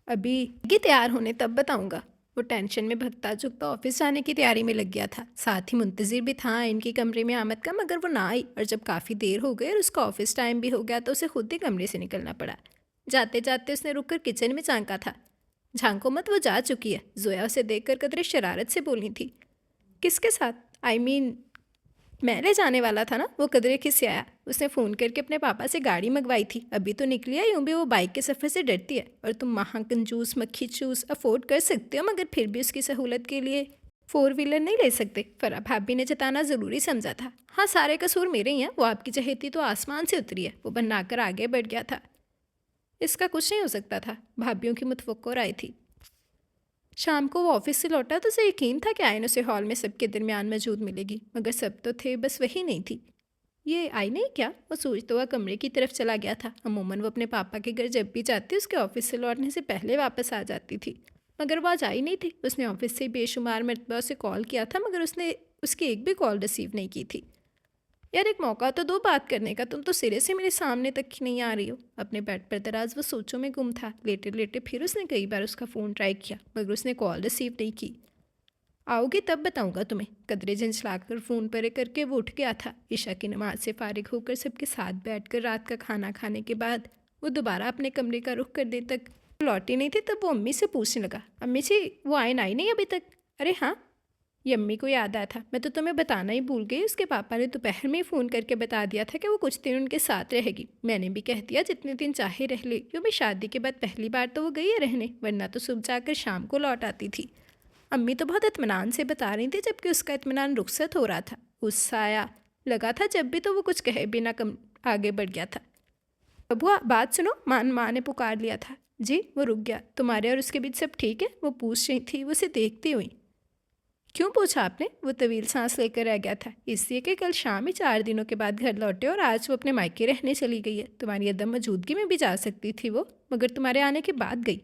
अभी की तैयार होने तब बताऊँगा। वो टेंशन में भगता झुकता ऑफिस जाने की तैयारी में लग गया था। साथ ही मुंतज़िर भी था इनके कमरे में आमद का, मगर वो ना आई, और जब काफ़ी देर हो गई और उसका ऑफिस टाइम भी हो गया तो उसे खुद ही कमरे से निकलना पड़ा। जाते जाते उसने रुक कर किचन में झांका था। झांको मत, वो जा चुकी है, जोया उसे देखकर कदरे शरारत से बोली थी। किसके साथ? मैं ले जाने वाला था ना, वो कदरे किससे आया। उसने फ़ोन करके अपने पापा से गाड़ी मंगवाई थी, अभी तो निकली है। यूँ भी वो बाइक के सफ़र से डरती है, और तुम महा कंजूस मक्खी चूस अफोर्ड कर सकते हो, मगर फिर भी उसकी सहूलत के लिए 4 व्हीलर नहीं ले सकते। फरा भाभी ने जताना ज़रूरी समझा था। हाँ सारे कसूर मेरे ही हैं, वो आपकी चहेती तो आसमान से उतरी है, वो बनाकर आगे बढ़ गया था। इसका कुछ नहीं हो सकता था, भाभीयों की मुतवक्को राय थी। शाम को वो ऑफिस से लौटा तो उसे यकीन था कि आयन उसे हॉल में सबके दरमियान मौजूद मिलेगी, मगर सब तो थे, बस वही नहीं थी। ये आई नहीं क्या? वो सोचता हुआ कमरे की तरफ चला गया था। अमूमन वो अपने पापा के घर जब भी जाती उसके ऑफिस से लौटने से पहले वापस आ जाती थी, मगर वो आज आई नहीं थी। उसने ऑफिस से बेशुमार मरतबा उसे कॉल किया था, मगर उसने उसकी एक भी कॉल रिसीव नहीं की थी। यार एक मौका तो दो बात करने का, तुम तो सिरे से मेरे सामने तक ही नहीं आ रही हो। अपने बेड पर दराज वो सोचों में गुम था। लेटे लेटे फिर उसने कई बार उसका फ़ोन ट्राई किया, मगर उसने कॉल रिसीव नहीं की। आओगे तब बताऊंगा तुम्हें। कदरे झंझलाकर फ़ोन परे करके वो उठ गया था। ईशा की नमाज से फारिग होकर सबके साथ बैठकर रात का खाना खाने के बाद वो दोबारा अपने कमरे का रुख करने तक लौटी नहीं थी, तब वो अम्मी से पूछने लगा, अम्मी जी वो आयन आई नहीं अभी तक? अरे हाँ, ये अम्मी को याद आया था, मैं तो तुम्हें बताना ही भूल गई। उसके पापा ने दोपहर में ही फ़ोन करके बता दिया था कि वो कुछ दिन उनके साथ रहेगी। मैंने भी कह दिया जितने दिन चाहे रह ले, क्योंकि शादी के बाद पहली बार तो वो गई है रहने, वरना तो सुबह जाकर शाम को लौट आती थी। अम्मी तो बहुत इत्मीनान से बता रही थी, जबकि उसका इत्मीनान रुखसत हो रहा था। गुस्सा आया लगा था जब भी, तो वो कुछ कहे बिना कम आगे बढ़ गया था। बबुआ बात सुनो, माँ ने पुकार लिया था। जी। वो रुक गया। तुम्हारे और उसके बीच सब ठीक है? वो पूछ रही थी वो उसे देखती हुई। क्यों पूछा आपने? वो तवील सांस लेकर रह गया था। इसलिए कि कल शाम ही 4 दिनों के बाद घर लौटे और आज वो अपने मायके रहने चली गई है। तुम्हारी अदम मौजूदगी में भी जा सकती थी वो, मगर तुम्हारे आने के बाद गई।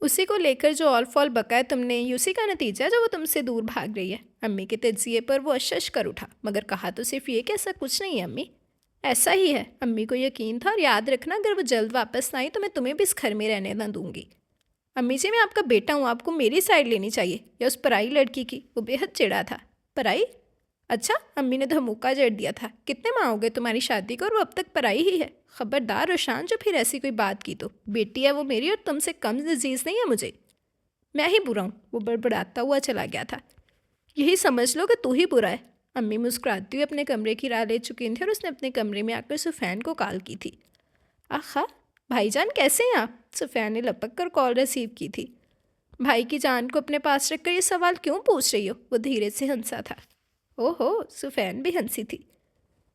उसी को लेकर जो ऑल फॉल बका है तुमने, उसी का नतीजा है जो वो तुमसे दूर भाग रही है। अम्मी के तजिए पर वो अशश कर उठा, मगर कहा तो सिर्फ ये कि ऐसा कुछ नहीं है अम्मी। ऐसा ही है। अम्मी को यकीन था, और याद रखना अगर वो जल्द वापस ना आई तो मैं तुम्हें भी इस घर में रहने ना दूंगी। अम्मी जी मैं आपका बेटा हूँ, आपको मेरी साइड लेनी चाहिए, या उस पराई लड़की की। वो बेहद चिढ़ा था। पराई? अच्छा, अम्मी ने धमूका जड़ दिया था। कितने माह हो गए तुम्हारी शादी को और वो अब तक पराई ही है। खबरदार रोशान, जो फिर ऐसी कोई बात की तो। बेटी है वो मेरी, और तुमसे कम अजीज नहीं है मुझे। मैं ही बुरा हूँ। वो बड़बड़ाता हुआ चला गया था। यही समझ लो कि तू ही बुरा है। अम्मी मुस्कुराती हुई अपने कमरे की राह ले चुकी थी और उसने अपने कमरे में आकर सुफैन को कॉल की थी। आखा भाईजान कैसे हैं आप? सुफैन ने लपक कर कॉल रिसीव की थी। भाई की जान को अपने पास रखकर ये सवाल क्यों पूछ रही हो? वो धीरे से हंसा था। ओहो, सुफैन भी हंसी थी।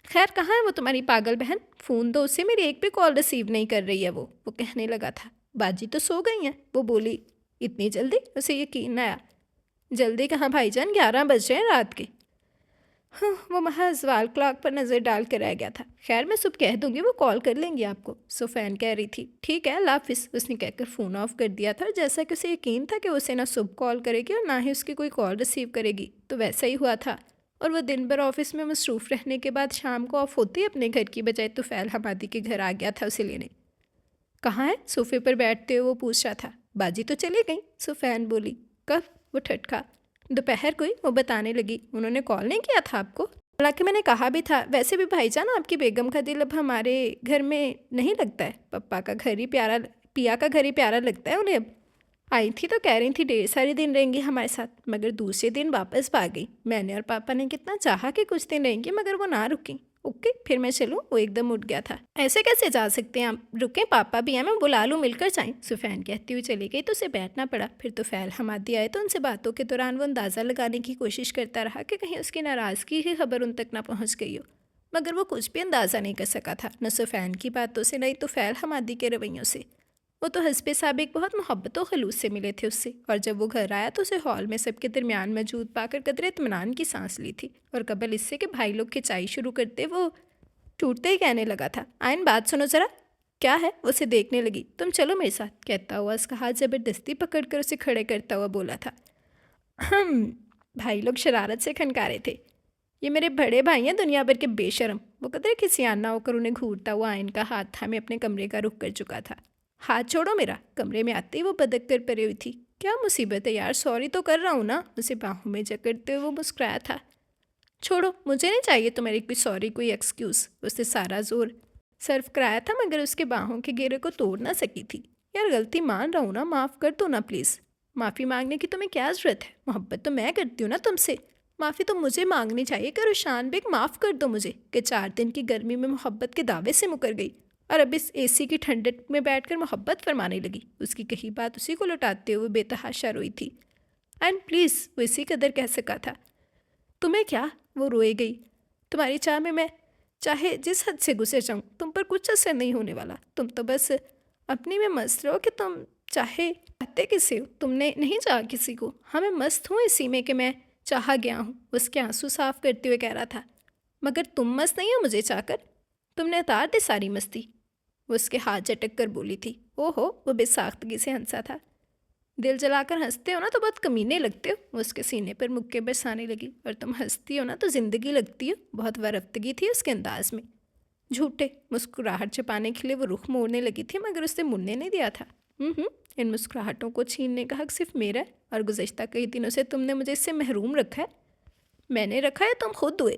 खैर कहाँ है वो तुम्हारी पागल बहन? फ़ोन दो उसे, मेरी एक भी कॉल रिसीव नहीं कर रही है वो कहने लगा था। बाजी तो सो गई हैं, वो बोली। इतनी जल्दी? उसे यकीन न आया। जल्दी कहाँ भाईजान, 11 बज रहे हैं रात के। हाँ, वो महज वाल क्लॉक पर नज़र डाल कर रह गया था। खैर मैं सुबह कह दूंगी, वो कॉल कर लेंगी आपको। सुफैन कह रही थी। ठीक है, अल्लाह हाफिज़। उसने कहकर फ़ोन ऑफ कर दिया था। और जैसा कि उसे यकीन था कि उसे ना सुबह कॉल करेगी और ना ही उसकी कोई कॉल रिसीव करेगी, तो वैसा ही हुआ था। और वह दिन भर ऑफिस में मसरूफ़ रहने के बाद शाम को ऑफ होती अपने घर की बजाय तुफैल हमादी के घर आ गया था उसे लेने। कहाँ है? सोफे पर बैठते हुए वो पूछ रहा था। बाजी तो चली गई, सुफैन बोली। कब? वो ठटका। दोपहर को ही, वो बताने लगी। उन्होंने कॉल नहीं किया था आपको? हालांकि मैंने कहा भी था। वैसे भी भाईजान आपकी बेगम का दिल अब हमारे घर में नहीं लगता है। पप्पा का घर ही प्यारा, पिया का घर ही प्यारा लगता है उन्हें अब। आई थी तो कह रही थी ढेर सारे दिन रहेंगी हमारे साथ, मगर दूसरे दिन वापस भाग गई। मैंने और पापा ने कितना चाहा कि कुछ दिन रहेंगी, मगर वो ना रुकी। ओके फिर मैं चलूँ? वो एकदम उठ गया था। ऐसे कैसे जा सकते हैं आप? रुकें, पापा भी हैं, मैं बुला लूँ, मिलकर जाएं। सुफैन कहती हुई चली गई तो उसे बैठना पड़ा। फिर तो फैल हमादी आए तो उनसे बातों के दौरान वो अंदाज़ा लगाने की कोशिश करता रहा कि कहीं उसकी नाराज़गी की खबर उन तक ना पहुँच गई हो, मगर वो कुछ भी अंदाज़ा नहीं कर सका था, न सुफैन की बातों से नहीं तो फैल हमादी के रवैयों से। वो तो हस्बे साबिक बहुत मोहब्बत और खलूस से मिले थे उससे, और जब वो घर आया तो उसे हॉल में सबके दरमियान मौजूद पाकर कदरे इत्मीनान की सांस ली थी। और कबल इससे कि भाई लोग खिंचाई शुरू करते वो टूटते ही कहने लगा था। आयन बात सुनो ज़रा। क्या है? उसे देखने लगी। तुम चलो मेरे साथ, कहता हुआ उसका हाथ ज़बरदस्ती पकड़कर उसे खड़े करता हुआ बोला था। भाई लोग शरारत से खनकारे थे। ये मेरे बड़े भाई हैं, दुनिया भर के बेशरम। वो कदरे खिसियाना होकर उन्हें घूरता हुआ आयन का हाथ थामे अपने कमरे का रुख कर चुका था। हाथ छोड़ो मेरा। कमरे में आते ही वो बदक कर पड़ी हुई थी। क्या मुसीबत है यार, सॉरी तो कर रहा हूँ ना। उसे बाहों में जकड़ते हुए वो मुस्कुराया था। छोड़ो, मुझे नहीं चाहिए तुम्हारी कोई सॉरी, कोई एक्सक्यूज़। उसने सारा जोर सर्व कराया था, मगर उसके बाहों के घेरे को तोड़ ना सकी थी। यार गलती मान रहा हूँ ना, माफ़ कर दो ना प्लीज़। माफ़ी मांगने की तुम्हें क्या ज़रूरत है? मोहब्बत तो मैं करती हूँ ना तुमसे। माफ़ी तो मुझे मांगनी चाहिए कि रुशान बेग माफ़ कर दो मुझे कि 4 दिन की गर्मी में मोहब्बत के दावे से मुकर गई और अब इस एसी की ठंडक में बैठकर मोहब्बत फरमाने लगी। उसकी कही बात उसी को लौटाते हुए बेतहाशा रोई थी। एंड प्लीज़, वो इसी कदर कह सका था। तुम्हें क्या? वो रोए गई। तुम्हारी चाह में मैं चाहे जिस हद से गुजर जाऊँ, तुम पर कुछ असर नहीं होने वाला। तुम तो बस अपनी में मस्त रहो कि तुम चाहते किसे हो। तुमने नहीं चाहा किसी को। हाँ मैं मस्त हूँ इसी में कि मैं चाहा गया हूँ। उसके आंसू साफ करते हुए कह रहा था। मगर तुम मस्त नहीं हो मुझे चाहकर, तुमने उतार दी सारी मस्ती। वो उसके हाथ झटक कर बोली थी। ओहो, वो बेसाख्तगी से हंसा था। दिल जलाकर हंसते हो ना तो बहुत कमीने लगते हो। वो उसके सीने पर मुक्के बरसाने लगी। और तुम हंसती हो ना तो जिंदगी लगती हो। बहुत वरफ्तगी थी उसके अंदाज में। झूठे। मुस्कुराहट छिपाने के लिए वो रुख मोड़ने लगी थी, मगर उससे मुड़ने नहीं दिया था। इन मुस्कुराहटों को छीनने का हक सिर्फ मेरा है, और गुज़श्ता कई दिनों से तुमने मुझे इससे महरूम रखा है। मैंने रखा है, तुम खुद हुए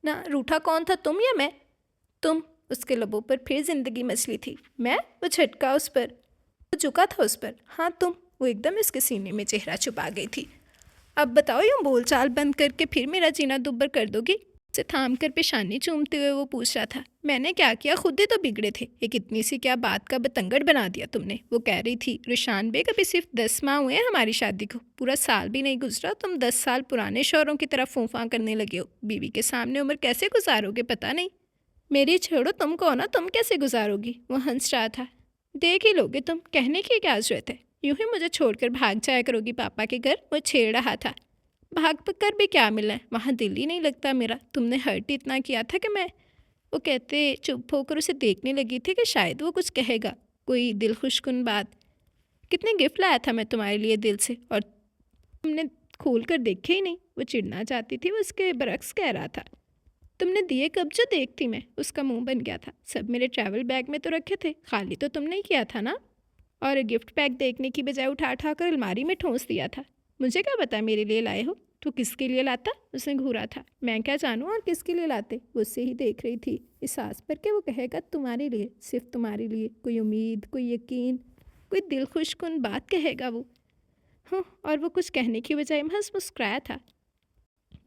ना। रूठा कौन था, तुम या मैं? तुम। उसके लबों पर फिर जिंदगी मचली थी। मैं? वो झटका उस पर, वो झुका था उस पर। हाँ तुम। वो एकदम उसके सीने में चेहरा छुपा गई थी। अब बताओ, यूँ बोलचाल बंद करके फिर मेरा जीना दुब्बर कर दोगी? उसे थाम कर पेशानी चूमते हुए वो पूछ रहा था। मैंने क्या किया, खुद ही तो बिगड़े थे। एक इतनी सी क्या बात का बतंगड़ बना दिया तुमने। वो कह रही थी, रुशान बेग अभी सिर्फ 10 माह हुए हैं हमारी शादी को, पूरा साल भी नहीं गुजरा, तुम 10 साल पुराने शौहरों की तरफ फूंफा करने लगे हो। बीवी के सामने उम्र कैसे गुजारोगे पता नहीं। मेरी छोड़ो, तुम कहो ना, तुम कैसे गुजारोगी? वो हंस रहा था। देख ही लोगे तुम, कहने की क्या जरूरत है। यूं ही मुझे छोड़कर भाग जाया करोगी पापा के घर? वो छेड़ रहा था। भाग कर भी क्या मिला है, वहाँ दिल ही नहीं लगता मेरा। तुमने हर्ट इतना किया था कि मैं। वो कहते चुप होकर उसे देखने लगी थी कि शायद वो कुछ कहेगा, कोई दिल खुशकुन बात। कितने गिफ्ट लाया था मैं तुम्हारे लिए दिल से, और तुमने खोल कर देखे ही नहीं। वो चिढ़ना चाहती थी, वो उसके बरक्स कह रहा था। तुमने दिए कब जो देखती मैं? उसका मुंह बन गया था। सब मेरे ट्रैवल बैग में तो रखे थे, खाली तो तुमने ही किया था ना। और गिफ्ट पैक देखने की बजाय उठा उठा कर अलमारी में ठूंस दिया था। मुझे क्या पता मेरे लिए लाए हो। तो किसके लिए लाता? उसने घूरा था। मैं क्या जानूँ और किसके लिए लाते? वो उससे ही देख रही थी, इस सांस पर के वो कहेगा तुम्हारे लिए, सिर्फ तुम्हारे लिए। कोई उम्मीद, कोई यकीन, कोई दिल खुशकुन बात कहेगा वो। हाँ, और वो कुछ कहने की बजाय महज मुस्कुराया था।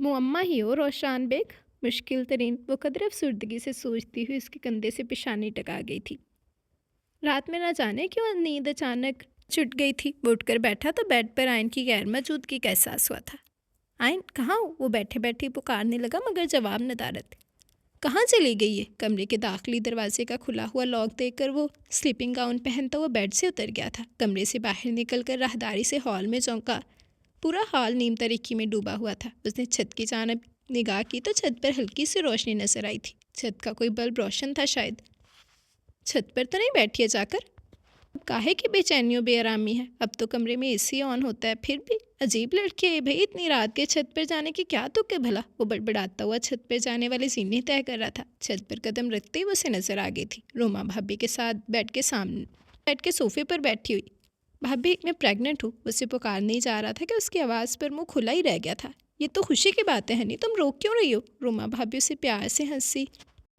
मुअम्मा ही हो रोशान बेग, मुश्किल तरीन। वो कदर अफसुर्दगी से सोचती हुई उसके कंधे से पेशानी टका गई थी। रात में ना जाने क्यों नींद अचानक छुट गई थी। वो उठकर बैठा तो बेड पर आयन की गैर मौजूदगी का एहसास हुआ था। आयन कहाँ हो? वो बैठे बैठे पुकारने लगा, मगर जवाब नदारत। कहाँ चली गई है? कमरे के दाखिली दरवाजे का खुला हुआ लॉक देखकर वो स्लीपिंग गाउन पहनता हुआ बेड से उतर गया था। कमरे से बाहर निकलकर राहदारी से हॉल में चौंका। पूरा हॉल नीम तारीकी में डूबा हुआ था। उसने छत की जानिब निगाह की तो छत पर हल्की सी रोशनी नजर आई थी। छत का कोई बल्ब रोशन था शायद। छत पर तो नहीं बैठी है जाकर? अब काहे की बेचैनियों बेआरामी है? अब तो कमरे में एसी ऑन होता है। फिर भी अजीब लड़की है भाई, इतनी रात के छत पर जाने की क्या तुक है भला? वो बड़बड़ाता हुआ छत पर जाने वाली सीढ़ी तय कर रहा था। छत पर कदम रखते ही वो उसे नजर आ गई थी, रोमा भाभी के साथ बेड के सामने बेड के सोफे पर बैठी हुई। भाभी, मैं प्रेग्नेंट हूँ। उससे पुकारने ही जा रहा था कि उसकी आवाज़ पर मुंह खुला ही रह गया था। ये तो खुशी की बात है हनी, तुम रोक क्यों रही हो? रोमा भाभी उसे प्यार से हंसी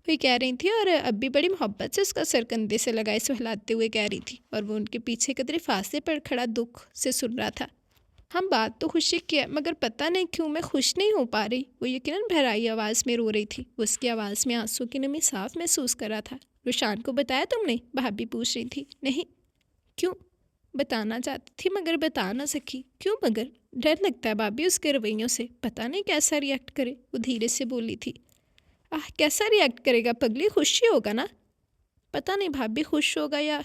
हुई कह रही थी, और अब भी बड़ी मोहब्बत से उसका सर कंधे से लगाए सहलाते हुए कह रही थी। और वो उनके पीछे कदरे फासले पर खड़ा दुख से सुन रहा था। हम बात तो खुशी की है, मगर पता नहीं क्यों मैं खुश नहीं हो पा रही। वो यकीनन बहराई आवाज़ में रो रही थी। उसकी आवाज़ में आंसू की नमी साफ महसूस कर रहा था। रुशान को बताया तुमने? भाभी पूछ रही थी। नहीं। क्यों? बताना चाहती थी मगर बता ना सकी। क्यों? मगर डर लगता है भाभी उसके रवैयों से, पता नहीं कैसा रिएक्ट करे। वो धीरे से बोली थी। आह, कैसा रिएक्ट करेगा पगली? खुशी होगा ना? पता नहीं भाभी, खुश होगा या।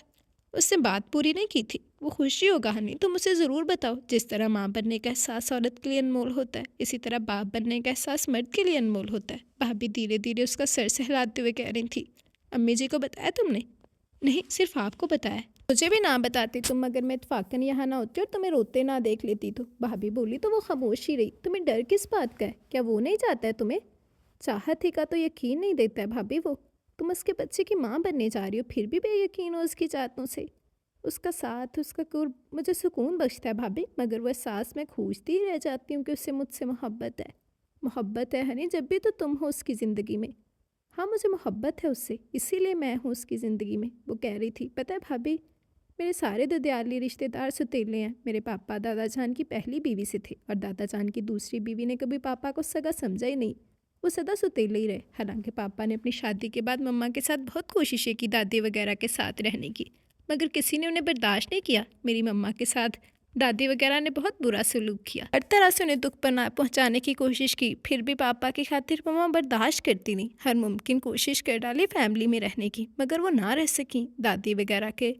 उससे बात पूरी नहीं की थी। वो खुशी होगा हनी, तुम उसे ज़रूर बताओ। जिस तरह माँ बनने का एहसास औरत के लिए अनमोल होता है, इसी तरह बाप बनने का एहसास मर्द के लिए अनमोल होता है। भाभी धीरे धीरे उसका सर सहलाते हुए कह रही थी। अम्मी जी को बताया तुमने? नहीं, सिर्फ आपको बताया। मुझे भी ना बताती तुम, मगर मैं इत्फाकन यहाँ ना होती और तुम्हें रोते ना देख लेती तो। भाभी बोली तो वो खामोश ही रही। तुम्हें डर किस बात का है? क्या वो नहीं चाहता है तुम्हें? चाहत ही का तो यकीन नहीं देता है भाभी वो। तुम उसके बच्चे की माँ बनने जा रही हो, फिर भी बेयकीन हो उसकी चाहतों से। उसका साथ, उसका कुर्ब मुझे सुकून बख्शता है भाभी, मगर वह एहसास मैं खोजती ही रह जाती हूँ कि उससे मुझसे मोहब्बत है। मोहब्बत है हनी, जब भी तो तुम हो उसकी ज़िंदगी में। हाँ, मुझे मोहब्बत है उससे, इसीलिए मैं हूँ उसकी ज़िंदगी में। वो कह रही थी। पता है भाभी, मेरे सारे ददियाली रिश्तेदार सुतीले हैं। मेरे पापा दादा जान की पहली बीवी से थे, और दादा जान की दूसरी बीवी ने कभी पापा को सगा समझा ही नहीं। वो सदा सुतीले ही रहे। हालांकि पापा ने अपनी शादी के बाद मम्मा के साथ बहुत कोशिशें की दादी वगैरह के साथ रहने की, मगर किसी ने उन्हें बर्दाश्त नहीं किया। मेरी मम्मा के साथ दादी वगैरह ने बहुत बुरा सलूक किया, हर तरह से उन्हें दुख पहुंचाने की कोशिश की। फिर भी पापा की खातिर मम्मा बर्दाश्त करती नहीं। हर मुमकिन कोशिश कर डाली फैमिली में रहने की, मगर वो ना रह सकी। दादी वगैरह के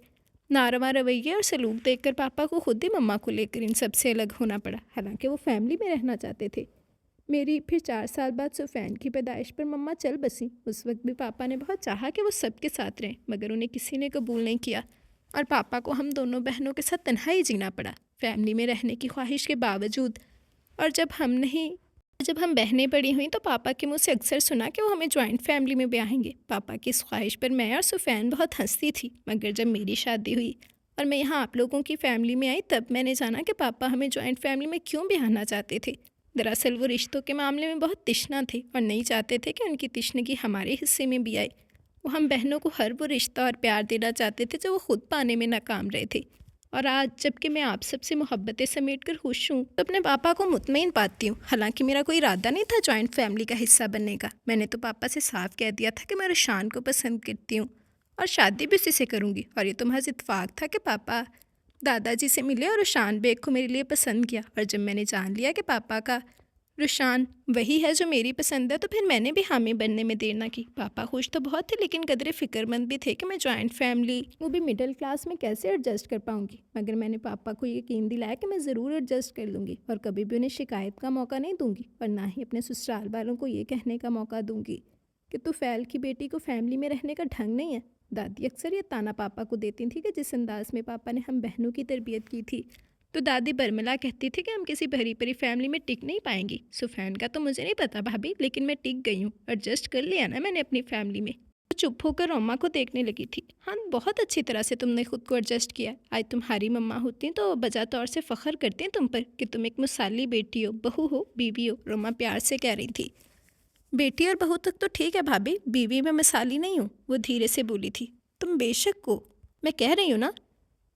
नारवा रवैये और सलूक देखकर पापा को खुद ही मम्मा को लेकर इन सब से अलग होना पड़ा। हालांकि वो फैमिली में रहना चाहते थे, मेरी फिर 4 साल बाद सुफैन की पैदाइश पर मम्मा चल बसीं। उस वक्त भी पापा ने बहुत चाहा कि वो सबके साथ रहें, मगर उन्हें किसी ने कबूल नहीं किया और पापा को हम दोनों बहनों के साथ तन्हाई जीना पड़ा, फैमिली में रहने की ख्वाहिश के बावजूद। और जब हम बहनें बड़ी हुईं तो पापा के मुंह से अक्सर सुना कि वो हमें जॉइंट फैमिली में ब्याहेंगे। पापा की इस ख्वाहिश पर मैं और सुफैन बहुत हंसती थी, मगर जब मेरी शादी हुई और मैं यहाँ आप लोगों की फैमिली में आई तब मैंने जाना कि पापा हमें जॉइंट फैमिली में क्यों ब्याहना चाहते थे। दरअसल वो रिश्तों के मामले में बहुत तिश्ना थे और नहीं चाहते थे कि उनकी तिश्नगी हमारे हिस्से में भी आए। वो हम बहनों को हर वो रिश्ता और प्यार देना चाहते थे जो वो खुद पाने में नाकाम रहे थे। और आज जबकि मैं आप सबसे मोहब्बतें समेट कर खुश हूँ तो अपने पापा को मुतमईन पाती हूँ। हालांकि मेरा कोई इरादा नहीं था जॉइंट फैमिली का हिस्सा बनने का। मैंने तो पापा से साफ कह दिया था कि मैं रुशान को पसंद करती हूँ और शादी भी उसी से करूँगी। और ये तो महज इत्तेफाक था कि पापा दादाजी से मिले और रुशान बेग को मेरे लिए पसंद किया। और जब मैंने जान लिया कि पापा का रुशान वही है जो मेरी पसंद है तो फिर मैंने भी हामी बनने में देर ना की। पापा खुश तो बहुत थे लेकिन कदरे फ़िक्रमंद भी थे कि मैं जॉइंट फैमिली, वो भी मिडिल क्लास में कैसे एडजस्ट कर पाऊंगी। मगर मैंने पापा को यकीन दिलाया कि मैं ज़रूर एडजस्ट कर लूँगी और कभी भी उन्हें शिकायत का मौका नहीं दूंगी और ना ही अपने ससुराल वालों को ये कहने का मौका दूंगी कि तू फैल की बेटी को फैमिली में रहने का ढंग नहीं है। दादी अक्सर ये ताना पापा को देती थी कि जिस अंदाज में पापा ने हम बहनों की तरबियत की थी तो दादी बरमला कहती थी कि हम किसी भरी परी फैमिली में टिक नहीं पाएंगी। सुफैन का तो मुझे नहीं पता भाभी, लेकिन मैं टिक गई हूँ। एडजस्ट कर लिया ना मैंने अपनी फैमिली में। तो चुप होकर रोमा को देखने लगी थी। हाँ, बहुत अच्छी तरह से तुमने खुद को एडजस्ट किया। आज तुम्हारी मम्मा होती तो बजा तौर से फ़ख्र करती हैं तुम पर कि तुम एक मिसाली बेटी हो, बहू हो, बीवी हो। रोमा प्यार से कह रही थी। बेटी और बहू तक तो ठीक है भाभी, बीवी में मिसाली नहीं हूँ, वो धीरे से बोली थी। तुम बेशक हो, मैं कह रही हूँ ना।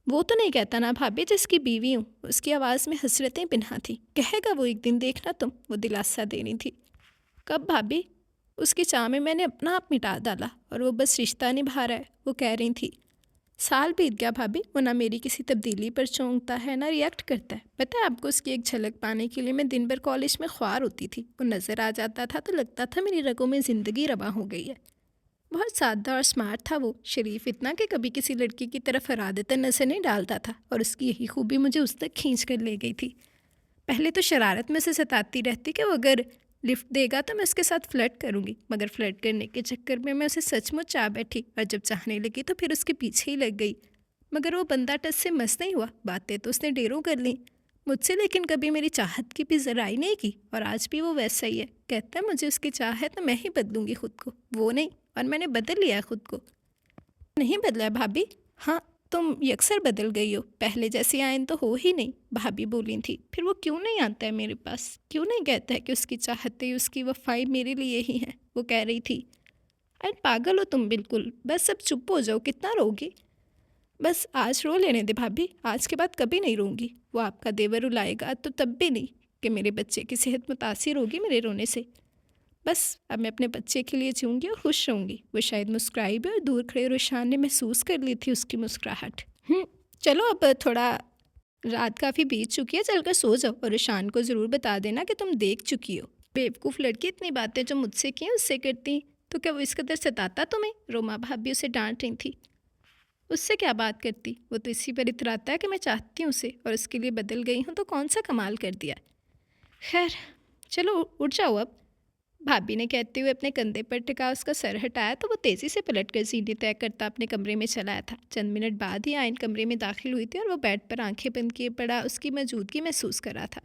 वो तो नहीं कहता ना भाभी जिसकी बीवी हूँ। उसकी आवाज़ में हसरतें पिन्हा थी। कहेगा वो एक दिन, देखना तुम, वो दिलासा दे रही थी। कब भाभी? उसकी चाह में मैंने अपना आप मिटा डाला और वो बस रिश्ता निभा रहा है, वो कह रही थी। साल बीत गया भाभी, वो ना मेरी किसी तब्दीली पर चौंकता है ना रिएक्ट करता है। पता है आपको, उसकी एक झलक पाने के लिए मैं दिन भर कॉलेज में ख्वार होती थी। वो नज़र आ जाता था तो लगता था मेरी रगों में ज़िंदगी रवा हो गई है। बहुत सादा और स्मार्ट था वो, शरीफ इतना कि कभी किसी लड़की की तरफ इरादतन नज़र नहीं डालता था और उसकी यही खूबी मुझे उस तक खींच कर ले गई थी। पहले तो शरारत में से सताती रहती कि वो अगर लिफ्ट देगा तो मैं उसके साथ फ्लर्ट करूँगी, मगर फ्लर्ट करने के चक्कर में मैं उसे सचमुच चाह बैठी और जब चाहने लगी तो फिर उसके पीछे ही लग गई। मगर वो बंदा टच से मस नहीं हुआ। बातें तो उसने ढेरों कर लीं मुझसे, लेकिन कभी मेरी चाहत की भी ज़राई नहीं की। और आज भी वो वैसा ही है। कहता है मुझे उसकी चाह है तो मैं ही बदलूँगी खुद को, वो नहीं। और मैंने बदल लिया खुद को। नहीं बदला भाभी? हाँ, तुम यकसर बदल गई हो, पहले जैसी आयन तो हो ही नहीं, भाभी बोली थी। फिर वो क्यों नहीं आता है मेरे पास? क्यों नहीं कहता है कि उसकी चाहते, उसकी वफाई मेरे लिए ही है? वो कह रही थी। अरे पागल हो तुम बिल्कुल, बस अब चुप हो जाओ, कितना रोगी? बस आज रो लेने दे भाभी, आज के बाद कभी नहीं रोऊंगी। वो आपका देवर रुलाएगा तो तब भी नहीं कि मेरे बच्चे की सेहत मुतासिर होगी मेरे रोने से। बस अब मैं अपने बच्चे के लिए जीऊँगी और खुश रहूँगी। वो शायद मुस्कुराई भी और दूर खड़े रुशान ने महसूस कर ली थी उसकी मुस्कुराहट। चलो अब थोड़ा रात काफ़ी बीत चुकी है, चलकर सो जाओ और रुशान को ज़रूर बता देना कि तुम देख चुकी हो। बेवकूफ़ लड़की, इतनी बातें जो मुझसे की उससे करती तो क्या वो इस कदर सताता तुम्हें? रोमा भाभी उसे डांट रही थी। उससे क्या बात करती, वो तो इसी पर इतराता है कि मैं चाहती हूँ उसे और उसके लिए बदल गई हूँ तो कौन सा कमाल कर दिया। खैर चलो उठ जाओ अब, भाभी ने कहते हुए अपने कंधे पर टिका उसका सर हटाया तो वो तेज़ी से पलटकर सीढ़ी तय करता अपने कमरे में चला आया था। चंद मिनट बाद ही आयन कमरे में दाखिल हुई थी और वो बेड पर आंखें बंद किए पड़ा उसकी मौजूदगी महसूस कर रहा था।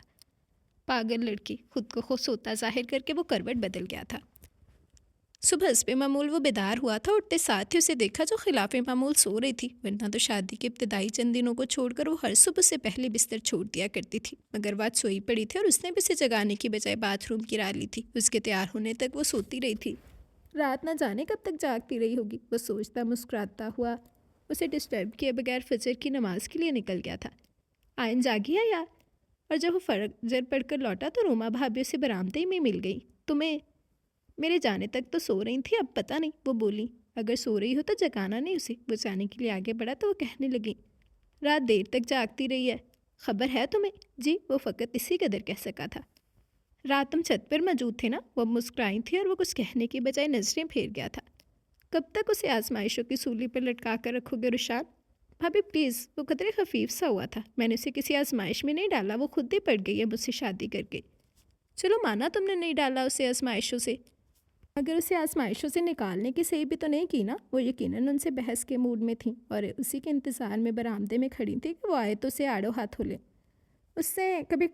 पागल लड़की, खुद को खुद सोता जाहिर करके वो करवट बदल गया था। सुबह हस्बे मामूल वो बेदार हुआ था। उठते साथ ही उसे देखा जो खिलाफे मामूल सो रही थी, वरना तो शादी के इब्तदाई चंद दिनों को छोड़कर वो हर सुबह से पहले बिस्तर छोड़ दिया करती थी। मगर बात सोई पड़ी थी और उसने भी उसे जगाने की बजाय बाथरूम गिरा ली थी। उसके तैयार होने तक वो सोती रही थी। रात न जाने कब तक जागती रही होगी। वो सोचता मुस्कुराता हुआ उसे डिस्टर्ब किए बगैर फजर की नमाज के लिए निकल गया था। आयन जागी है यार? और जब वो फजर पढ़कर लौटा तो रोमा भाभी उसे बरामदे में मिल गई। तुम्हें मेरे जाने तक तो सो रही थी, अब पता नहीं, वो बोली। अगर सो रही हो तो जगाना नहीं उसे। वो जाने के लिए आगे बढ़ा तो वो कहने लगी, रात देर तक जागती रही है, खबर है तुम्हें? जी, वो फ़कत इसी कदर कह सका था। रात तुम छत पर मौजूद थे ना? वो मुस्कुराई थी और वो कुछ कहने की बजाय नजरें फेर गया था। कब तक उसे आजमाइशों की सूली पर लटका कर रखोगे रुशान? भाभी प्लीज़, वो कदरे खफीफ सा हुआ था। मैंने उसे किसी आजमाइश में नहीं डाला, वो खुद ही पड़ गई है मुझसे शादी करके। चलो माना तुमने नहीं डाला उसे आजमाइशों से, अगर उसे आजमाइशों से निकालने की सही भी तो नहीं की ना। वो यकीनन उनसे बहस के मूड में थी और उसी के इंतज़ार में बरामदे में खड़ी थी कि वो आए तो उसे आड़ो हाथों ले। उससे कभी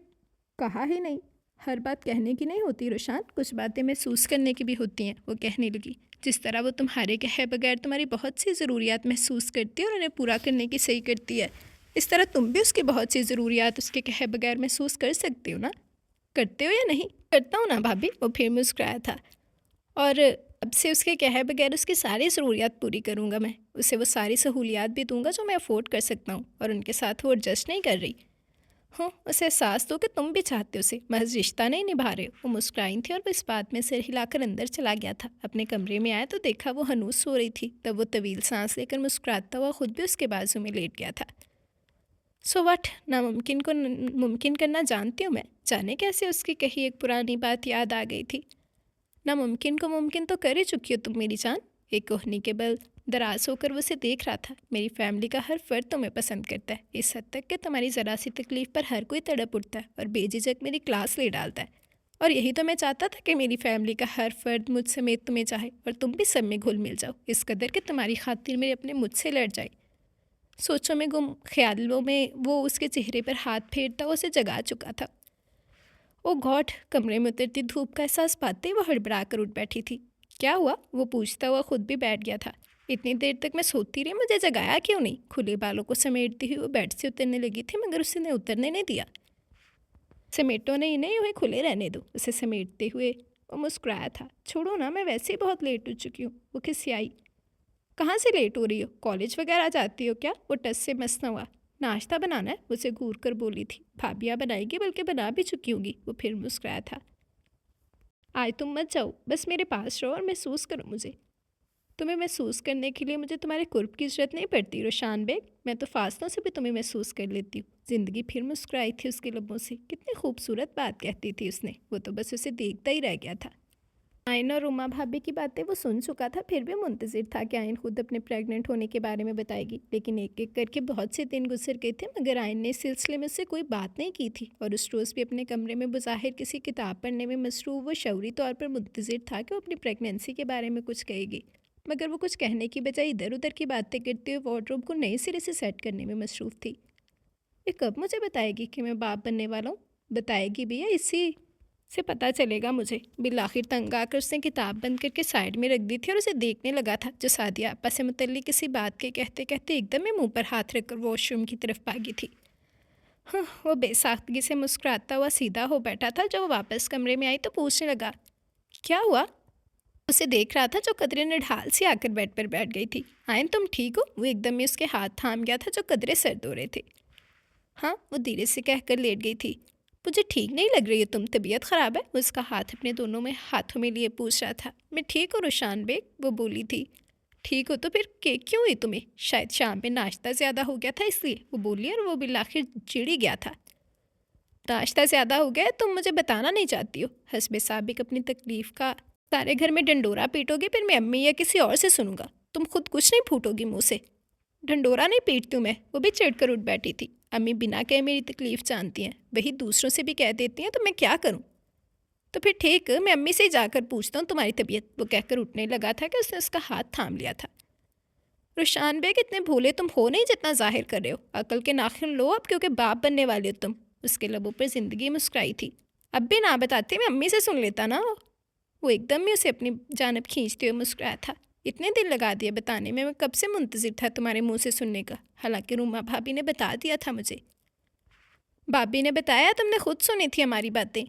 कहा ही नहीं। हर बात कहने की नहीं होती रोशान, कुछ बातें महसूस करने की भी होती हैं, वो कहने लगी। जिस तरह वो तुम्हारे कहे बगैर तुम्हारी बहुत सी ज़रूरियात महसूस करती है और उन्हें पूरा करने की सही करती है, इस तरह तुम भी उसकी बहुत सी ज़रूरियात उसके कहे बगैर महसूस कर सकते हो ना। करते हो या नहीं? करता हूँ ना भाभी, वो फिर मुस्कुराया था। और अब से उसके कहे बगैर उसकी सारी ज़रूरियात पूरी करूँगा मैं। उसे वो सारी सहूलियात भी दूंगा जो मैं अफोर्ड कर सकता हूँ, और उनके साथ वो एडजस्ट नहीं कर रही। हाँ, उसे एहसास दो कि तुम भी चाहते हो उसे, महज रिश्ता नहीं निभा रहे हो। वो मुस्कुराई थी और वो इस बात में सिर हिलाकर अंदर चला गया था। अपने कमरे में आया तो देखा वो हनूस सो रही थी। तब वो तवील सांस लेकर मुस्कुराता हुआ खुद भी उसके बाजू में लेट गया था। सो वट, नामुमकिन को मुमकिन करना जानती हूँ मैं। जाने कैसे उसकी कही एक पुरानी बात याद आ गई थी। नामुमकिन को मुमकिन तो कर ही चुकी हो तुम मेरी जान। एक कोहनी के बल दराज होकर वो उसे देख रहा था। मेरी फैमिली का हर फर्द तुम्हें पसंद करता है, इस हद तक कि तुम्हारी ज़रा सी तकलीफ़ पर हर कोई तड़प उठता है और बेझिझक मेरी क्लास ले डालता है। और यही तो मैं चाहता था कि मेरी फैमिली का हर फर्द मुझ समेत तुम्हें चाहे और तुम भी सब में घुल मिल जाओ, इस कदर कि तुम्हारी खातिर मेरे अपने मुझसे लड़ जाए। सोचों में गुम ख्यालों में वो उसके चेहरे पर हाथ फेरता हुआ उसे जगा चुका था। ओ गॉड, कमरे में उतरती धूप का एहसास पाते ही वो हड़बड़ा कर उठ बैठी थी। क्या हुआ, वो पूछता हुआ खुद भी बैठ गया था। इतनी देर तक मैं सोती रही, मुझे जगाया क्यों नहीं? खुले बालों को समेटती हुई वो बेड से उतरने लगी थी, मगर उसने उतरने नहीं दिया। समेटो नहीं, नहीं हुए खुले रहने दो। उसे समेटते हुए वो मुस्कुराया था। छोड़ो ना, मैं वैसे ही बहुत लेट हो चुकी हूँ। वो खिसियाई। कहाँ से लेट हो रही हो? कॉलेज वगैरह जाती हो क्या? वो टस से मस न हुआ। नाश्ता बनाना है, उसे घूर कर बोली थी। भाभियाँ बनाएगी, बल्कि बना भी चुकी होंगी। वो फिर मुस्कुराया था। आज तुम मत जाओ, बस मेरे पास रहो और महसूस करो मुझे। तुम्हें महसूस करने के लिए मुझे तुम्हारे कुर्ब की ज़रूरत नहीं पड़ती रोशान बेग, मैं तो फासलों से भी तुम्हें महसूस कर लेती हूँ। ज़िंदगी फिर मुस्कुराई थी उसके लबों से। कितनी खूबसूरत बात कहती थी उसने। वो तो बस उसे देखता ही रह गया था। आयन और रुमा भाभी की बातें वो सुन चुका था, फिर भी मुंतज़िर था कि आयन खुद अपने प्रेग्नेंट होने के बारे में बताएगी। लेकिन एक एक करके बहुत से दिन गुजर गए थे, मगर आयन ने इस सिलसिले में उससे कोई बात नहीं की थी। और उस रोज़ भी अपने कमरे में बज़ाहिर किसी किताब पढ़ने में मसरूफ़ वो शऊरी तौर पर मुंतज़िर था कि वो अपनी प्रेगनेंसी के बारे में कुछ कहेगी, मगर वो कुछ कहने की बजाय इधर उधर की बातें करते हुए वार्डरोब को नए सिरे से सेट करने में मसरूफ़ थी। ये कब मुझे बताएगी कि मैं बाप बनने वाला हूँ? बताएगी भी या इसी से पता चलेगा मुझे? बिल आखिर तंग आकर उसने किताब बंद करके साइड में रख दी थी और उसे देखने लगा था, जो सादिया आपा से मुतल्लिक किसी बात के कहते कहते एकदम ही मुंह पर हाथ रखकर वॉशरूम की तरफ भागी थी। हाँ, वो बेसाख्तगी से मुस्कुराता हुआ सीधा हो बैठा था। जब वो वापस कमरे में आई तो पूछने लगा, क्या हुआ? उसे देख रहा था जो कदरे ने ढाल सी आकर बेड पर बैठ गई थी। आयन, तुम ठीक हो? वो एकदम ही उसके हाथ थाम गया था जो कदरे सर धो रहे थे। हाँ, वो धीरे से कहकर लेट गई थी। मुझे ठीक नहीं लग रही है तुम, तबीयत ख़राब है? वो उसका हाथ अपने दोनों में हाथों में लिए पूछ रहा था। मैं ठीक हूँ रुशान बेग, वो बोली थी। ठीक हो तो फिर केक क्यों हुई तुम्हें? शायद शाम में नाश्ता ज़्यादा हो गया था इसलिए, वो बोली, और वो बिल आखिर चिड़ ही गया था। नाश्ता ज़्यादा हो गया तुम मुझे बताना नहीं चाहती हो? हस्बे साबिक अपनी तकलीफ़ का सारे घर में डंडोरा पीटोगे, फिर मैं अम्मी या किसी और से सुनूंगा। तुम खुद कुछ नहीं फूटोगी मुँह से। ढंडोरा नहीं पीटती हूँ मैं, वो भी चिढ़कर उठ बैठी थी। अम्मी बिना कहे मेरी तकलीफ़ जानती हैं, वही दूसरों से भी कह देती हैं, तो मैं क्या करूँ? तो फिर ठीक, मैं अम्मी से ही जाकर पूछता हूँ तुम्हारी तबीयत। वो कहकर उठने लगा था कि उसने उसका हाथ थाम लिया था। रुशान बेग, इतने भोले तुम हो नहीं जितना जाहिर कर रहे हो। अकल के नाखिन लो अब, क्योंकि बाप बनने वाले हो तुम। उसके लबों पर ज़िंदगी मुस्कुराई थी। अब भी ना बताते, मैं अम्मी से सुन लेता ना। वो एकदम ही उसे अपनी जानब खींचते हुए मुस्कुराया था। इतने दिन लगा दिए बताने में, मैं कब से मुंतज़िर था तुम्हारे मुंह से सुनने का। हालांकि रूमा भाभी ने बता दिया था मुझे। भाभी ने बताया? तुमने खुद सुनी थी हमारी बातें?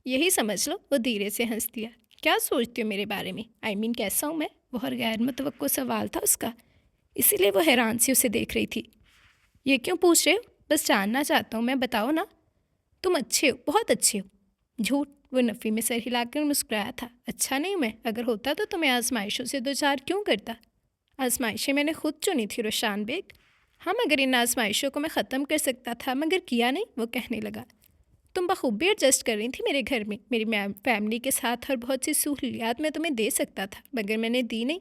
यही समझ लो। वो धीरे से हंस दिया। क्या सोचती हो मेरे बारे में? आई मीन कैसा हूँ मैं? वो हर गैर मुतवक्को सवाल था उसका, इसीलिए वो हैरान सी उसे देख रही थी। ये क्यों पूछ रहे हो? बस जानना चाहता हूँ मैं, बताओ ना। तुम अच्छे हो, बहुत अच्छे हो। झूठ, वो नफ़ी में सर हिलाकर मुस्कुराया था। अच्छा नहीं मैं? अगर होता तो तुम्हें आजमाइशों से दो चार क्यों करता? आजमाइशें मैंने खुद चुनी थी रोशान बेग। हाँ, मगर इन आजमाइशों को मैं ख़त्म कर सकता था, मगर किया नहीं। वो कहने लगा। तुम बखूबी एडजस्ट कर रही थी मेरे घर में, मेरी फैमिली के साथ, और बहुत सी सहूलियात मैं तुम्हें दे सकता था, मगर मैंने दी नहीं।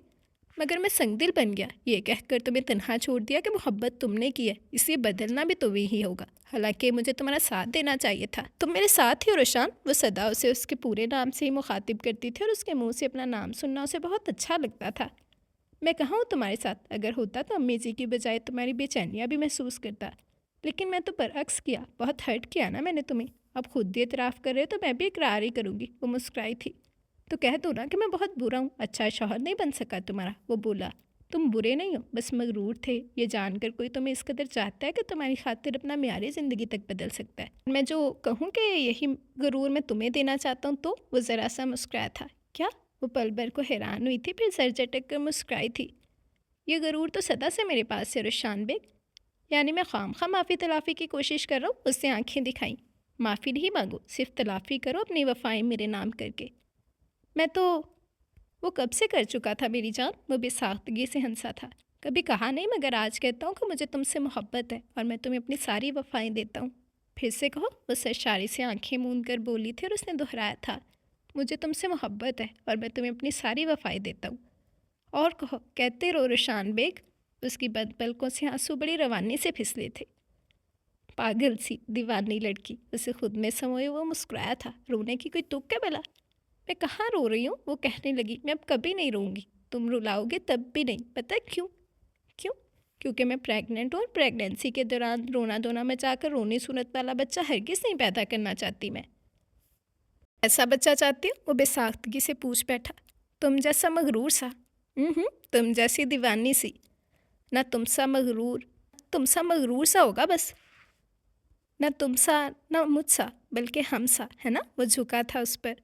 मगर मैं संगदिल बन गया, ये कहकर तुम्हें तन्हा छोड़ दिया कि मोहब्बत तुमने की है, इसे बदलना भी तुम्हें ही होगा। हालांकि मुझे तुम्हारा साथ देना चाहिए था। तुम मेरे साथ ही हो रोशान। वो सदा उसे उसके पूरे नाम से ही मुखातिब करती थी और उसके मुंह से अपना नाम सुनना उसे बहुत अच्छा लगता था। मैं कहाँ हूँ तुम्हारे साथ? अगर होता तो अम्मी जी की बजाय तुम्हारी बेचैनियाँ भी महसूस करता, लेकिन मैं तो बरअक्स किया। बहुत हर्ट किया ना मैंने तुम्हें। अब खुद भी इतराफ़ कर रहे हो तो मैं भी इकरार ही करूँगी। वो मुस्कुराई थी। तो कह दो ना कि मैं बहुत बुरा हूँ, अच्छा शौहर नहीं बन सका तुम्हारा। वो बोला, तुम बुरे नहीं हो, बस मगरूर थे। ये जानकर कोई तुम्हें इस कदर चाहता है कि तुम्हारी खातिर अपना म्यारी ज़िंदगी तक बदल सकता है। मैं जो कहूँ कि यही गरूर मैं तुम्हें देना चाहता हूँ, तो वो ज़रा सा मुस्कुराया था। क्या? वो पल भर को हैरान हुई थी, फिर सर झटक कर मुस्कुराई थी। ये गरूर तो सदा से मेरे पास है रुशान बेग। यानी मैं खामखा माफ़ी तलाफ़ी की कोशिश कर रहा हूँ? उससे आंखें दिखाई। माफ़ी नहीं मांगो, सिर्फ तलाफ़ी करो अपनी वफ़ाएं मेरे नाम करके। मैं तो वो कब से कर चुका था मेरी जान। वो बेसाख्तगी से हंसा था। कभी कहा नहीं, मगर आज कहता हूँ कि मुझे तुमसे मोहब्बत है और मैं तुम्हें अपनी सारी वफ़ाएं देता हूँ। फिर से कहो। वो सरशारी से आंखें मूंद कर बोली थी और उसने दोहराया था, मुझे तुमसे मोहब्बत है और मैं तुम्हें अपनी सारी वफ़ाएं देता हूँ। और कहो, कहते रहो रुशान बेग। उसकी बद पलकों से आंसू बड़ी रवानी से फिसले थे। पागल सी दीवानी लड़की, उसे खुद में समोए वो मुस्कुराया था। रोने की कोई तुक है भला? मैं कहाँ रो रही हूँ? वो कहने लगी, मैं अब कभी नहीं रोऊंगी। तुम रुलाओगे तब भी नहीं। पता है क्यों? क्यों? क्योंकि मैं प्रेग्नेंट हूँ और प्रेगनेंसी के दौरान रोना धोना मचाकर रोनी सूरत वाला बच्चा हरगिज़ नहीं पैदा करना चाहती मैं। ऐसा बच्चा चाहती हूँ? वो बेसाख्तगी से पूछ बैठा। तुम जैसा मगरूर सा। तुम जैसी दीवानी सी। ना तुम सा मगरूर, तुम सा मगरूर सा होगा बस। ना तुम सा, ना मुझ सा, बल्कि हम सा, है ना? वो झुका था उस पर।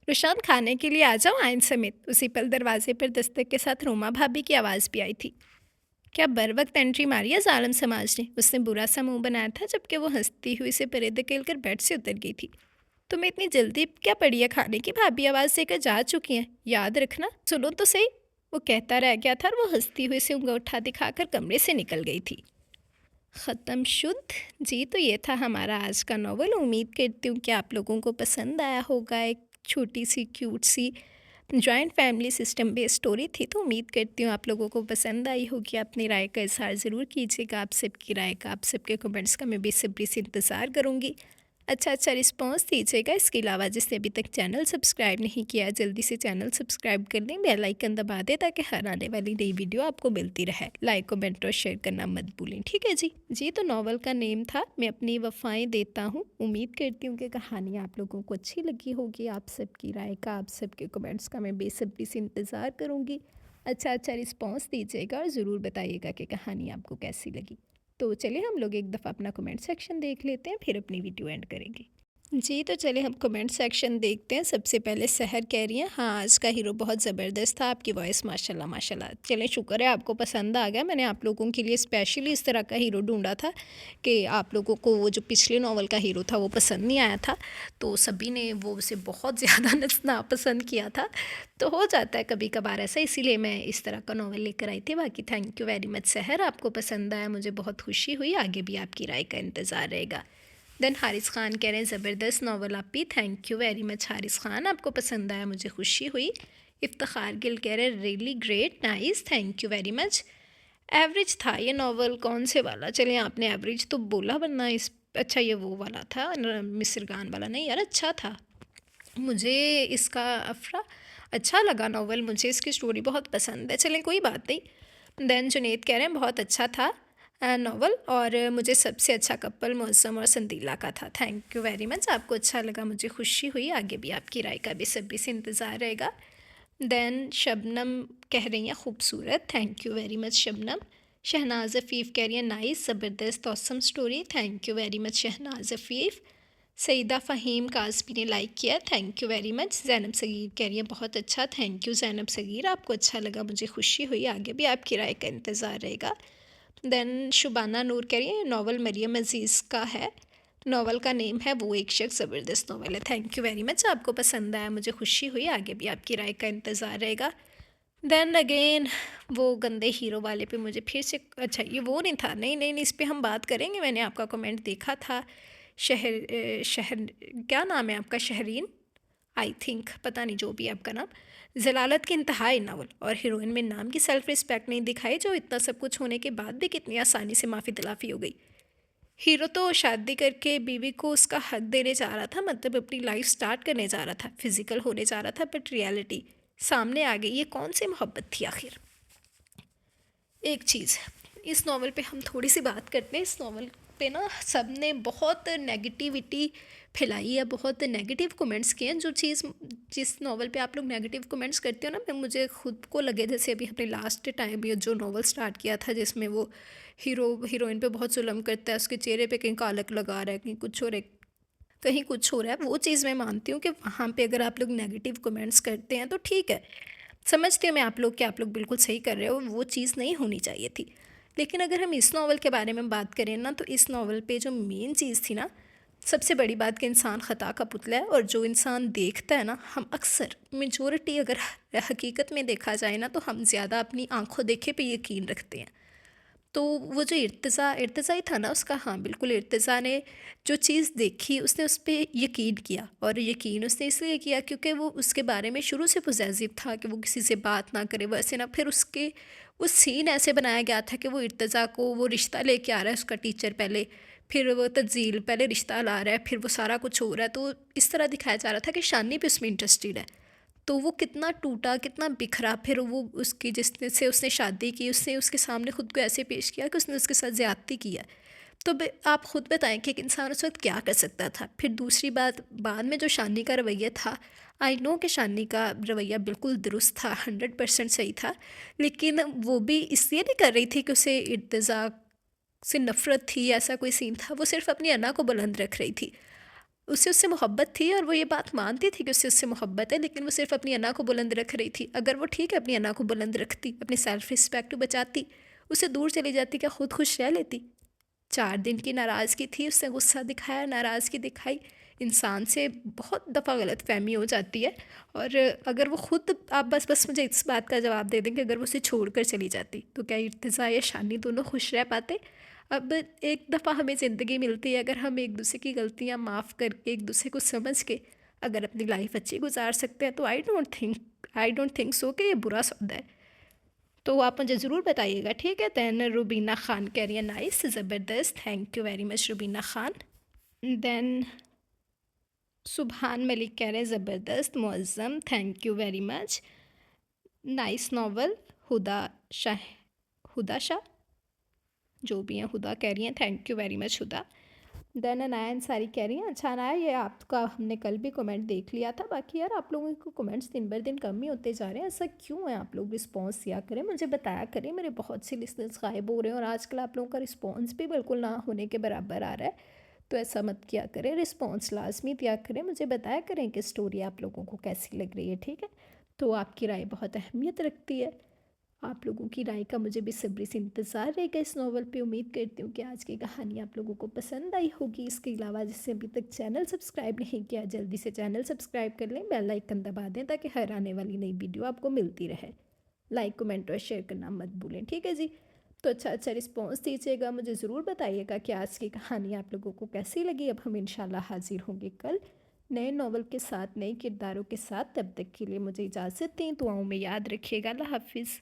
रुशान, खाने के लिए आ जाओ आइन समेत। उसी पल दरवाजे पर दस्तक के साथ रोमा भाभी की आवाज़ भी आई थी। क्या बर वक्त एंट्री मारी है जालिम समाज ने? उसने बुरा सा मुंह बनाया था जबकि वो हंसती हुई से परे धकेल कर बेड से उतर गई थी। तुम्हें इतनी जल्दी क्या पड़ी है खाने की? भाभी आवाज़ देकर जा चुकी हैं, याद रखना। सुनो तो सही। वो कहता रह गया था और वो हंसती हुई से अंगूठा दिखाकर कमरे से निकल गई थी। ख़त्म शुद्ध। जी, तो ये था हमारा आज का नॉवल। उम्मीद करती हूँ कि आप लोगों को पसंद आया होगा। एक छोटी सी क्यूट सी joint family system based story थी, तो उम्मीद करती हूँ आप लोगों को पसंद आई होगी। अपनी राय का इज़हार ज़रूर कीजिएगा। आप सबकी राय का, आप सबके कमेंट्स का मैं बेसब्री से इंतज़ार करूँगी। अच्छा रिस्पॉन्स दीजिएगा। इसके अलावा जिसने अभी तक चैनल सब्सक्राइब नहीं किया, जल्दी से चैनल सब्सक्राइब कर लें, बेल आइकन दबा दें ताकि हर आने वाली नई वीडियो आपको मिलती रहे। लाइक कमेंट और शेयर करना मत भूलें, ठीक है जी। तो नॉवल का नेम था मैं अपनी वफ़ाएं देता हूँ। उम्मीद करती हूँ कि कहानी आप लोगों को अच्छी लगी होगी। आप सबकी राय का, आप सबके कमेंट्स का मैं बेसब्री से इंतज़ार करूँगी। अच्छा रिस्पॉन्स दीजिएगा और ज़रूर बताइएगा कि कहानी आपको कैसी लगी। तो चलिए हम लोग एक दफ़ा अपना कमेंट सेक्शन देख लेते हैं, फिर अपनी वीडियो एंड करेंगे। जी, तो चलिए हम कमेंट सेक्शन देखते हैं। सबसे पहले सहर कह रही हैं, हाँ आज का हीरो बहुत ज़बरदस्त था, आपकी वॉइस माशाल्लाह माशाल्लाह। चलें, शुक्र है आपको पसंद आ गया। मैंने आप लोगों के लिए स्पेशली इस तरह का हीरो ढूंढा था कि आप लोगों को वो जो पिछले नावल का हीरो था वो पसंद नहीं आया था, तो सभी ने वो उसे बहुत ज़्यादा नापसंद किया था। तो हो जाता है कभी कभार ऐसा, इसीलिए मैं इस तरह का नावल लेकर आई थी। बाकी थैंक यू वेरी मच सहर, आपको पसंद आया, मुझे बहुत खुशी हुई। आगे भी आपकी राय का इंतज़ार रहेगा। देन हारिस खान कह रहे हैं, ज़बरदस्त नावल आपी, thank you very much Haris Khan, आपको पसंद आया, मुझे खुशी हुई। इफ्तिखार गिल कह रहे हैं, really great, nice, thank you very much. Average था ये नावल, कौन से वाला? चलिए, आपने एवरेज तो बोला, वरना इस अच्छा ये वो वाला था मिस्रगान वाला नहीं यार, अच्छा था। मुझे इसका अफरा अच्छा लगा नावल, मुझे इसकी स्टोरी बहुत पसंद है। चलें, कोई बात नहीं। देन जुनेद कह रहे हैं, बहुत अच्छा था नावल और मुझे सबसे अच्छा कपल मौसम और संदीला का था। थैंक यू वेरी मच, आपको अच्छा लगा, मुझे खुशी हुई। आगे भी आपकी राय का बेसब्री से इंतज़ार रहेगा। देन शबनम कह रही हैं, खूबसूरत, thank you very much Shabnam. Shahnaz Afeef कह रही हैं, नाइस, ज़बरदस्त, awesome story, thank you very much Shahnaz Afeef. Saeeda Faheem Kazmi ने लाइक किया, thank you very much. Zainab Sagheer कह रही हैं, बहुत अच्छा, थैंक यू ज़ैनब सगीर, आपको अच्छा लगा, मुझे खुशी हुई। आगे भी आपकी राय का इंतज़ार रहेगा। देन शुबाना नूर कह रही है, नावल मरियम अज़ीज़ का है, नावल का नेम है वो एक शख्स, ज़बरदस्त नावल है, थैंक यू वेरी मच, आपको पसंद आया, मुझे खुशी हुई। आगे भी आपकी राय का इंतज़ार रहेगा। देन अगेन वो गंदे हीरो वाले पे मुझे फिर से, अच्छा ये वो नहीं था, नहीं इस पर हम बात करेंगे। मैंने आपका कमेंट देखा था, शहर क्या नाम है आपका? शहरीन, आई थिंक, पता नहीं जो भी है आपका नाम। जलालत की इंतहाई नावल, और हीरोइन में नाम की सेल्फ रिस्पेक्ट नहीं दिखाई, जो इतना सब कुछ होने के बाद भी कितनी आसानी से माफ़ी दिलाफी हो गई। हीरो तो शादी करके बीवी को उसका हक देने जा रहा था, मतलब अपनी लाइफ स्टार्ट करने जा रहा था, फिजिकल होने जा रहा था, बट रियलिटी सामने आ गई। ये कौन सी मोहब्बत थी आखिर? एक चीज़, इस नावल पे हम थोड़ी सी बात करते हैं। इस नावल पे ना सब ने बहुत नेगेटिविटी फैलाई है, बहुत नेगेटिव कमेंट्स किए हैं। जो चीज़ जिस नावल पे आप लोग नेगेटिव कमेंट्स करते हो ना, मैं मुझे खुद को लगे जैसे अभी अपने लास्ट टाइम ये जो नावल स्टार्ट किया था, जिसमें वो हीरोइन पे बहुत जुल्म करता है, उसके चेहरे पे कहीं कालक लगा रहा है, कहीं कुछ हो रहा है, कहीं कुछ हो रहा है। वो चीज़ मैं मानती हूँ कि वहाँ पे अगर आप लोग नेगेटिव कमेंट्स करते हैं तो ठीक है, समझती हूँ मैं आप लोग कि आप लोग बिल्कुल सही कर रहे हो, वो चीज़ नहीं होनी चाहिए थी। लेकिन अगर हम इस नावल के बारे में बात करें ना, तो इस नावल पे जो मेन चीज़ थी ना, सबसे बड़ी बात कि इंसान ख़ता का पुतला है, और जो इंसान देखता है ना, हम अक्सर मेजॉरिटी अगर हकीकत में देखा जाए ना, तो हम ज़्यादा अपनी आंखों देखे पे यकीन रखते हैं। तो वो जो इर्तिज़ा ही था ना उसका, हाँ बिल्कुल, इर्तिज़ा ने जो चीज़ देखी उसने उस पे यकीन किया, और यकीन उसने इसलिए किया क्योंकि वो उसके बारे में शुरू से पॉसेसिव था कि वो किसी से बात ना करे, वैसे ना। फिर उसके वो सीन ऐसे बनाया गया था कि वो इर्तिज़ा को वो रिश्ता लेके आ रहा है, उसका टीचर पहले, फिर वो तंजील पहले रिश्ता ला रहा है, फिर वो सारा कुछ हो रहा है। तो इस तरह दिखाया जा रहा था कि शानी भी उसमें इंटरेस्टेड है। तो वो कितना टूटा, कितना बिखरा, फिर वो उसकी जिसने से उसने शादी की, उसने उसके सामने खुद को ऐसे पेश किया कि उसने उसके साथ ज़्यादती की है। तो आप खुद बताएं कि एक इंसान उस वक्त क्या कर सकता था। फिर दूसरी बात, बाद में जो शानी का रवैया था, आई नो कि शानी का रवैया बिल्कुल दुरुस्त था, 100% सही था, लेकिन वो भी इसलिए नहीं कर रही थी कि उसे इर्तिज़ा से नफ़रत थी, ऐसा कोई सीन था। वो सिर्फ़ अपनी अना को बुलंद रख रही थी। उसे उससे मोहब्बत थी, और वो ये बात मानती थी कि उससे उससे मोहब्बत है, लेकिन वो सिर्फ़ अपनी अना को बुलंद रख रही थी। अगर वो ठीक है अपनी अना को बुलंद रखती, अपनी सेल्फ़ रिस्पेक्ट बचाती, उससे दूर चली जाती, क्या खुद खुश रह लेती? 4 दिन की नाराज़गी थी, उसने गुस्सा दिखाया, नाराज़गी दिखाई। इंसान से बहुत दफ़ा गलतफ़हमी हो जाती है, और अगर वो खुद, आप बस मुझे इस बात का जवाब दे दें कि अगर वो उसे छोड़कर चली जाती, तो क्या इर्तिज़ा या शानी दोनों खुश रह पाते? अब एक दफ़ा हमें ज़िंदगी मिलती है, अगर हम एक दूसरे की गलतियाँ माफ़ करके, एक दूसरे को समझ के अगर अपनी लाइफ अच्छी गुजार सकते हैं, तो आई डोंट थिंक सो कि ये बुरा सौदा है। तो आप मुझे ज़रूर बताइएगा, ठीक है? दैन रुबीना ख़ान कह रही है नाइस, ज़बरदस्त, thank you very much Rubina Khan. Then Subhan Malik कह रहे हैं ज़बरदस्त, मुअज़्ज़म, thank you very much, nice novel. Huda Shah, Huda Shah, जो भी हैं, हुदा कह रही हैं thank you very much Huda. Then Anaya Ansari कह रही हैं अच्छा अनाया, ये आपका हमने कल भी कमेंट देख लिया था, बाकी यार आप लोगों को कमेंट्स दिन बर दिन कम ही होते जा रहे हैं, ऐसा क्यों है? आप लोग रिस्पॉन्स दिया करें, मुझे बताया करें। मेरे बहुत से लिसनर्स गायब हो रहे हैं, और आजकल आप लोगों का रिस्पॉन्स भी बिल्कुल ना होने के बराबर आ रहा है। तो ऐसा मत किया करें, रिस्पॉन्स लाजमी दिया करें, मुझे बताया करें कि स्टोरी आप लोगों को कैसी लग रही है, ठीक है? तो आपकी राय बहुत अहमियत रखती है। आप लोगों की राय का मुझे बेसब्री से इंतज़ार रहेगा इस नावल पे। उम्मीद करती हूँ कि आज की कहानी आप लोगों को पसंद आई होगी। इसके अलावा जिससे अभी तक चैनल सब्सक्राइब नहीं किया, जल्दी से चैनल सब्सक्राइब कर लें, बेल आइकन दबा दें, ताकि हर आने वाली नई वीडियो आपको मिलती रहे। लाइक, कमेंट और शेयर करना मत भूलें, ठीक है जी? तो अच्छा रिस्पॉन्स दीजिएगा, मुझे ज़रूर बताइएगा कि आज की कहानी आप लोगों को कैसी लगी। अब हम इंशाल्लाह हाजिर होंगे कल नए नावल के साथ, नए किरदारों के साथ। तब तक के लिए मुझे इजाज़त दें, दुआओं में याद रखिएगा। अल्लाह हाफिज़।